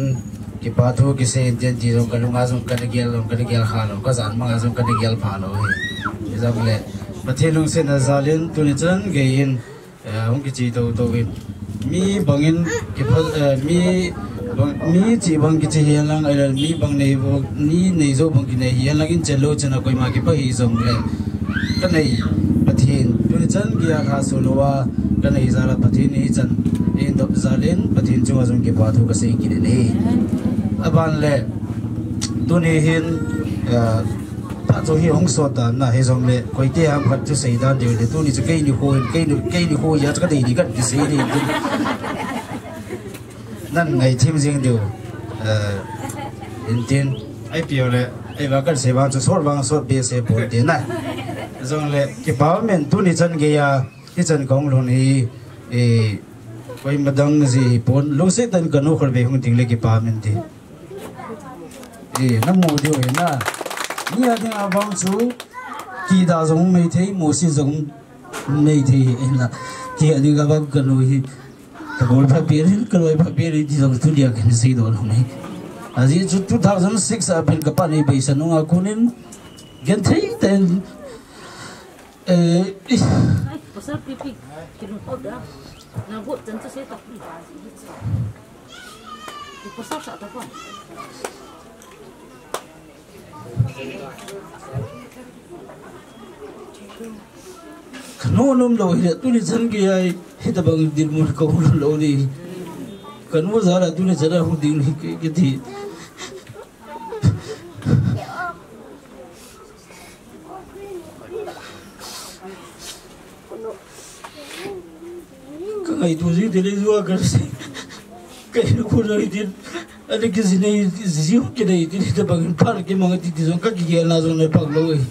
ki pa thu ki se tin ti zong ka lunga zong ka gel kha lo ka zan ma zong ka gel pha lo hi zong le pathelung se na zalin tu ni chan ge in hong ki chi to win mi bangin ki phal mi chi bang ki chi hian lang ai mi bang nei bo ni nei zo bang ki nei hian lang in chelo chana koi ma ki pa hi zong le ka nei pathin tu ni chan gi kha so lo wa ka nei zara pathin ni chan in dop zalin pathin chunga zong ki pa thu ka sei ki ne aban le tu ni hin ta cho hi hong so ta na he zong le koi te ham khat chu sei dan de le tu ni chu ke ni ho ya cha dei ni ka ki sei ni nan ngai thim jing du in tin ai pio le ai va kan se ba chu sor bang so be se bo de na zong le ki pa men tu ni chan ge ya ki chan kong lo ni koi madang ji pon lo se tan kan no khar be hung ting le ki pa men ti na mo de we na ni ya de abang chu ki da zong mei thei mo si zong mei thei na ki ani ga ba kan no hi ka gol pha pirin ka loi pha pirin ti zong tu dia kan sei do lo nei aji 2006 apel ka pa nei be sanunga kunin gen thei ten pasal pipi kinu oda na buat tentu saya tak di pasal tak tahu kanu nom lo hi tu ni chan ge ai hita bang din mu ko lo ni kanu zara tu ni zara hu din ke thi ka ai tu ji de le zuwa kar se kai ko ro din ada kisini ziu kini tidak bagi par ke mangat itu zong kaki gel na zong lepak loy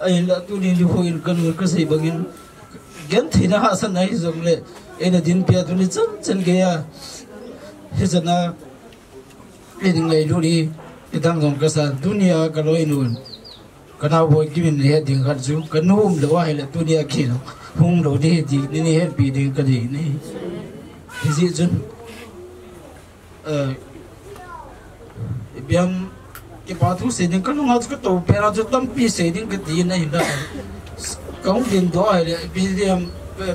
ay la tu ni lihoin kan kasi bagin gen thina hasan na zong le ena din pia tu ni chen gaya hizana ini ngai luri itang zong kasa dunia kalau inun kana boy kimin he ding khat ju kanum lo wa hele dunia kino hum lo di ni he pi ding kadi ni hizi jun biam ke patu se ding kanu ngat ko to pera jo tam pi se ding ke din nei da kaung din do ai bi diam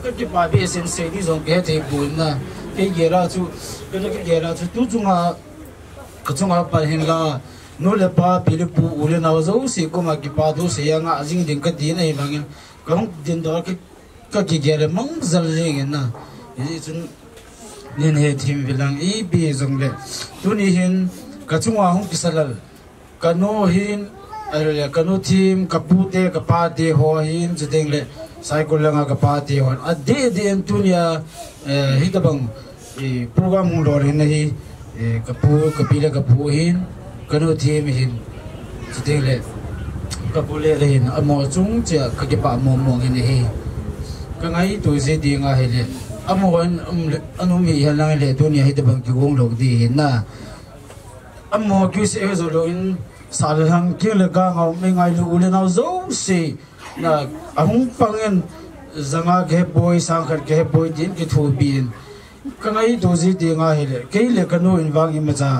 ka ke pa bi sen se ni zong ke te bu na ke ye ra chu tu chunga ka chunga pa hin la no le pa pi le pu u le na zo se ko ma ke pa du se ya nga jing ding ka din nei bangin kaung din do ke ka ke ge le mang zal le na yi chun nen he thim bilang i bi zong le tu ni hin kachunga hong kisalal kano hin arle kano team kapute kapate ho hin chiteng le cycle langa kapate ho ade de entunia hitabang program hong lor hin hi kapu kapila kapu hin kano team hin chiteng le kapule le hin amo chung cha kakipa mo mo hin hi kangai tu se dinga hele amo anu mi halang le dunia hitabang ki hong log di hin na amo kis e zo lo in salhang kile ka ngau me ngai lu le nau zo si na ahung pangen zanga ge boy sang khar ge boy din ki thu bin ka ngai do ji de nga hele ke le kanu in wang im cha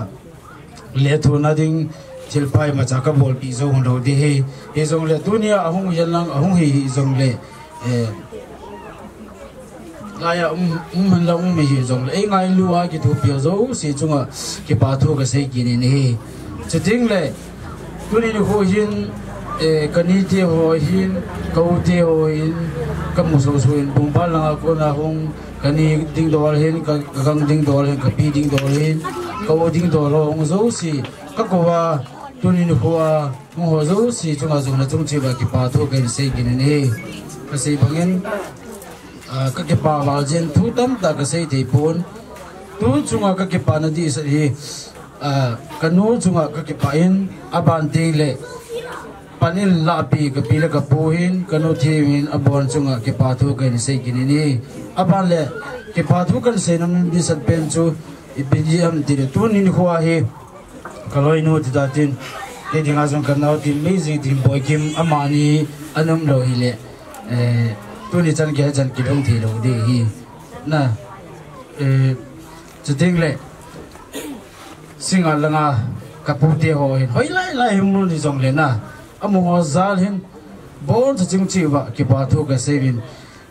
le thu na ding thil pai ma cha ka bol pi zo lo de he e zo le dunia ahung yelang ahung hi zo le laya la mi zong le ngai lu a ki thu pyo zo si chunga ki pa thu ka sei ki ni chiting le tuni ni ho hin kani te ho hin kau te ho hin kam so so in bum ba la ko na hong kani ding dol hin ka gang ding dol hin ka pi ding dol hin kau ding dol hong zo si ka ko wa tuni ni ho a ho zo si chunga zo na chung chi ba ki pa thu ka sei ki ni ka sei bangin các cái bà vào trên thu tâm ta cái xây thì bốn thu chung các cái bà nó đi sẽ đi cái nô chung các cái bà in aban đi lệ panin lapi cái pila cái bố hin cái nô thì hin aban chung cái bà thu cái xây cái này aban lệ cái bà thu cái xây nó đi sát bên chu ibm đi lệ tu nín khoa hi cái lối nô thì ta tin cái tiếng azong cái nào tin mấy gì tin boy kim amani anam lo hi lệ tu ni chan ke chan ki long thi lo de hi na chiting le singa langa kapute ho hin hoi lai mu ni jong le na amu ho zal hin bon ching chi wa ki pa thu ka sevin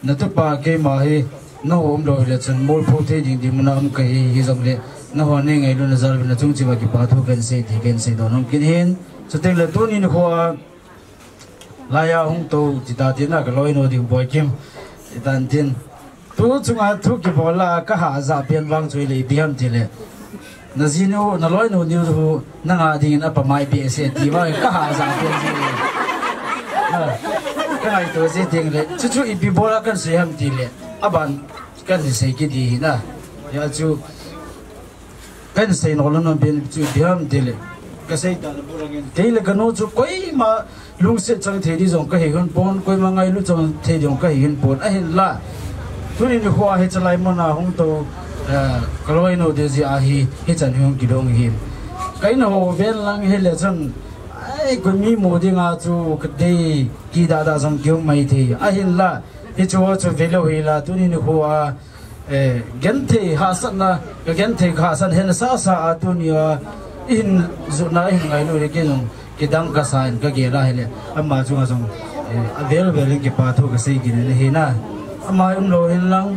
na tu pa ke ma hi no om lo le chan mol pho the ding dim na am ka hi jong le na ho ne ngai lu na zal na chung chi wa ki pa thu kan se thi kan se do nom kin hin chiting le tu ni ni ho laya hong to jita tina ka loi no ding boy kim itan tin tu chunga thu ki bola ka ha za pian wang chui le biam ti le na zino na loi no niu hu na nga ding na pa mai bi se ti wa ka ha za pian ji ka ai to se ding le chu chu i bi bola kan se ham ti le aban kan se ki di na ya chu kan se no no bin chu biam ti le ka se ta la burangin te le ka no chu koi ma lung se chang the di jong ka he hun pon koi ma ngai lu chang the jong ka he hun pon a hin la tu ni ho he chalai mo na hong to kaloi no de ji a hi he chan hong ki dong hi kai no ven lang he le chan ai ko mi mo di nga chu ka de ki da da jong kyong mai the a hin la he chu chu ve lo hi la tu ni ho a gen the ha san na gen the kha san hen sa sa a tu ni in zu na hin ngai lo re ke jong cái đăng cái sản cái gì ra hele amma chung chung available cái pa thu cái sei cái này he na amma lo hin lang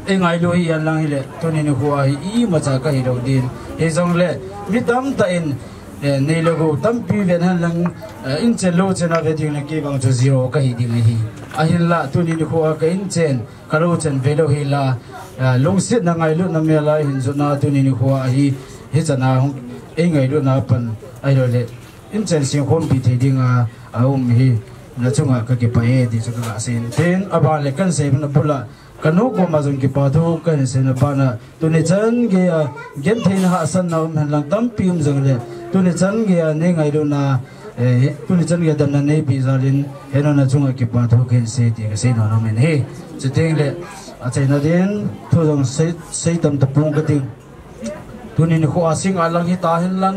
ngai lo hi lang hele to ni huwa hi ma cha ka hi ro din he jong le mi dam ta in nei lo go tam pi ven han lang in che lo che na ve ding le ke bang chu zero ka hi ding hi a hin la to ni huwa ka in chen ka lo chen ve lo hi la long sit na ngai lu na me la hin zu na to ni huwa hi chana hong ngai lu na pan ai lo le in chen sing hom bi the ding hi na chunga ka ke pae di chu ka sen ten aba le kan se na bula kanu ko ma jong ki pa thu kan se na pa na tu ne chan ge gen thein ha san na han lang tam pim jong le tu ne chan ge ne ngai do na tu ne chan ge dam na ne bi zalin he na na chung ki pa thu ken se ti ke se na no men he chu teng le a chai na den thu jong se tam ta pung ka ting tu ne ko asing alang hi ta hin lang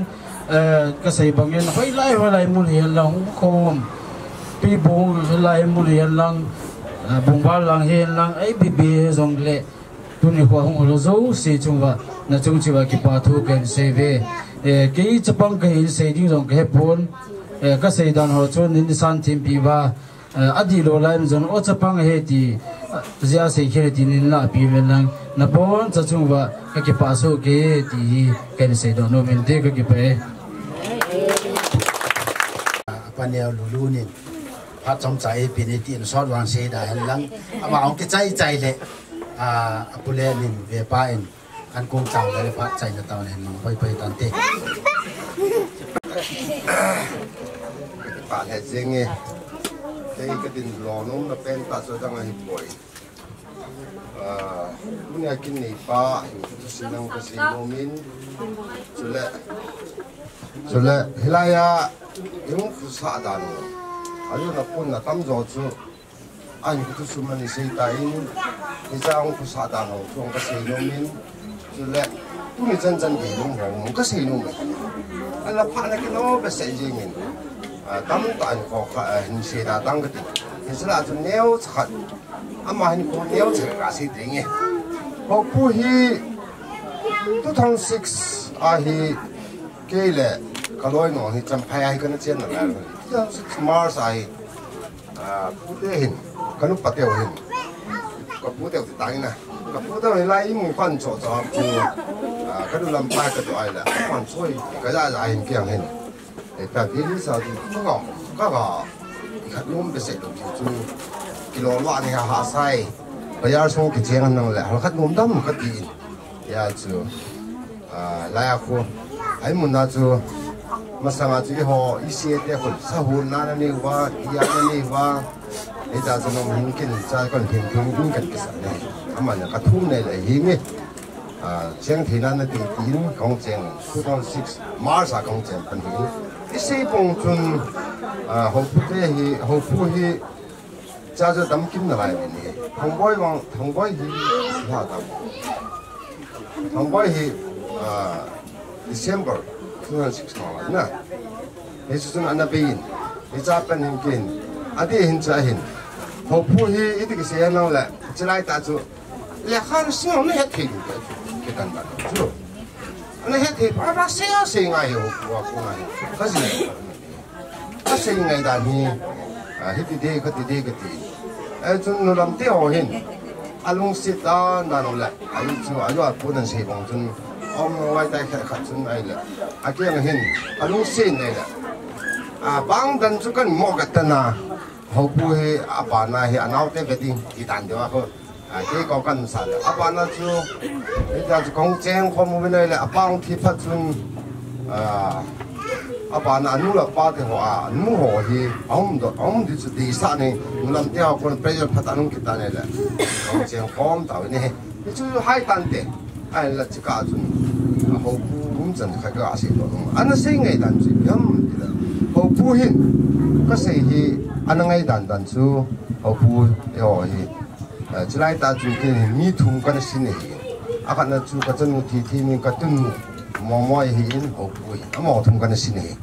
ka sei bangin hoi lai mun hi lang khom pi bong lai mun hi lang bung ba lang hi lang ai bi bi zong le tu ni ko hong lo zo si chung wa na chung chi wa ki pa thu ken se ve ke chapang ka hin se ding zong ke pon ka sei dan ho chon ni san thim pi wa adi lo lai zon o chapang he ti zia se khe ti nin la pi ven lang na pon cha chung wa ka ki pa so ke ti ken se do no men de ka ki pe panel lulu ni phát trong trái bên này tiền sót vàng xe đã hành lăng mà ông cái trái lệ apule mình về paen ăn cơm chảo lại phát trái là tao này nó bay tàn tê bạn hệ riêng nghe cái đình lò nó là bên ta cho đang hành bội lúc này kinh này ba xin năng cái xin nô min cho lệ hilai à yung sa đàn ayun na pun na tam zo chu anh cứ suman ni sei tai ni jang ku sa đàn ho chung ka sei no min cho lệ tu ni chân chân đi lung hong ka sei no min anh là pha na cái nó be sei jing in tam tan ko ka ni sei da dang ka ti ni sala chu neo chat ama ni ko neo chat ka sei ding e ho pu hi 2006 hi ke le ka loi no hi cham phai ai ka na chen na la Mars ai pu te hin ka nu pa te hin ka pu te tai na ka pu te lai mu khan cho cho pu ka du lam pa ka to ai la khan choi ka ja ja hin kyang hin e ta bi ni sa di chu ngom ka ka lum be se to chu kilo wa ni ha sai ba yar song ki cheng nang la ha khat ngom dam ka ti ya chu la ya ko ai mun na chu masanga chu ho isi te khol sa hun na ni wa ya ni wa e ta chu nom hin kin cha kon hin thung in kan ki sa ne ama na ka thum ne le hi mi cheng thi na ti tin kong cheng 2006 Mars a kong cheng pan hi isi pong chun ho pu te hi ho pu hi cha cha dam kim na lai ni thong boy hi ha ta thong boy hi December 2006 na Jesus an nabiin ijapan hin kin adi hin cha hin ho pu hi iti ki se na la chlai ta chu le khan sing ne het thi ke tan ba chu ne het thi pa se ngai ho wa ko ngai ka se ngai da ni hiti de ka ti chu no lam te ho hin alung sit da na no la ai chu ayo a pu nan se bong chun ông ngoài tay khát chân này là kia là hình lung xin này là bang dan chú cần mua cái tên à hậu bùi bà na hiện nào thế cái gì thì đàn được không cái có cần sao bà na chú bây giờ chú công trang không mua bên này là bang thì phát chân bà na nu là ba thì họ nu họ thì ông thì chú đi sát này nu làm theo con bây giờ phát anh cái tên này là công trang không tao này chú hai tên đấy ai là chỉ cả chân hậu cũng dần khai cái gì đó anh say ngày đàn chỉ nhắm hậu phu hin cái say hi anh ngày đàn chú hậu phu yo hi chỉ lại ta chú cái mi thùng cái xin này anh là chú cái chân thì mình cái chân mò hi hậu phu hi mò thùng cái xin này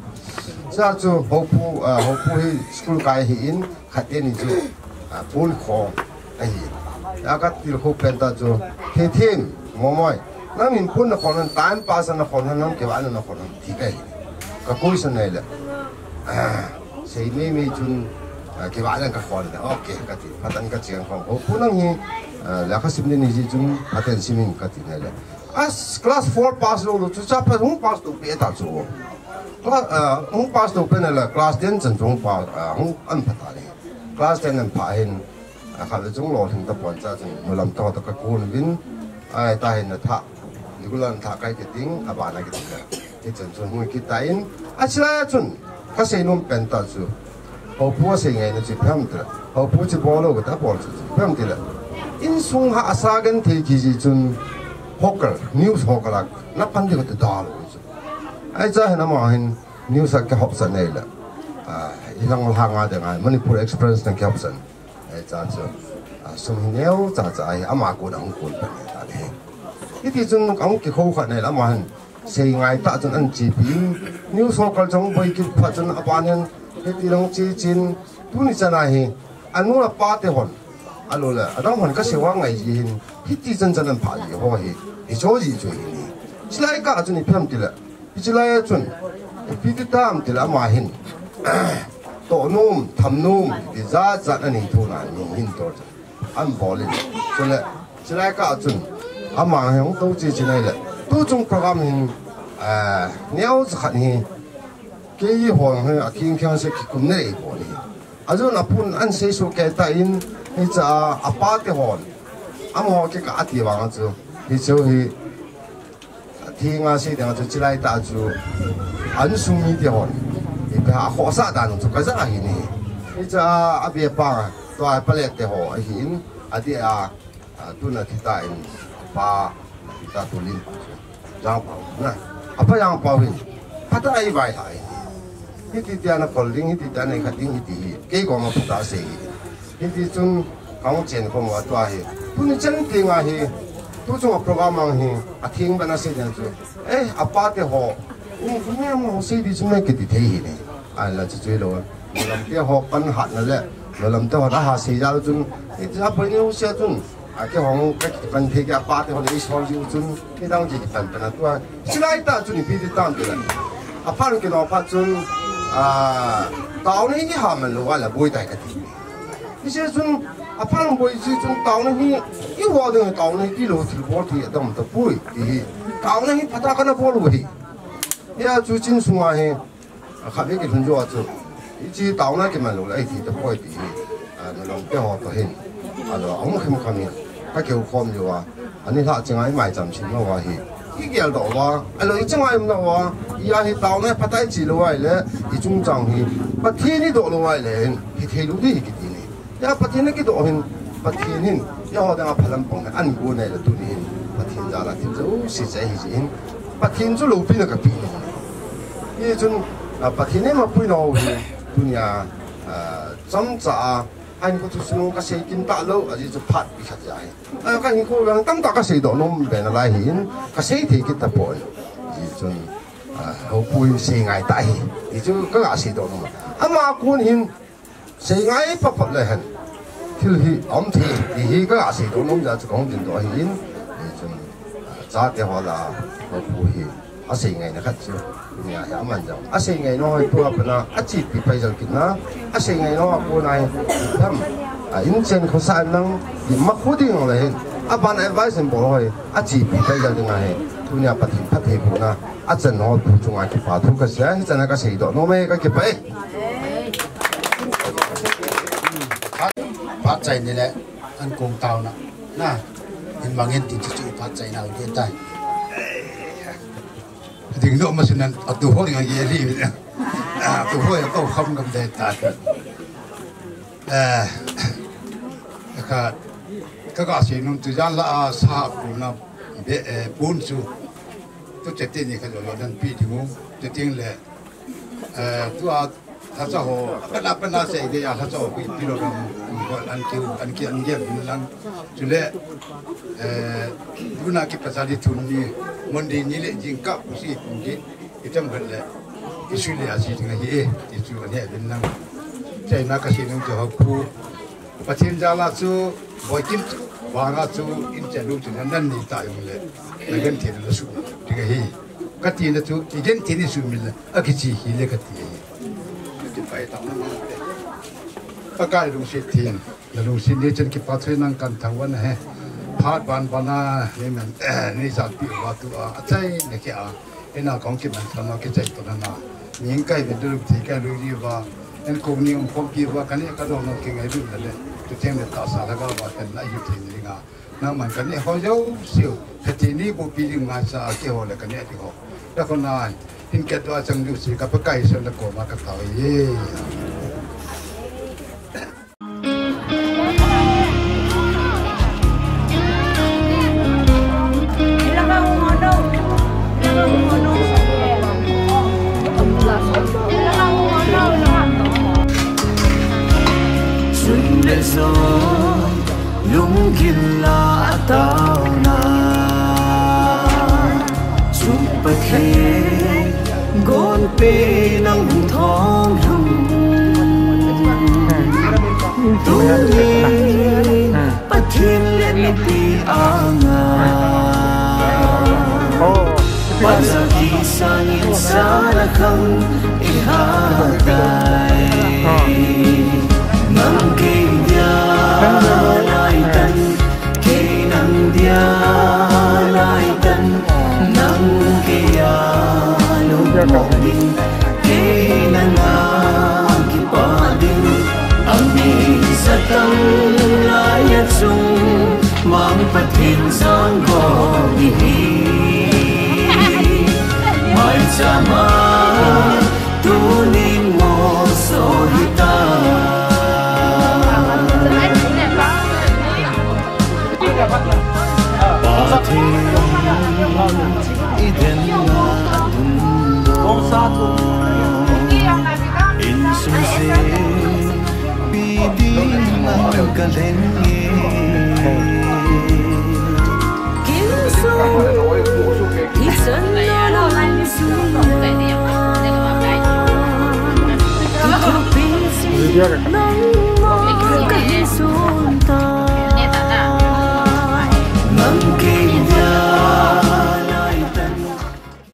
sao chú hậu phu hi school cái hi khát tiền chú phun khó cái hi cái tiêu hậu bên ta chú thêm mò nó mình phun nó còn tán ba san nó còn nó cái bạn nó còn thì cái cuối san này là xây mấy chun cái bạn nó còn là ok cái gì phát triển cái chuyện không phun nó như là cái sinh viên gì chun phát triển sinh viên cái gì này là class 4 pass rồi chú chấp phải không pass được biết ta chú không pass được bên này là class 10 chân trung pass không ăn phát này class 10 ăn phải hình khá là trung lộ hình tập quan sát chân nó làm to tập cái cuốn vin ai ta hình là thà Igulan thà cái tiếng bà này cái tiếng cái chân chân người kita in achla chun cái gì nôm bền ta chú hậu phu gì ngày nó chỉ phèm được hậu phu chỉ bỏ lô cái ta bỏ chú phèm được in sung ha asagan the ki ji chun hokal news hokala na pan de ko dal ai cha hena ma hin news ka hopsan nei la ilang hanga de ngai Manipur Express na ki hopsan ai cha chu sung neo cha cha ai ama ko dang ko pa ta de ti chun ang ki kho kha nei la ma hin sei ngai ta chun an chi pi news hokal chong boi ki pha chun apanen ti long chi chin tu ni chana hi anu la pa te hon alo la adang hon ka sewa ngai ji hin hi ti chen chen an pha ji ho hi hi cho ji chu hi ni chlai ka chu ni pham ti la hi chlai chun pi ti tam ti la ma hin to num tham num ti za za ani thu na ni hin to an bolin so la chlai ka chun ama hong to chi chi nai la tu chung program hin neo za khat hi ke yi hong he a king kyang se ki kum nei bo ni azu na pun an se so ke ta in hi cha apa te hon am ho ke ka ti wang chu hi chu hi thi nga se de chu chilai ta chu an sung mi te hon hi ba ho sa da nu chu ka za hi ni hi cha a be pa to a pale te ho hi in a di a tu na ti ta in pa ti ta tu lin jang pa na apa yang pa hin pata ai vai hai hiti tiana kolding hiti tiana khating hiti ke ko ma puta se hiti chun kaung chen ko ma twa hi tuni chen tinga hi tu chung program ang hi a thing bana se jan chu apa te ho me mo se di chun ke ti thei hi ne a la chu chu lo lam te ho kan hat na le lam te ho da ha se ja chun ti ja pa ni se chun a ke hong ka ki pan the ka pa te ho ni so ji chun ke dang ji pan pan twa chilai ta chun pi ti tam te la a pa ke no pa chun tao này cái hàm mình là bôi đại cái gì, cái些种phát bôi是种tao này一挖的tao này几路去挖的都唔得bôi，tao này发达个那波路的，呀就真算係，下邊嘅同咗就，一支tao呢嘅mình路嚟啲都bôi的，你諗邊學到先，我們看看呢，佢叫看咗話，你睇淨係賣賺錢嘅話係。一個路啊，路一正係唔路啊，而係到呢不單止路係咧，而中長係不天呢度路係咧，係鐵路都係幾點呢？因為不天呢幾度係不天呢，因為我哋阿柏林幫嘅安管咧就都係不天咋啦，天就實際係先，不天就路邊就個邊咯。呢種不天呢嘛邊度係都呀針扎。anh có chút xíu cái xe kinh tạ lâu ở dưới chỗ phát bị khát dài, cái những cô gắng tâm tạ cái xe đó nó về là lại hiện cái xe thì cái tập bồi, thì cho hậu bùi xe ngày tại thì cho cái gã xe đó mà, mà quan hiện xe ngày bắt bắt lại hình, thì ông thì cái gã xe đó nó giờ cho công trình đó hiện, thì cho giá tiền họ là hậu bùi à xe ngày nó khát chưa. nhà nhà mình rồi, à xe ngày nó tua bên nào, à chỉ bị bây giờ kịp na, à xe ngày nó cô này, thầm, in trênเขาsai năng, thì mắc hút đi rồi, à bạn advice bỏ rồi, à chỉ bị bây giờ thế này, tu nhà bắt thì cô na, à chân nó tu chung ai kịp phá tu cái xe, chân cái xe đó nó mấy cái kịp ấy, phát chạy này lẽ, anh cùng tàu nè, na, anh mang in thì chỉ phát chạy nào hiện tại. Tiếng độ mà xin anh tu hối ngay gì đi, tu hối câu không cầm đề tài, các sĩ nông thời gian là sao cũng là bốn số, tôi chỉ tin như cái rồi nên bị thì cũng chỉ tin là tôi他说我本来是的呀，他说我比如讲，按叫就来如那个pasal itu ni mandi ni le jingkap si mungkin itu mungkin isu le asyik dengan ye itu ni benang saya nak kasih nung jawab ku pasien jala tu bokin wanga tu incalu tu nan ni tak yang le dengan tiada lesu dengan ye kati na tu igen tiada lesu mila akici le kati yeไปต่อประกาศลงสิทธินลงสิทธิจนกิปัตย์นั่งกันทั้งวันฮะพาดบานบานานี่มันนี่สัตว์ปีวัตถุใจเนี่ยแค่เอ็น่าของกิมันทำมาแค่ใจตัวนั้นนะยิ่งใกล้เป็นดูที่ใกล้รู้ดีว่าเอ็นคงนี่คงคิดว่ากันนี่ก็ต้องนั่งเก่งไอ้ดูนั่นแหละจะเที่ยงเดือดตาสาแล้วก็ว่ากันไอ้ยุตินี่งานั่งมันกันนี่เขาเย้าเสียวแต่ทีนี้บุปีนึงงานสาเกี่ยวอะไรกันเนี่ยที่เขาแล้วคนนั้นอินเกตว่าจังดูสิกับไก่ส่วนละโกมากับเขาเย่ le zo lung gil la tao na chúc bát he gôn pe nang thong lung tu ni bát thiên le mi pi anga bát sa ki sang in sa la khang i ha dai nang ke dia lai tan ke nang dia lai tan nang ke ya lu mo ding ke nang ki pa ding ang di sa tang lai chung mang pathin sang go di mai chama tu ning mo so hita iden na dundo insumse pidi mang kalenge kinso isan no lang suya